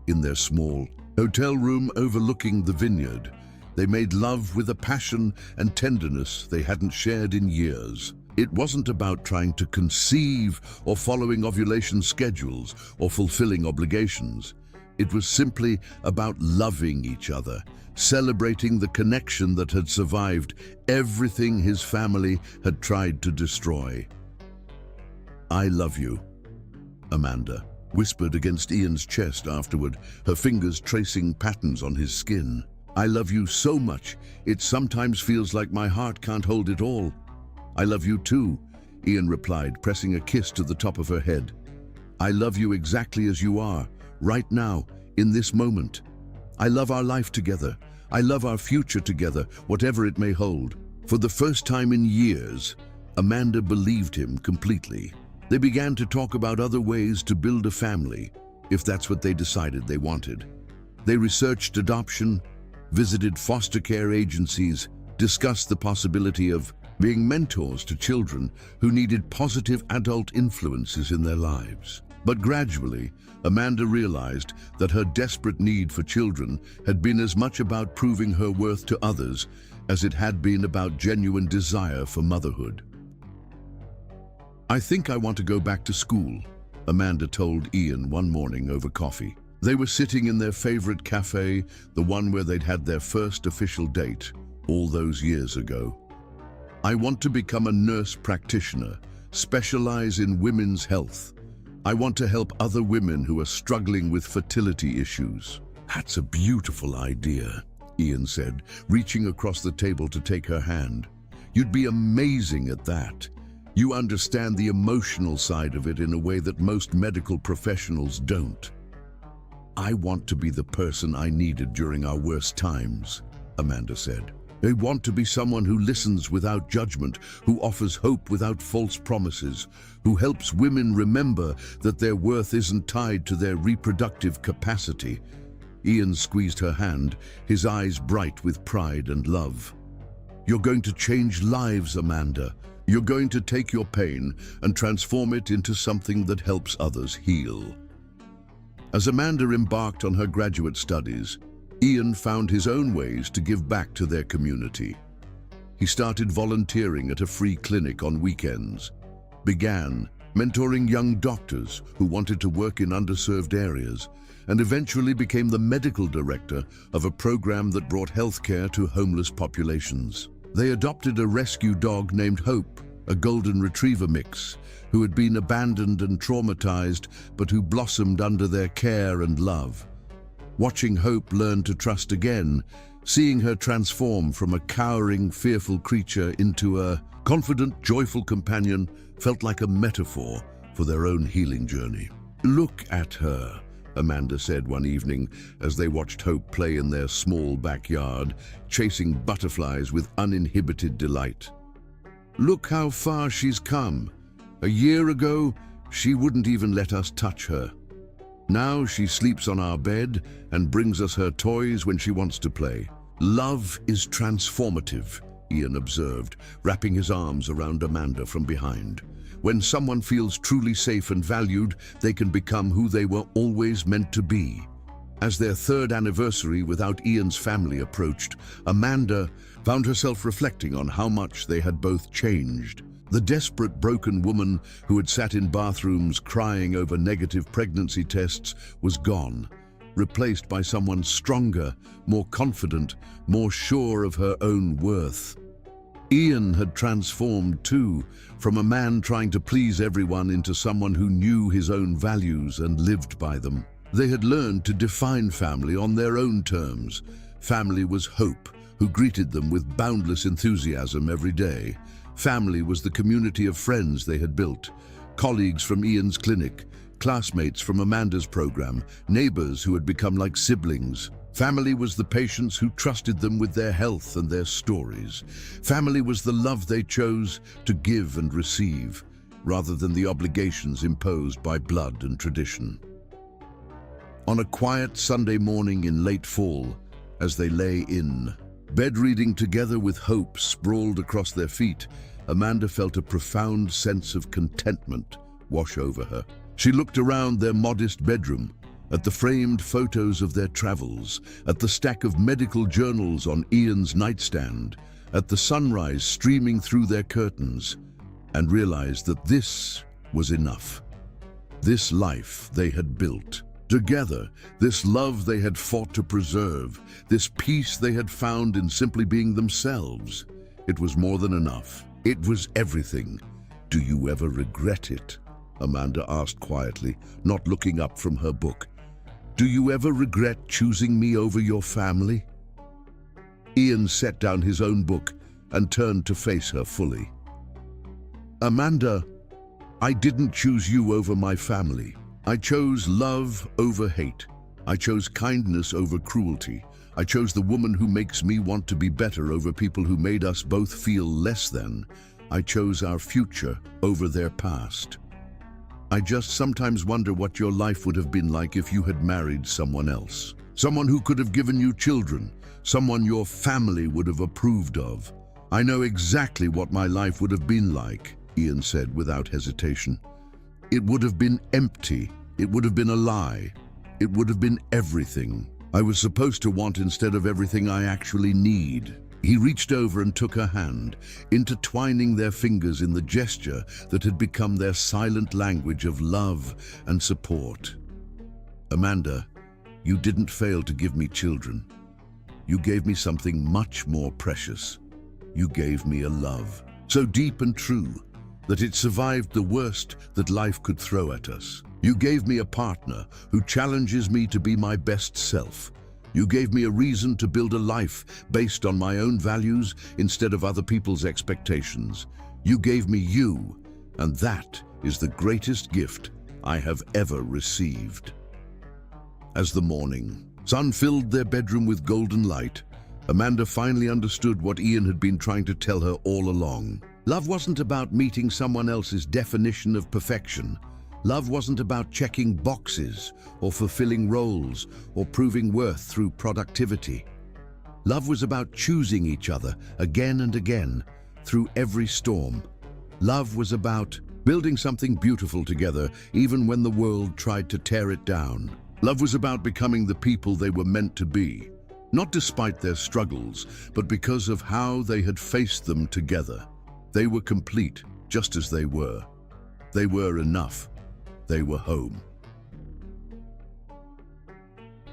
in their small hotel room overlooking the vineyard, they made love with a passion and tenderness they hadn't shared in years. It wasn't about trying to conceive or following ovulation schedules or fulfilling obligations. It was simply about loving each other, celebrating the connection that had survived everything his family had tried to destroy. "I love you," Amanda whispered against Ian's chest afterward, her fingers tracing patterns on his skin. "I love you so much, it sometimes feels like my heart can't hold it all." "I love you too," Ian replied, pressing a kiss to the top of her head. "I love you exactly as you are, right now, in this moment. I love our life together. I love our future together, whatever it may hold." For the first time in years, Amanda believed him completely. They began to talk about other ways to build a family, if that's what they decided they wanted. They researched adoption, visited foster care agencies, discussed the possibility of being mentors to children who needed positive adult influences in their lives. But gradually, Amanda realized that her desperate need for children had been as much about proving her worth to others as it had been about genuine desire for motherhood. "I think I want to go back to school," Amanda told Ian one morning over coffee. They were sitting in their favorite cafe, the one where they'd had their first official date all those years ago. "I want to become a nurse practitioner, specialize in women's health. I want to help other women who are struggling with fertility issues." "That's a beautiful idea," Ian said, reaching across the table to take her hand. "You'd be amazing at that. You understand the emotional side of it in a way that most medical professionals don't." "I want to be the person I needed during our worst times," Amanda said. "I want to be someone who listens without judgment, who offers hope without false promises, who helps women remember that their worth isn't tied to their reproductive capacity." Ian squeezed her hand, his eyes bright with pride and love. "You're going to change lives, Amanda. You're going to take your pain and transform it into something that helps others heal." As Amanda embarked on her graduate studies, Ian found his own ways to give back to their community. He started volunteering at a free clinic on weekends, began mentoring young doctors who wanted to work in underserved areas, and eventually became the medical director of a program that brought healthcare to homeless populations. They adopted a rescue dog named Hope, a golden retriever mix, who had been abandoned and traumatized, but who blossomed under their care and love. Watching Hope learn to trust again, seeing her transform from a cowering, fearful creature into a confident, joyful companion felt like a metaphor for their own healing journey. "Look at her," Amanda said one evening as they watched Hope play in their small backyard, chasing butterflies with uninhibited delight. "Look how far she's come. A year ago, she wouldn't even let us touch her. Now she sleeps on our bed and brings us her toys when she wants to play." "Love is transformative," Ian observed, wrapping his arms around Amanda from behind. "When someone feels truly safe and valued, they can become who they were always meant to be." As their third anniversary without Ian's family approached, Amanda found herself reflecting on how much they had both changed. The desperate, broken woman who had sat in bathrooms crying over negative pregnancy tests was gone, replaced by someone stronger, more confident, more sure of her own worth. Ian had transformed too, from a man trying to please everyone into someone who knew his own values and lived by them. They had learned to define family on their own terms. Family was Hope, who greeted them with boundless enthusiasm every day. Family was the community of friends they had built, colleagues from Ian's clinic, classmates from Amanda's program, neighbors who had become like siblings. Family was the patients who trusted them with their health and their stories. Family was the love they chose to give and receive, rather than the obligations imposed by blood and tradition. On a quiet Sunday morning in late fall, as they lay in bed reading together with Hope sprawled across their feet, Amanda felt a profound sense of contentment wash over her. She looked around their modest bedroom, at the framed photos of their travels, at the stack of medical journals on Ian's nightstand, at the sunrise streaming through their curtains, and realized that this was enough. This life they had built together, this love they had fought to preserve, this peace they had found in simply being themselves. It was more than enough. It was everything. "Do you ever regret it?" Amanda asked quietly, not looking up from her book. "Do you ever regret choosing me over your family?" Ian set down his own book and turned to face her fully. "Amanda, I didn't choose you over my family. I chose love over hate. I chose kindness over cruelty. I chose the woman who makes me want to be better over people who made us both feel less than. I chose our future over their past. I just sometimes wonder what your life would have been like if you had married someone else. Someone who could have given you children, someone your family would have approved of. I know exactly what my life would have been like," Ian said without hesitation. "It would have been empty. It would have been a lie. It would have been everything I was supposed to want instead of everything I actually need." He reached over and took her hand, intertwining their fingers in the gesture that had become their silent language of love and support. "Amanda, you didn't fail to give me children. You gave me something much more precious. You gave me a love so deep and true that it survived the worst that life could throw at us. You gave me a partner who challenges me to be my best self. You gave me a reason to build a life based on my own values instead of other people's expectations. You gave me you, and that is the greatest gift I have ever received." As the morning sun filled their bedroom with golden light, Amanda finally understood what Ian had been trying to tell her all along. Love wasn't about meeting someone else's definition of perfection. Love wasn't about checking boxes or fulfilling roles or proving worth through productivity. Love was about choosing each other again and again through every storm. Love was about building something beautiful together even when the world tried to tear it down. Love was about becoming the people they were meant to be, not despite their struggles, but because of how they had faced them together. They were complete just as they were. They were enough. They were home.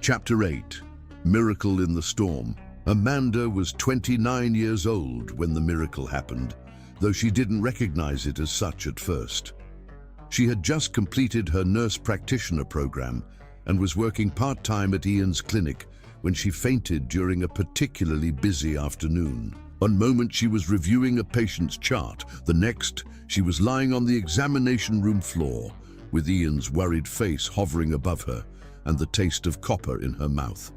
Chapter 8. Miracle in the Storm. Amanda was 29 years old when the miracle happened, though she didn't recognize it as such at first. She had just completed her nurse practitioner program and was working part-time at Ian's clinic when she fainted during a particularly busy afternoon. One moment she was reviewing a patient's chart, the next she was lying on the examination room floor, with Ian's worried face hovering above her and the taste of copper in her mouth.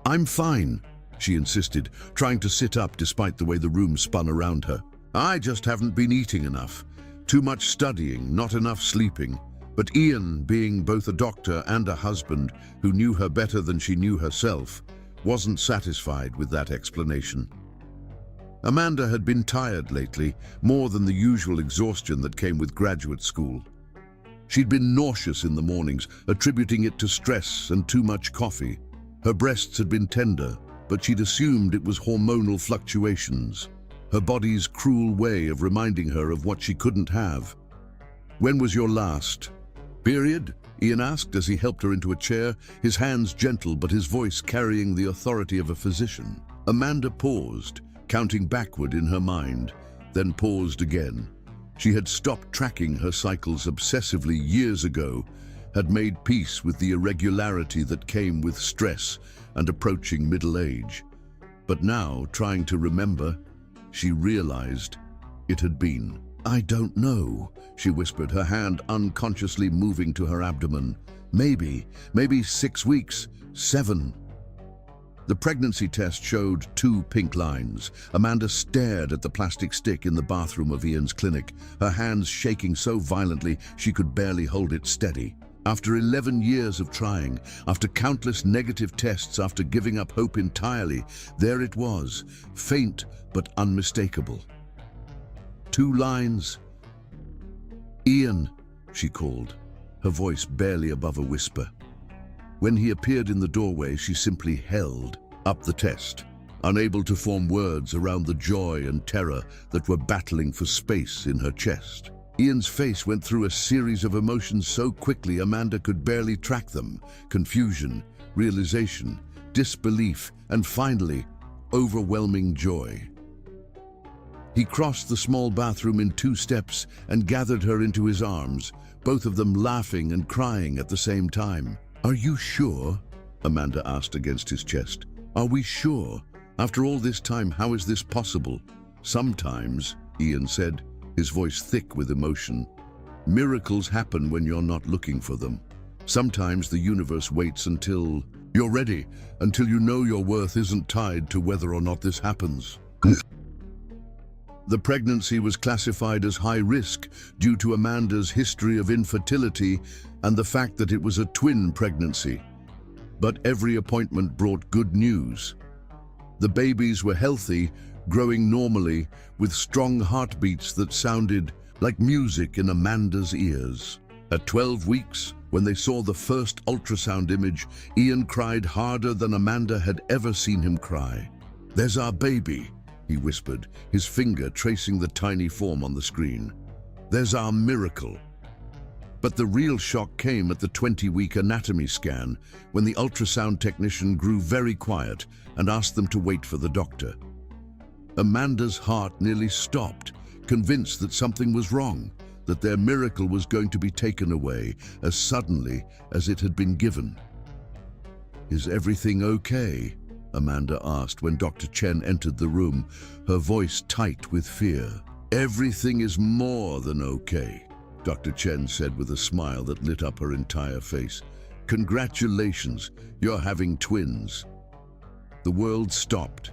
"I'm fine," she insisted, trying to sit up despite the way the room spun around her. "I just haven't been eating enough. Too much studying, not enough sleeping." But Ian, being both a doctor and a husband who knew her better than she knew herself, wasn't satisfied with that explanation. Amanda had been tired lately, more than the usual exhaustion that came with graduate school. She'd been nauseous in the mornings, attributing it to stress and too much coffee. Her breasts had been tender, but she'd assumed it was hormonal fluctuations, her body's cruel way of reminding her of what she couldn't have. "When was your last period?" Ian asked as he helped her into a chair, his hands gentle but his voice carrying the authority of a physician. Amanda paused, counting backward in her mind, then paused again. She had stopped tracking her cycles obsessively years ago, had made peace with the irregularity that came with stress and approaching middle age. But now, trying to remember, she realized it had been. "I don't know," she whispered, her hand unconsciously moving to her abdomen. Maybe 6 weeks, 7. The pregnancy test showed 2 pink lines. Amanda stared at the plastic stick in the bathroom of Ian's clinic, her hands shaking so violently she could barely hold it steady. After 11 years of trying, after countless negative tests, after giving up hope entirely, there it was, faint but unmistakable. 2 lines. "Ian," she called, her voice barely above a whisper. When he appeared in the doorway, she simply held up the test, unable to form words around the joy and terror that were battling for space in her chest. Ian's face went through a series of emotions so quickly Amanda could barely track them. Confusion, realization, disbelief, and finally, overwhelming joy. He crossed the small bathroom in 2 steps and gathered her into his arms, both of them laughing and crying at the same time. "Are you sure?" Amanda asked against his chest. "Are we sure? After all this time, how is this possible?" "Sometimes," Ian said, his voice thick with emotion, "miracles happen when you're not looking for them. Sometimes the universe waits until you're ready, until you know your worth isn't tied to whether or not this happens." The pregnancy was classified as high risk due to Amanda's history of infertility and the fact that it was a twin pregnancy. But every appointment brought good news. The babies were healthy, growing normally, with strong heartbeats that sounded like music in Amanda's ears. At 12 weeks, when they saw the first ultrasound image, Ian cried harder than Amanda had ever seen him cry. "There's our baby," he whispered, his finger tracing the tiny form on the screen. "There's our miracle." But the real shock came at the 20-week anatomy scan, when the ultrasound technician grew very quiet and asked them to wait for the doctor. Amanda's heart nearly stopped, convinced that something was wrong, that their miracle was going to be taken away as suddenly as it had been given. "Is everything okay?" Amanda asked when Dr. Chen entered the room, her voice tight with fear. "Everything is more than okay," Dr. Chen said with a smile that lit up her entire face. "Congratulations, you're having twins." The world stopped.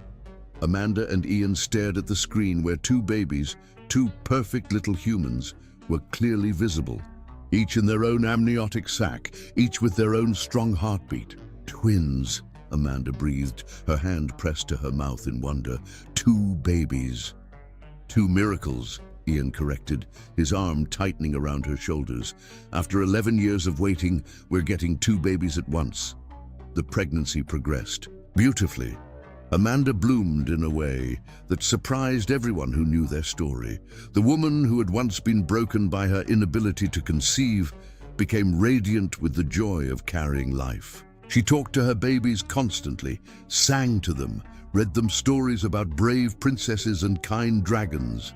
Amanda and Ian stared at the screen where 2 babies, 2 perfect little humans, were clearly visible, each in their own amniotic sac, each with their own strong heartbeat. "Twins," Amanda breathed, her hand pressed to her mouth in wonder. 2 babies. 2 miracles, Ian corrected, his arm tightening around her shoulders. "After 11 years of waiting, we're getting 2 babies at once." The pregnancy progressed beautifully. Amanda bloomed in a way that surprised everyone who knew their story. The woman who had once been broken by her inability to conceive became radiant with the joy of carrying life. She talked to her babies constantly, sang to them, read them stories about brave princesses and kind dragons.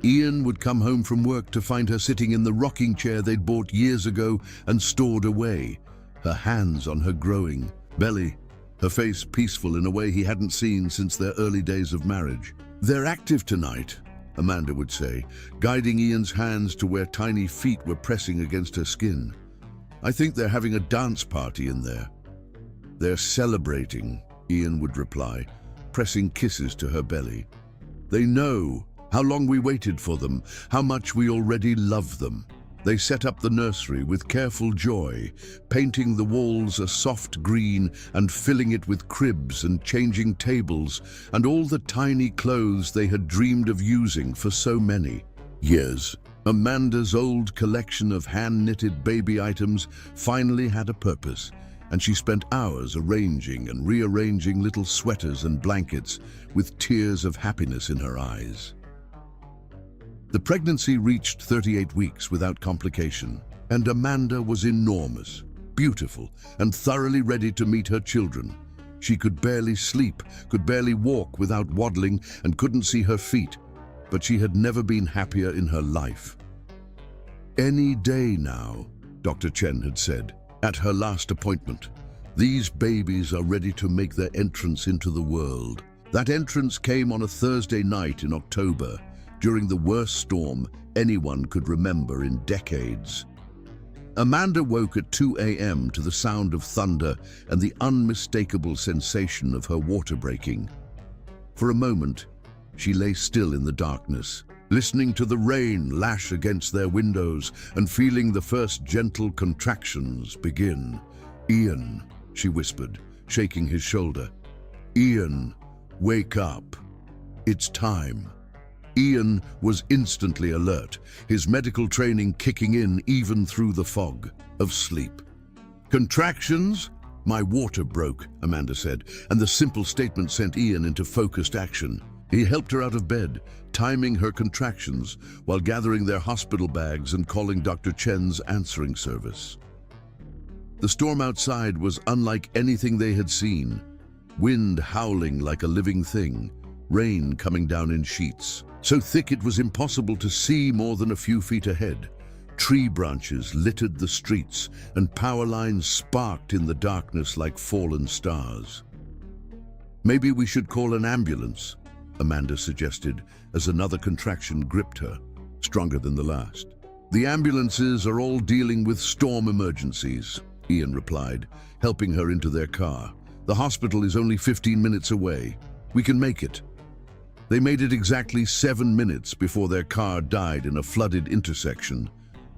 Ian would come home from work to find her sitting in the rocking chair they'd bought years ago and stored away, her hands on her growing belly, her face peaceful in a way he hadn't seen since their early days of marriage. "They're active tonight," Amanda would say, guiding Ian's hands to where tiny feet were pressing against her skin. "I think they're having a dance party in there." "They're celebrating," Ian would reply, pressing kisses to her belly. "They know how long we waited for them, how much we already love them." They set up the nursery with careful joy, painting the walls a soft green and filling it with cribs and changing tables and all the tiny clothes they had dreamed of using for so many. Years. Amanda's old collection of hand-knitted baby items finally had a purpose, and she spent hours arranging and rearranging little sweaters and blankets with tears of happiness in her eyes. The pregnancy reached 38 weeks without complication, and Amanda was enormous, beautiful, and thoroughly ready to meet her children. She could barely sleep, could barely walk without waddling, and couldn't see her feet, but she had never been happier in her life. Any day now, Dr. Chen had said, at her last appointment, these babies are ready to make their entrance into the world. That entrance came on a Thursday night in October, during the worst storm anyone could remember in decades. Amanda woke at 2 a.m. to the sound of thunder and the unmistakable sensation of her water breaking. For a moment, she lay still in the darkness, listening to the rain lash against their windows and feeling the first gentle contractions begin. "Ian," she whispered, shaking his shoulder. "Ian, wake up. It's time." Ian was instantly alert, his medical training kicking in even through the fog of sleep. "Contractions? My water broke," Amanda said, and the simple statement sent Ian into focused action. He helped her out of bed, timing her contractions while gathering their hospital bags and calling Dr. Chen's answering service. The storm outside was unlike anything they had seen. Wind howling like a living thing, rain coming down in sheets, so thick it was impossible to see more than a few feet ahead. Tree branches littered the streets, and power lines sparked in the darkness like fallen stars. "Maybe we should call an ambulance," Amanda suggested, as another contraction gripped her, stronger than the last. "The ambulances are all dealing with storm emergencies," Ian replied, helping her into their car. "The hospital is only 15 minutes away. We can make it." They made it exactly 7 minutes before their car died in a flooded intersection,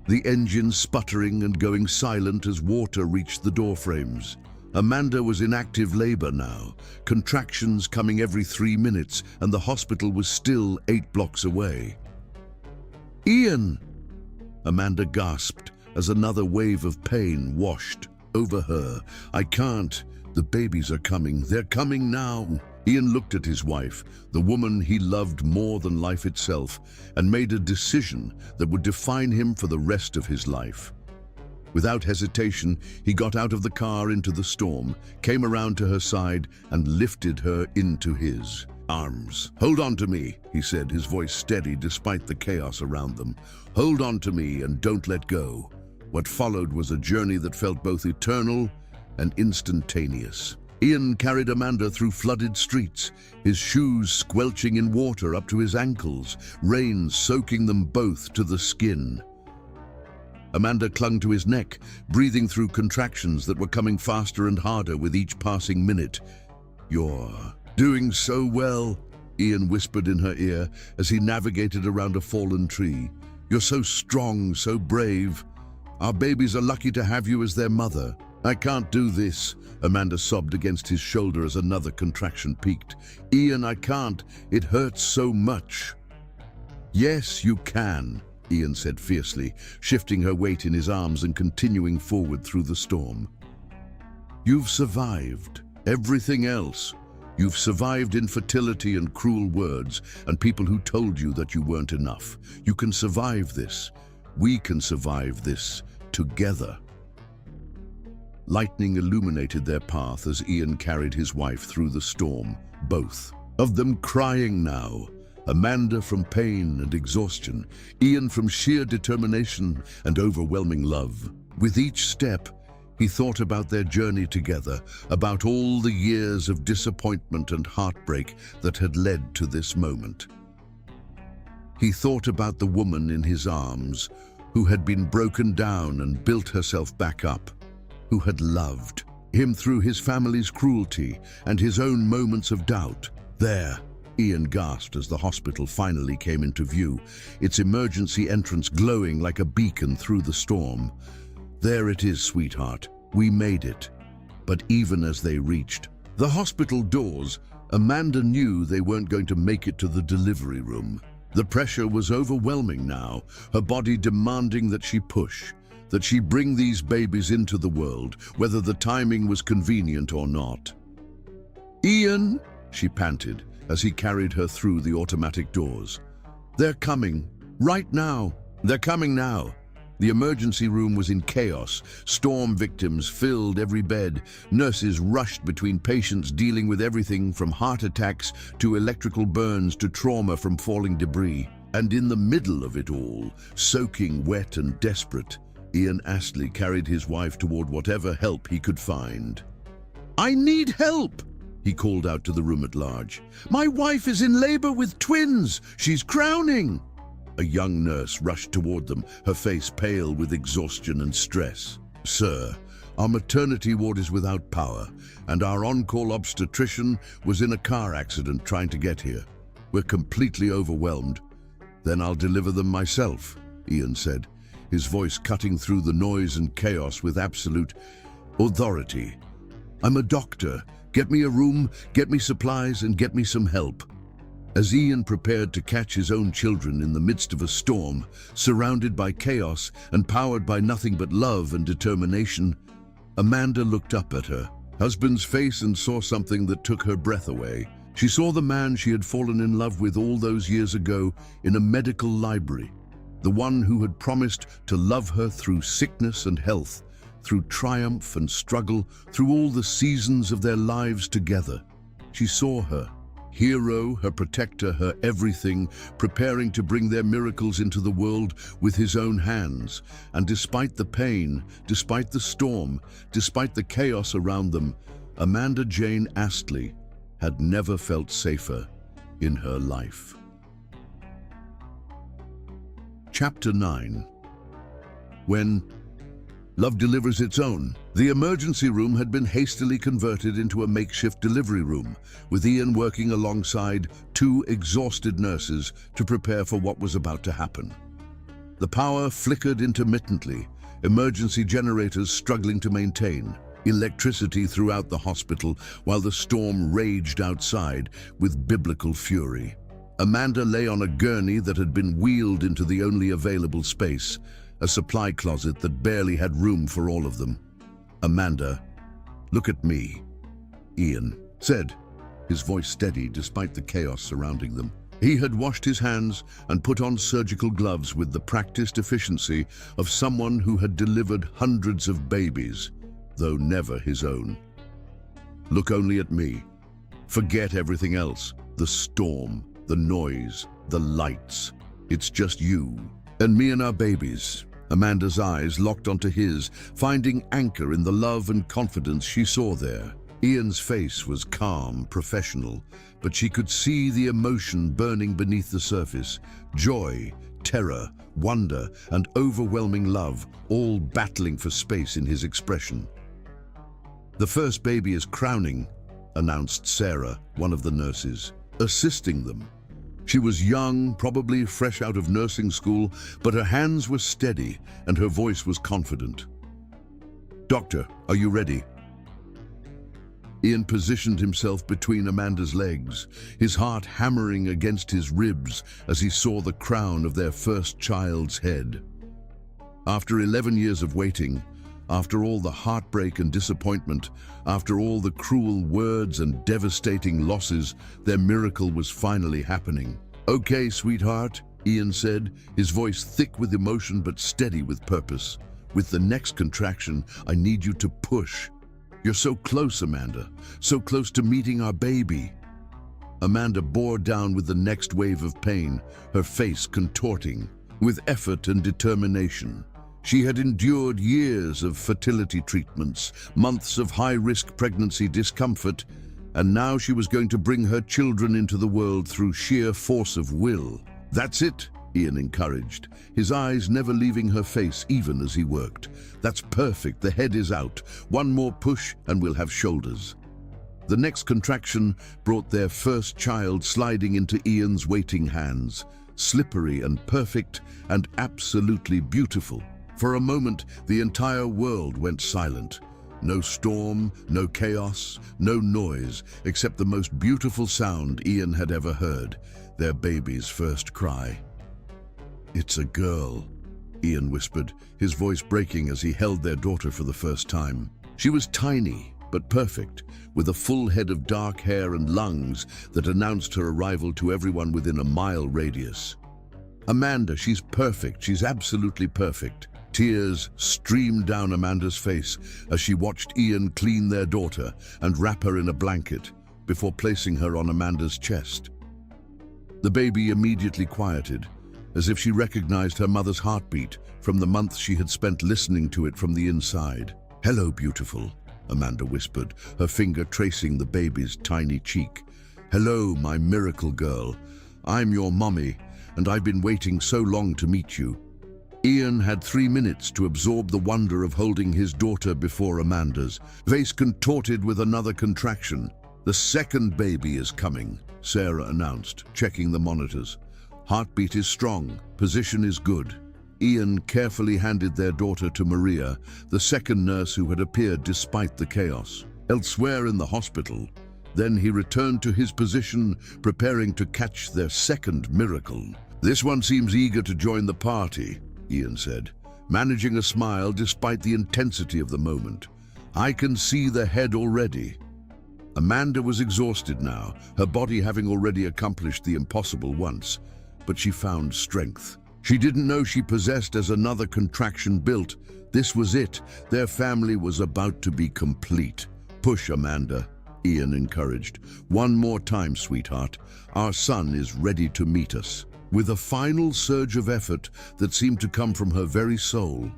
the engine sputtering and going silent as water reached the door frames. Amanda was in active labor now, contractions coming every 3 minutes, and the hospital was still 8 blocks away. "Ian!" Amanda gasped as another wave of pain washed over her. "I can't. The babies are coming. They're coming now." Ian looked at his wife, the woman he loved more than life itself, and made a decision that would define him for the rest of his life. Without hesitation, he got out of the car into the storm, came around to her side, and lifted her into his arms. "Hold on to me," he said, his voice steady despite the chaos around them. "Hold on to me and don't let go." What followed was a journey that felt both eternal and instantaneous. Ian carried Amanda through flooded streets, his shoes squelching in water up to his ankles, rain soaking them both to the skin. Amanda clung to his neck, breathing through contractions that were coming faster and harder with each passing minute. "You're doing so well," Ian whispered in her ear as he navigated around a fallen tree. "You're so strong, so brave. Our babies are lucky to have you as their mother." "I can't do this," Amanda sobbed against his shoulder as another contraction peaked. "Ian, I can't. It hurts so much." "Yes, you can," Ian said fiercely, shifting her weight in his arms and continuing forward through the storm. "You've survived everything else. You've survived infertility and cruel words and people who told you that you weren't enough. You can survive this. We can survive this together." Lightning illuminated their path as Ian carried his wife through the storm, both of them crying now. Amanda from pain and exhaustion, Ian from sheer determination and overwhelming love. With each step, he thought about their journey together, about all the years of disappointment and heartbreak that had led to this moment. He thought about the woman in his arms, who had been broken down and built herself back up, who had loved him through his family's cruelty and his own moments of doubt. "There," Ian gasped as the hospital finally came into view, its emergency entrance glowing like a beacon through the storm. "There it is, sweetheart. We made it." But even as they reached the hospital doors, Amanda knew they weren't going to make it to the delivery room. The pressure was overwhelming now, her body demanding that she push, that she bring these babies into the world, whether the timing was convenient or not. "Ian," she panted as he carried her through the automatic doors. "They're coming, right now. They're coming now." The emergency room was in chaos. Storm victims filled every bed. Nurses rushed between patients dealing with everything from heart attacks to electrical burns to trauma from falling debris. And in the middle of it all, soaking wet and desperate, Ian Astley carried his wife toward whatever help he could find. "I need help!" he called out to the room at large. "My wife is in labor with twins! She's crowning!" A young nurse rushed toward them, her face pale with exhaustion and stress. "Sir, our maternity ward is without power, and our on-call obstetrician was in a car accident trying to get here. We're completely overwhelmed." "Then I'll deliver them myself," Ian said, his voice cutting through the noise and chaos with absolute authority. "I'm a doctor. Get me a room, get me supplies, and get me some help." As Ian prepared to catch his own children in the midst of a storm, surrounded by chaos and powered by nothing but love and determination, Amanda looked up at her husband's face and saw something that took her breath away. She saw the man she had fallen in love with all those years ago in a medical library, the one who had promised to love her through sickness and health, through triumph and struggle, through all the seasons of their lives together. She saw her hero, her protector, her everything, preparing to bring their miracles into the world with his own hands. And despite the pain, despite the storm, despite the chaos around them, Amanda Jane Astley had never felt safer in her life. Chapter 9. When love delivers its own. The emergency room had been hastily converted into a makeshift delivery room, with Ian working alongside two exhausted nurses to prepare for what was about to happen. The power flickered intermittently, emergency generators struggling to maintain electricity throughout the hospital while the storm raged outside with biblical fury. Amanda lay on a gurney that had been wheeled into the only available space, a supply closet that barely had room for all of them. "Amanda, look at me," Ian said, his voice steady despite the chaos surrounding them. He had washed his hands and put on surgical gloves with the practiced efficiency of someone who had delivered hundreds of babies, though never his own. "Look only at me. Forget everything else, the storm, the noise, the lights. It's just you and me and our babies." Amanda's eyes locked onto his, finding anchor in the love and confidence she saw there. Ian's face was calm, professional, but she could see the emotion burning beneath the surface. Joy, terror, wonder, and overwhelming love, all battling for space in his expression. "The first baby is crowning," announced Sarah, one of the nurses, assisting them. She was young, probably fresh out of nursing school, but her hands were steady and her voice was confident. "Doctor, are you ready?" Ian positioned himself between Amanda's legs, his heart hammering against his ribs as he saw the crown of their first child's head. After 11 years of waiting, after all the heartbreak and disappointment, after all the cruel words and devastating losses, their miracle was finally happening. "Okay, sweetheart," Ian said, his voice thick with emotion but steady with purpose. "With the next contraction, I need you to push. You're so close, Amanda, so close to meeting our baby." Amanda bore down with the next wave of pain, her face contorting with effort and determination. She had endured years of fertility treatments, months of high-risk pregnancy discomfort, and now she was going to bring her children into the world through sheer force of will. "That's it," Ian encouraged, his eyes never leaving her face even as he worked. "That's perfect, the head is out. One more push and we'll have shoulders." The next contraction brought their first child sliding into Ian's waiting hands, slippery and perfect and absolutely beautiful. For a moment, the entire world went silent. No storm, no chaos, no noise, except the most beautiful sound Ian had ever heard. their baby's first cry. "It's a girl," Ian whispered, his voice breaking as he held their daughter for the first time. She was tiny, but perfect, with a full head of dark hair and lungs that announced her arrival to everyone within a mile radius. "Amanda, she's perfect, she's absolutely perfect." Tears streamed down Amanda's face as she watched Ian clean their daughter and wrap her in a blanket before placing her on Amanda's chest. The baby immediately quieted, as if she recognized her mother's heartbeat from the months she had spent listening to it from the inside. "Hello, beautiful," Amanda whispered, her finger tracing the baby's tiny cheek. "Hello, my miracle girl. I'm your mommy, and I've been waiting so long to meet you." Ian had 3 minutes to absorb the wonder of holding his daughter before Amanda's. Face contorted with another contraction. "The second baby is coming," Sarah announced, checking the monitors. "Heartbeat is strong, position is good." Ian carefully handed their daughter to Maria, the second nurse who had appeared despite the chaos. Elsewhere in the hospital, then he returned to his position, preparing to catch their second miracle. "This one seems eager to join the party," Ian said, managing a smile despite the intensity of the moment. "I can see the head already." Amanda was exhausted now, her body having already accomplished the impossible once, but she found strength. She didn't know she possessed as another contraction built. This was it. Their family was about to be complete. "Push, Amanda," Ian encouraged. "One more time, sweetheart. Our son is ready to meet us." With a final surge of effort that seemed to come from her very soul,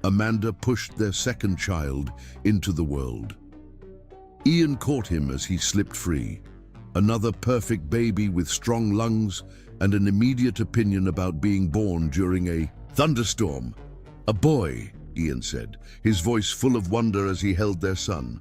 Amanda pushed their second child into the world. Ian caught him as he slipped free. Another perfect baby with strong lungs and an immediate opinion about being born during a thunderstorm. "A boy," Ian said, his voice full of wonder as he held their son.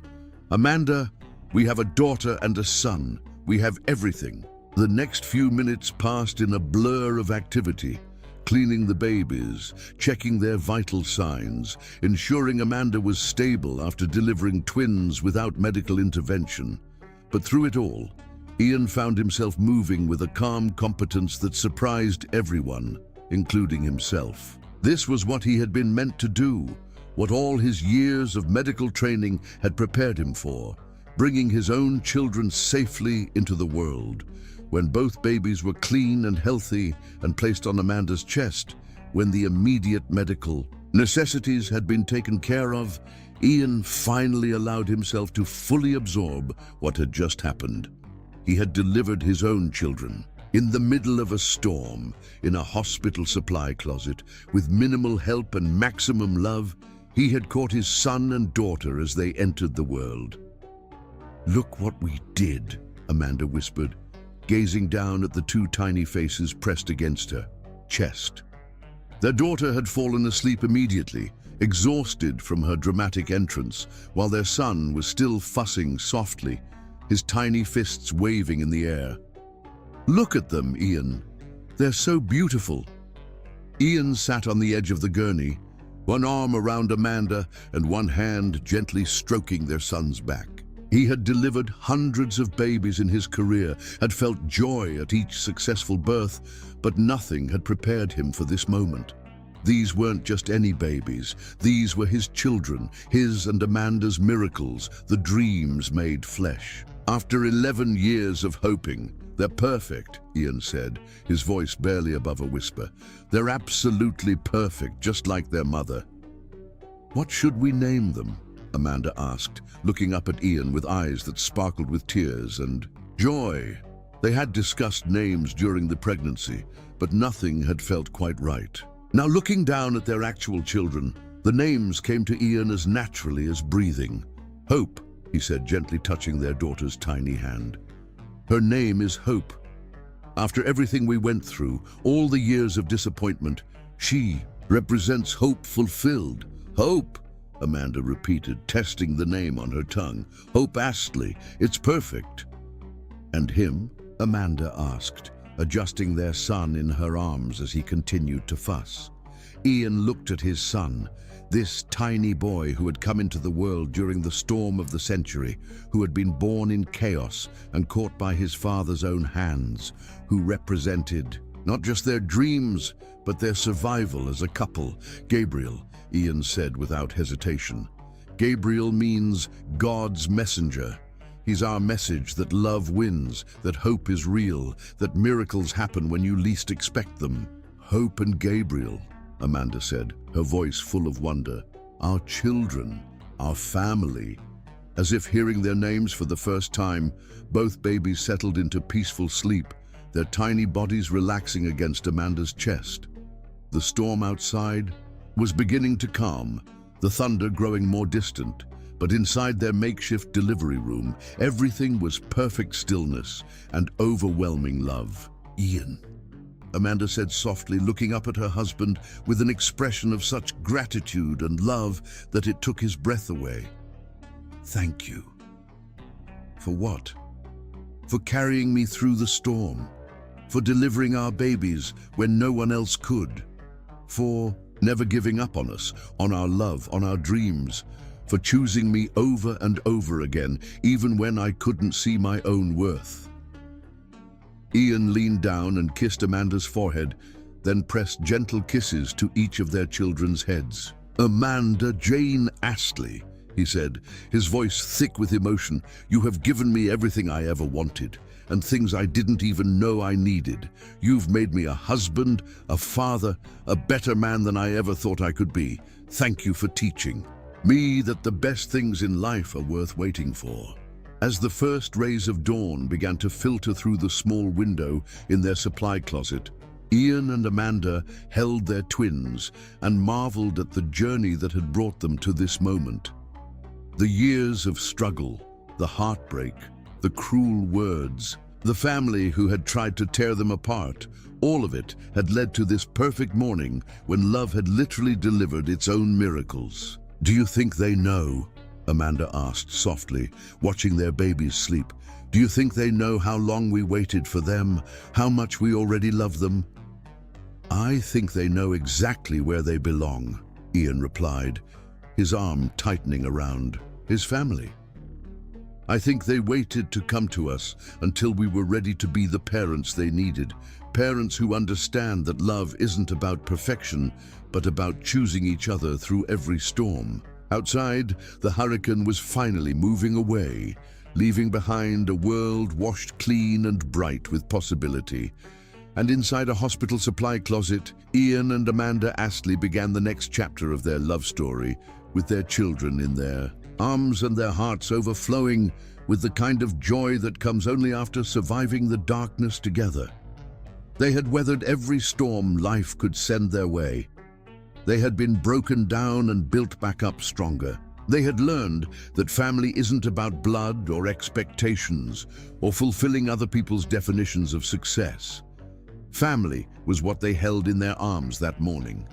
"Amanda, we have a daughter and a son. We have everything." The next few minutes passed in a blur of activity, cleaning the babies, checking their vital signs, ensuring Amanda was stable after delivering twins without medical intervention. But through it all, Ian found himself moving with a calm competence that surprised everyone, including himself. This was what he had been meant to do, what all his years of medical training had prepared him for, bringing his own children safely into the world. When both babies were clean and healthy and placed on Amanda's chest, when the immediate medical necessities had been taken care of, Ian finally allowed himself to fully absorb what had just happened. He had delivered his own children. In the middle of a storm, in a hospital supply closet, with minimal help and maximum love, he had caught his son and daughter as they entered the world. "Look what we did," Amanda whispered, gazing down at the two tiny faces pressed against her chest. Their daughter had fallen asleep immediately, exhausted from her dramatic entrance, while their son was still fussing softly, his tiny fists waving in the air. "Look at them, Ian. They're so beautiful." Ian sat on the edge of the gurney, one arm around Amanda and one hand gently stroking their son's back. He had delivered hundreds of babies in his career, had felt joy at each successful birth, but nothing had prepared him for this moment. These weren't just any babies. These were his children, his and Amanda's miracles, the dreams made flesh. After 11 years of hoping, "They're perfect," Ian said, his voice barely above a whisper. "They're absolutely perfect, just like their mother." "What should we name them?" Amanda asked, looking up at Ian with eyes that sparkled with tears and joy. They had discussed names during the pregnancy, but nothing had felt quite right. Now, looking down at their actual children, the names came to Ian as naturally as breathing. "Hope," he said, gently touching their daughter's tiny hand. "Her name is Hope. After everything we went through, all the years of disappointment, she represents hope fulfilled." "Hope," Amanda repeated, testing the name on her tongue. "Hope Astley, it's perfect." "And him?" Amanda asked, adjusting their son in her arms as he continued to fuss. Ian looked at his son, this tiny boy who had come into the world during the storm of the century, who had been born in chaos and caught by his father's own hands, who represented not just their dreams, but their survival as a couple. Gabriel, Ian said without hesitation. Gabriel means God's messenger. He's our message that love wins, that hope is real, that miracles happen when you least expect them. Hope and Gabriel, Amanda said, her voice full of wonder. Our children, our family. As if hearing their names for the first time, both babies settled into peaceful sleep, their tiny bodies relaxing against Amanda's chest. The storm outside was beginning to calm, the thunder growing more distant, but inside their makeshift delivery room, everything was perfect stillness and overwhelming love. Ian, Amanda said softly, looking up at her husband with an expression of such gratitude and love that it took his breath away. Thank you. For what? For carrying me through the storm, for delivering our babies when no one else could, for never giving up on us, on our love, on our dreams, for choosing me over and over again, even when I couldn't see my own worth. Ian leaned down and kissed Amanda's forehead, then pressed gentle kisses to each of their children's heads. Amanda Jane Astley, he said, his voice thick with emotion, you have given me everything I ever wanted, and things I didn't even know I needed. You've made me a husband, a father, a better man than I ever thought I could be. Thank you for teaching me that the best things in life are worth waiting for. As the first rays of dawn began to filter through the small window in their supply closet, Ian and Amanda held their twins and marveled at the journey that had brought them to this moment. The years of struggle, the heartbreak, the cruel words, the family who had tried to tear them apart, all of it had led to this perfect morning when love had literally delivered its own miracles. Do you think they know? Amanda asked softly, watching their babies sleep. Do you think they know how long we waited for them, how much we already love them? I think they know exactly where they belong, Ian replied, his arm tightening around his family. I think they waited to come to us until we were ready to be the parents they needed, parents who understand that love isn't about perfection, but about choosing each other through every storm. Outside, the hurricane was finally moving away, leaving behind a world washed clean and bright with possibility. And inside a hospital supply closet, Ian and Amanda Astley began the next chapter of their love story, with their children in their arms and their hearts overflowing with the kind of joy that comes only after surviving the darkness together. They had weathered every storm life could send their way. They had been broken down and built back up stronger. They had learned that family isn't about blood or expectations or fulfilling other people's definitions of success. Family was what they held in their arms that morning.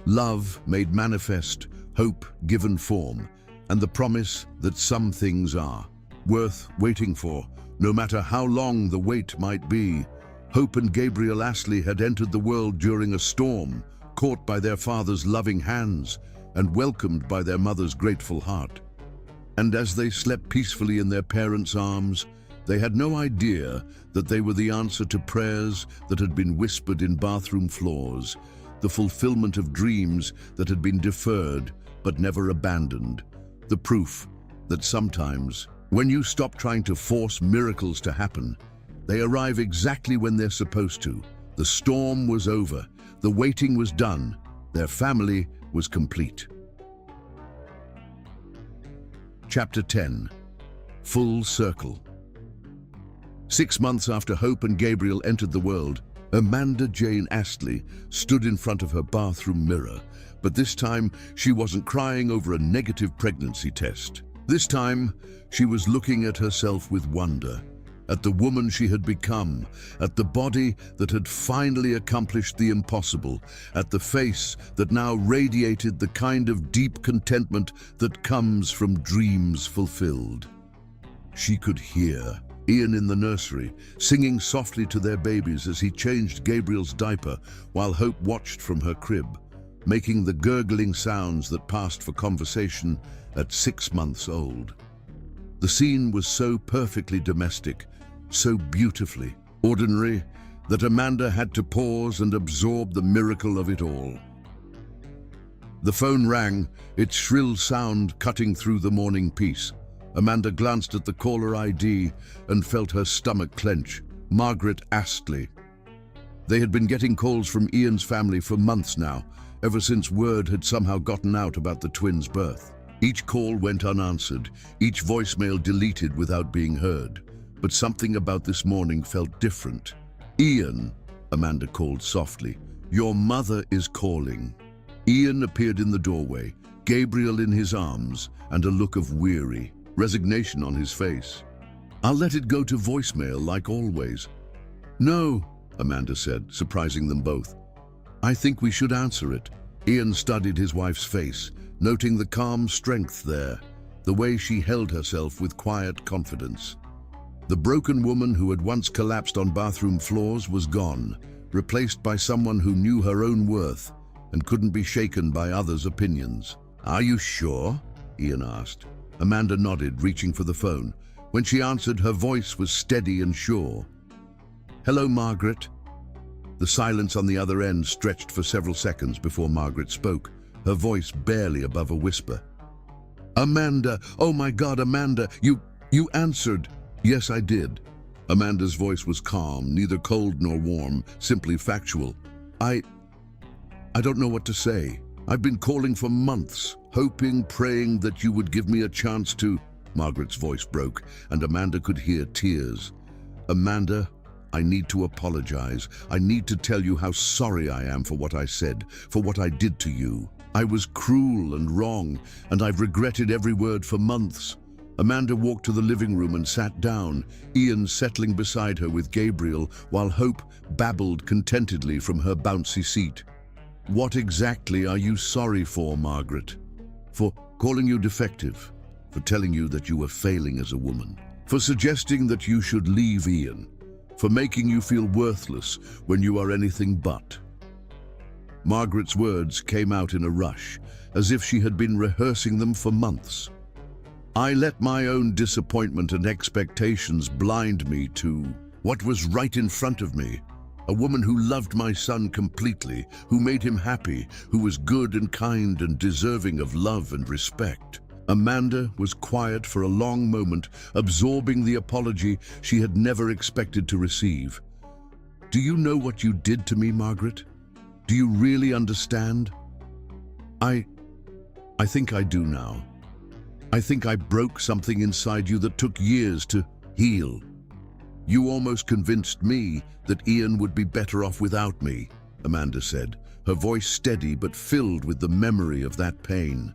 Love made manifest, hope given form, and the promise that some things are worth waiting for, no matter how long the wait might be. Hope and Gabriel Astley had entered the world during a storm, caught by their father's loving hands and welcomed by their mother's grateful heart. And as they slept peacefully in their parents' arms, they had no idea that they were the answer to prayers that had been whispered in bathroom floors, the fulfillment of dreams that had been deferred but never abandoned, the proof that sometimes, when you stop trying to force miracles to happen, they arrive exactly when they're supposed to. The storm was over. The waiting was done. Their family was complete. Chapter 10. Full Circle. 6 months after Hope and Gabriel entered the world, Amanda Jane Astley stood in front of her bathroom mirror, but this time she wasn't crying over a negative pregnancy test. This time, she was looking at herself with wonder, at the woman she had become, at the body that had finally accomplished the impossible, at the face that now radiated the kind of deep contentment that comes from dreams fulfilled. She could hear Ian in the nursery, singing softly to their babies as he changed Gabriel's diaper while Hope watched from her crib. making the gurgling sounds that passed for conversation at 6 months old. The scene was so perfectly domestic, so beautifully ordinary, that Amanda had to pause and absorb the miracle of it all. The phone rang, its shrill sound cutting through the morning peace. Amanda glanced at the caller ID and felt her stomach clench. Margaret Astley. They had been getting calls from Ian's family for months now, ever since word had somehow gotten out about the twins' birth. Each call went unanswered, each voicemail deleted without being heard. But something about this morning felt different. "Ian," Amanda called softly, "your mother is calling." Ian appeared in the doorway, Gabriel in his arms, and a look of weary resignation on his face. "I'll let it go to voicemail like always." "No," Amanda said, surprising them both. "I think we should answer it." Ian studied his wife's face, noting the calm strength there, the way she held herself with quiet confidence. The broken woman who had once collapsed on bathroom floors was gone, replaced by someone who knew her own worth and couldn't be shaken by others' opinions. "Are you sure?" Ian asked. Amanda nodded, reaching for the phone. When she answered, her voice was steady and sure. "Hello, Margaret." The silence on the other end stretched for several seconds before Margaret spoke, her voice barely above a whisper. "Amanda, oh my God, Amanda, you answered." "Yes, I did." Amanda's voice was calm, neither cold nor warm, simply factual. I don't know what to say. I've been calling for months, hoping, praying that you would give me a chance to..." Margaret's voice broke, and Amanda could hear tears. "Amanda, I need to apologize. I need to tell you how sorry I am for what I said, for what I did to you. I was cruel and wrong, and I've regretted every word for months." Amanda walked to the living room and sat down, Ian settling beside her with Gabriel, while Hope babbled contentedly from her bouncy seat. "What exactly are you sorry for, Margaret? For calling you defective, for telling you that you were failing as a woman, for suggesting that you should leave Ian, for making you feel worthless when you are anything but." Margaret's words came out in a rush, as if she had been rehearsing them for months. "I let my own disappointment and expectations blind me to what was right in front of me. A woman who loved my son completely, who made him happy, who was good and kind and deserving of love and respect." Amanda was quiet for a long moment, absorbing the apology she had never expected to receive. "Do you know what you did to me, Margaret? Do you really understand?" I think I do now. I think I broke something inside you that took years to heal. You almost convinced me that Ian would be better off without me," Amanda said, her voice steady but filled with the memory of that pain.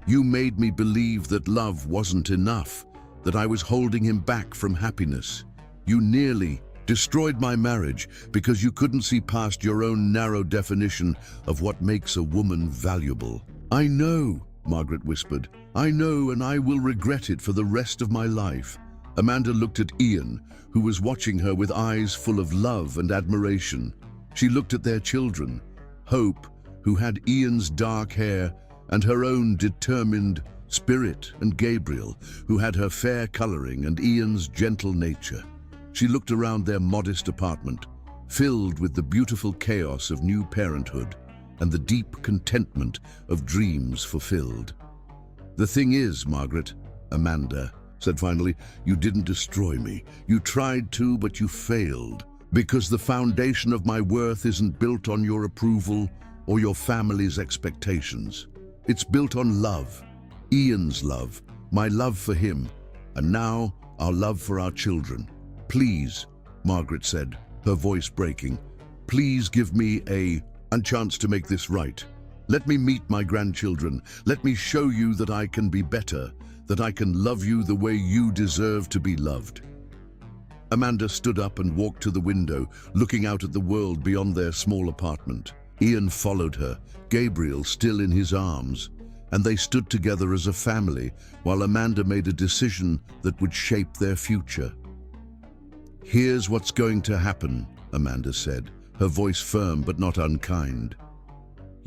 "You made me believe that love wasn't enough, that I was holding him back from happiness. You nearly destroyed my marriage because you couldn't see past your own narrow definition of what makes a woman valuable." "I know," Margaret whispered. "I know, and I will regret it for the rest of my life." Amanda looked at Ian, who was watching her with eyes full of love and admiration. She looked at their children, Hope, who had Ian's dark hair, and her own determined spirit, and Gabriel, who had her fair coloring and Ian's gentle nature. She looked around their modest apartment, filled with the beautiful chaos of new parenthood and the deep contentment of dreams fulfilled. "The thing is, Margaret," Amanda said finally, "you didn't destroy me. You tried to, but you failed. Because the foundation of my worth isn't built on your approval or your family's expectations. It's built on love, Ian's love, my love for him, and now our love for our children. Please," Margaret said, her voice breaking, "please give me a chance to make this right. Let me meet my grandchildren. Let me show you that I can be better, that I can love you the way you deserve to be loved." Amanda stood up and walked to the window, looking out at the world beyond their small apartment. Ian followed her, Gabriel still in his arms, and they stood together as a family while Amanda made a decision that would shape their future. "Here's what's going to happen," Amanda said, her voice firm but not unkind.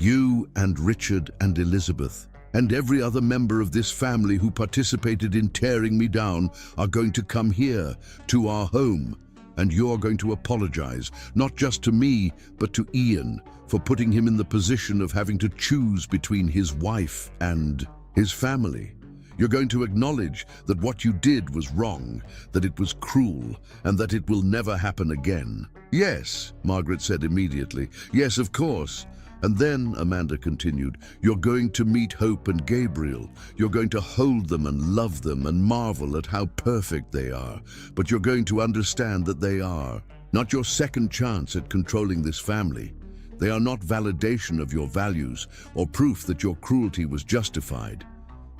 You and Richard and Elizabeth and every other member of this family who participated in tearing me down are going to come here, to our home, and you're going to apologize, not just to me, but to Ian, for putting him in the position of having to choose between his wife and his family. You're going to acknowledge that what you did was wrong, that it was cruel, and that it will never happen again. Yes, Margaret said immediately. Yes, of course. And then, Amanda continued, you're going to meet Hope and Gabriel. You're going to hold them and love them and marvel at how perfect they are. But you're going to understand that they are not your second chance at controlling this family. They are not validation of your values or proof that your cruelty was justified.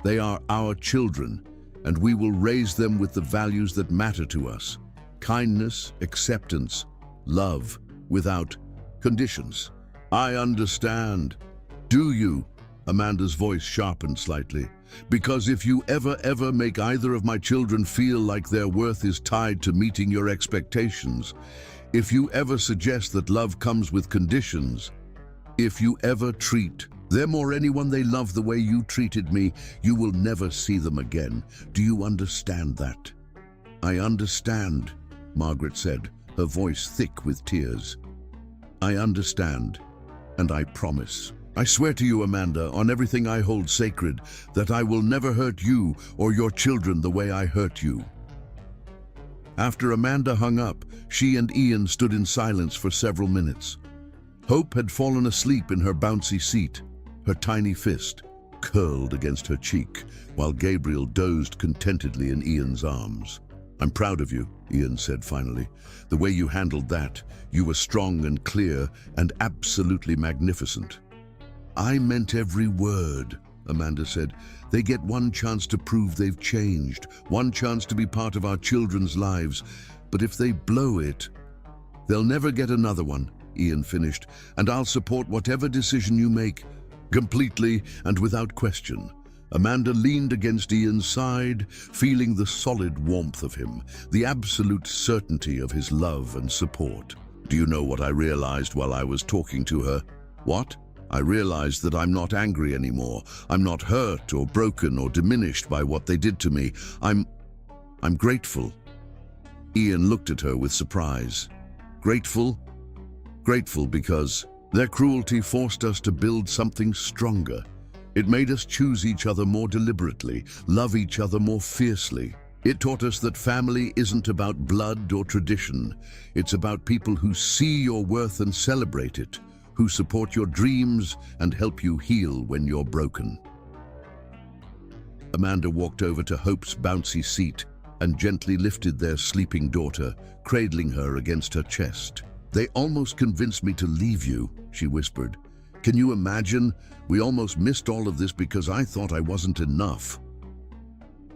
They are our children, and we will raise them with the values that matter to us. Kindness, acceptance, love, without conditions. I understand. Do you? Amanda's voice sharpened slightly. Because if you ever make either of my children feel like their worth is tied to meeting your expectations, if you ever suggest that love comes with conditions, if you ever treat them or anyone they love the way you treated me, you will never see them again. Do you understand that? I understand, Margaret said, her voice thick with tears. I understand. And I promise. I swear to you, Amanda, on everything I hold sacred, that I will never hurt you or your children the way I hurt you. After Amanda hung up, she and Ian stood in silence for several minutes. Hope had fallen asleep in her bouncy seat, her tiny fist curled against her cheek, while Gabriel dozed contentedly in Ian's arms. I'm proud of you, Ian said finally. The way you handled that, you were strong and clear and absolutely magnificent. I meant every word, Amanda said. They get one chance to prove they've changed, one chance to be part of our children's lives. But if they blow it, they'll never get another one, Ian finished, and I'll support whatever decision you make, completely and without question. Amanda leaned against Ian's side, feeling the solid warmth of him, the absolute certainty of his love and support. Do you know what I realized while I was talking to her? What? I realized that I'm not angry anymore. I'm not hurt or broken or diminished by what they did to me. I'm grateful. Ian looked at her with surprise. Grateful? Grateful because their cruelty forced us to build something stronger. It made us choose each other more deliberately, love each other more fiercely. It taught us that family isn't about blood or tradition. It's about people who see your worth and celebrate it, who support your dreams and help you heal when you're broken. Amanda walked over to Hope's bouncy seat and gently lifted their sleeping daughter, cradling her against her chest. They almost convinced me to leave you, she whispered. Can you imagine? We almost missed all of this because I thought I wasn't enough.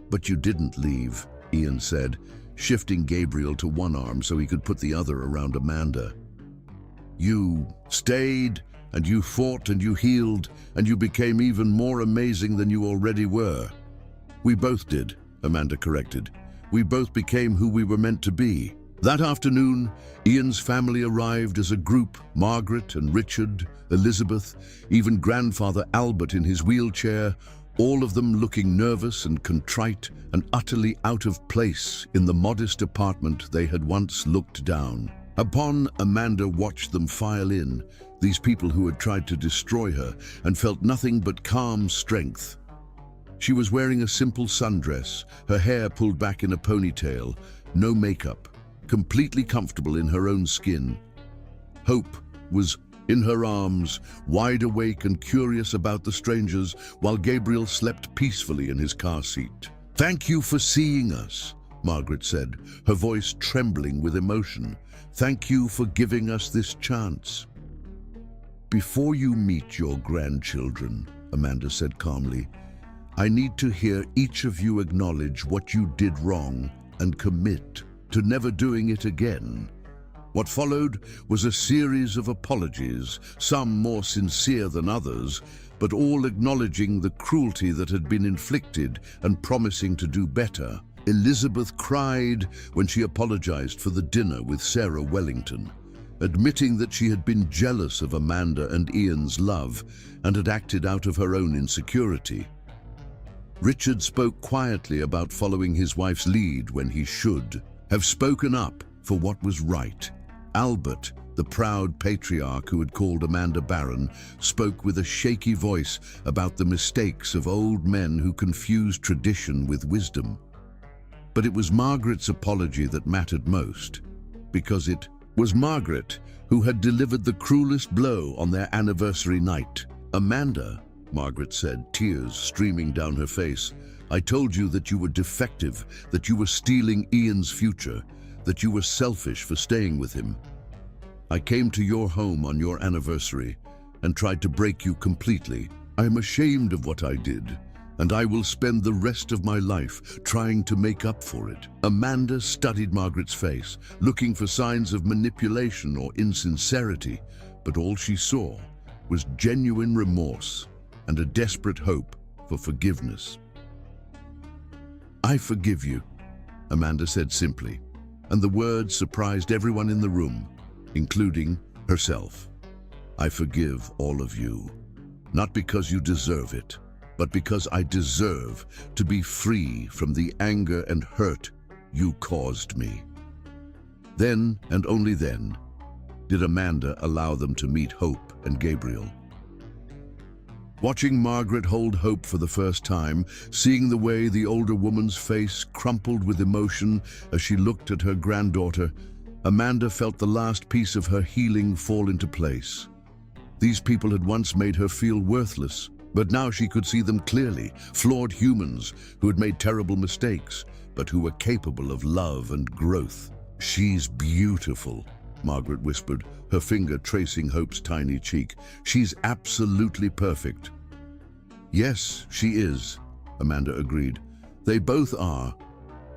But you didn't leave, Ian said, shifting Gabriel to one arm so he could put the other around Amanda. You stayed, and you fought, and you healed, and you became even more amazing than you already were. We both did, Amanda corrected. We both became who we were meant to be. That afternoon, Ian's family arrived as a group, Margaret and Richard, Elizabeth, even grandfather Albert in his wheelchair, all of them looking nervous and contrite and utterly out of place in the modest apartment they had once looked down upon. Amanda watched them file in, these people who had tried to destroy her, and felt nothing but calm strength. She was wearing a simple sundress, her hair pulled back in a ponytail, no makeup, completely comfortable in her own skin. Hope was in her arms, wide awake and curious about the strangers, while Gabriel slept peacefully in his car seat. Thank you for seeing us, Margaret said, her voice trembling with emotion. Thank you for giving us this chance. Before you meet your grandchildren, Amanda said calmly, I need to hear each of you acknowledge what you did wrong and commit to never doing it again. What followed was a series of apologies, some more sincere than others, but all acknowledging the cruelty that had been inflicted and promising to do better. Elizabeth cried when she apologized for the dinner with Sarah Wellington. admitting that she had been jealous of Amanda and Ian's love and had acted out of her own insecurity. Richard spoke quietly about following his wife's lead when he should have spoken up for what was right. Albert, the proud patriarch who had called Amanda barren, spoke with a shaky voice about the mistakes of old men who confused tradition with wisdom. But it was Margaret's apology that mattered most, because it was Margaret who had delivered the cruelest blow on their anniversary night. "Amanda," Margaret said, tears streaming down her face, "I told you that you were defective, that you were stealing Ian's future, that you were selfish for staying with him. I came to your home on your anniversary and tried to break you completely. I am ashamed of what I did, and I will spend the rest of my life trying to make up for it." Amanda studied Margaret's face, looking for signs of manipulation or insincerity, but all she saw was genuine remorse and a desperate hope for forgiveness. "I forgive you," Amanda said simply, and the words surprised everyone in the room, including herself. "I forgive all of you, not because you deserve it, but because I deserve to be free from the anger and hurt you caused me." Then, and only then, did Amanda allow them to meet Hope and Gabriel. Watching Margaret hold Hope for the first time, seeing the way the older woman's face crumpled with emotion as she looked at her granddaughter, Amanda felt the last piece of her healing fall into place. These people had once made her feel worthless, but now she could see them clearly, flawed humans who had made terrible mistakes, but who were capable of love and growth. "She's beautiful," Margaret whispered, her finger tracing Hope's tiny cheek. "She's absolutely perfect." "Yes, she is," Amanda agreed. "They both are,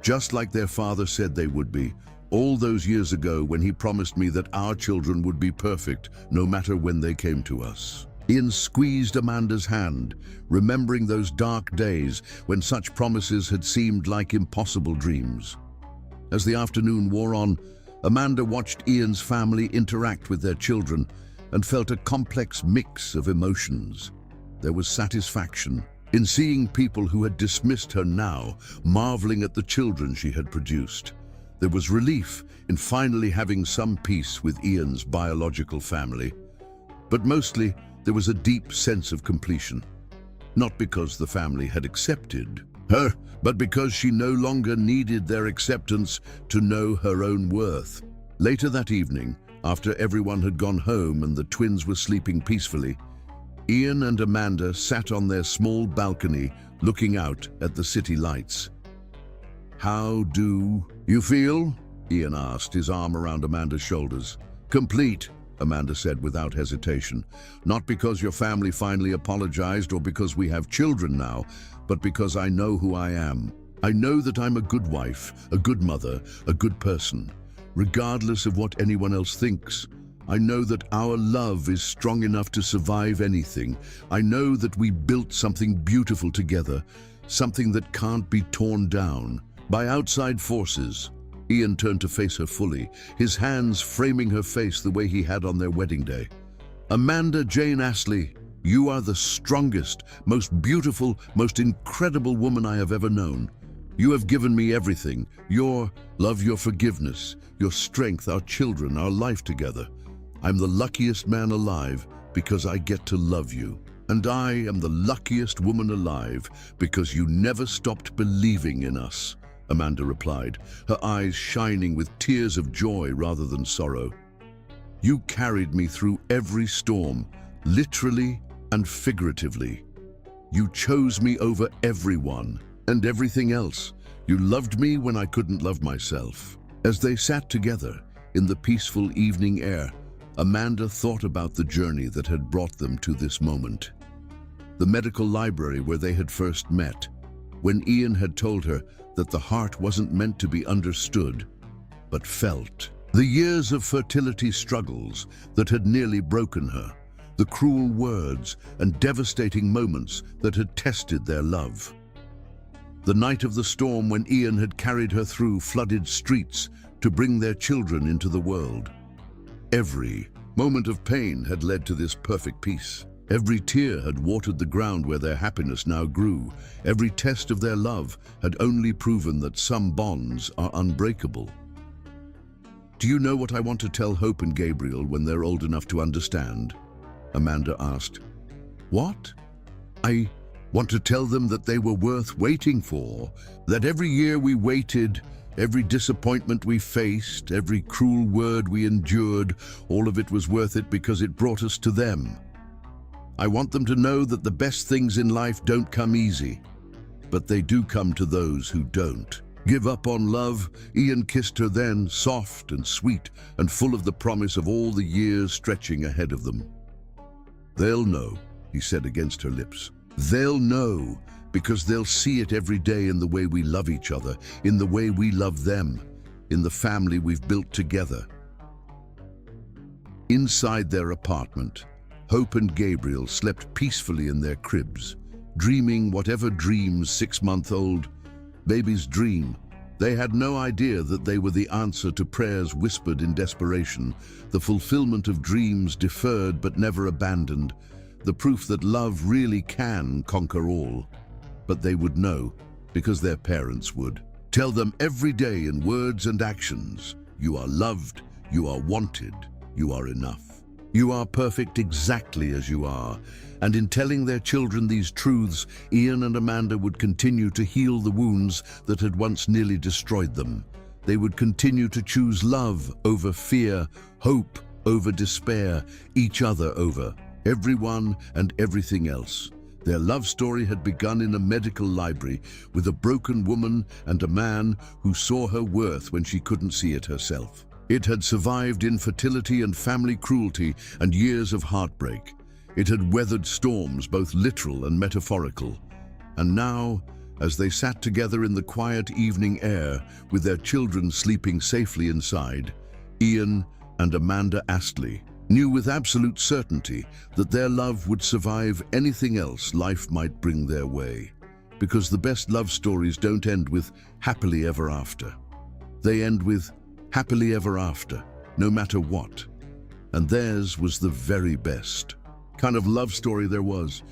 just like their father said they would be, all those years ago when he promised me that our children would be perfect no matter when they came to us." Ian squeezed Amanda's hand, remembering those dark days when such promises had seemed like impossible dreams. As the afternoon wore on, Amanda watched Ian's family interact with their children and felt a complex mix of emotions. There was satisfaction in seeing people who had dismissed her now marveling at the children she had produced. There was relief in finally having some peace with Ian's biological family. But mostly, there was a deep sense of completion. Not because the family had accepted her, but because she no longer needed their acceptance to know her own worth. Later that evening, after everyone had gone home and the twins were sleeping peacefully, Ian and Amanda sat on their small balcony looking out at the city lights. "How do you feel?" Ian asked, his arm around Amanda's shoulders. "Complete," Amanda said without hesitation. "Not because your family finally apologized or because we have children now, but because I know who I am. I know that I'm a good wife, a good mother, a good person. Regardless of what anyone else thinks, I know that our love is strong enough to survive anything. I know that we built something beautiful together, something that can't be torn down by outside forces." Ian turned to face her fully, his hands framing her face the way he had on their wedding day. "Amanda Jane Astley, you are the strongest, most beautiful, most incredible woman I have ever known. You have given me everything, your love, your forgiveness, your strength, our children, our life together. I'm the luckiest man alive because I get to love you. And I am the luckiest woman alive because you never stopped believing in us," Amanda replied, her eyes shining with tears of joy rather than sorrow. "You carried me through every storm, literally and figuratively. You chose me over everyone and everything else. You loved me when I couldn't love myself." As they sat together in the peaceful evening air, Amanda thought about the journey that had brought them to this moment. The medical library where they had first met, when Ian had told her that the heart wasn't meant to be understood, but felt. The years of fertility struggles that had nearly broken her, the cruel words and devastating moments that had tested their love. The night of the storm when Ian had carried her through flooded streets to bring their children into the world. Every moment of pain had led to this perfect peace. Every tear had watered the ground where their happiness now grew. Every test of their love had only proven that some bonds are unbreakable. "Do you know what I want to tell Hope and Gabriel when they're old enough to understand?" Amanda asked. "What?" "I want to tell them that they were worth waiting for, that every year we waited, every disappointment we faced, every cruel word we endured, all of it was worth it because it brought us to them. I want them to know that the best things in life don't come easy, but they do come to those who don't." "Give up on love," Ian kissed her then, soft and sweet and full of the promise of all the years stretching ahead of them. "They'll know," he said against her lips. "They'll know, because they'll see it every day in the way we love each other, in the way we love them, in the family we've built together." Inside their apartment, Hope and Gabriel slept peacefully in their cribs, dreaming whatever dreams 6-month-old babies dream. They had no idea that they were the answer to prayers whispered in desperation, the fulfillment of dreams deferred but never abandoned, the proof that love really can conquer all. But they would know, because their parents would. Tell them every day in words and actions, "You are loved, you are wanted, you are enough. You are perfect exactly as you are." And in telling their children these truths, Ian and Amanda would continue to heal the wounds that had once nearly destroyed them. They would continue to choose love over fear, hope over despair, each other over everyone and everything else. Their love story had begun in a medical library with a broken woman and a man who saw her worth when she couldn't see it herself. It had survived infertility and family cruelty and years of heartbreak. It had weathered storms, both literal and metaphorical. And now, as they sat together in the quiet evening air, with their children sleeping safely inside, Ian and Amanda Astley knew with absolute certainty that their love would survive anything else life might bring their way. Because the best love stories don't end with happily ever after. They end with happily ever after, no matter what. And theirs was the very best kind of love story there was.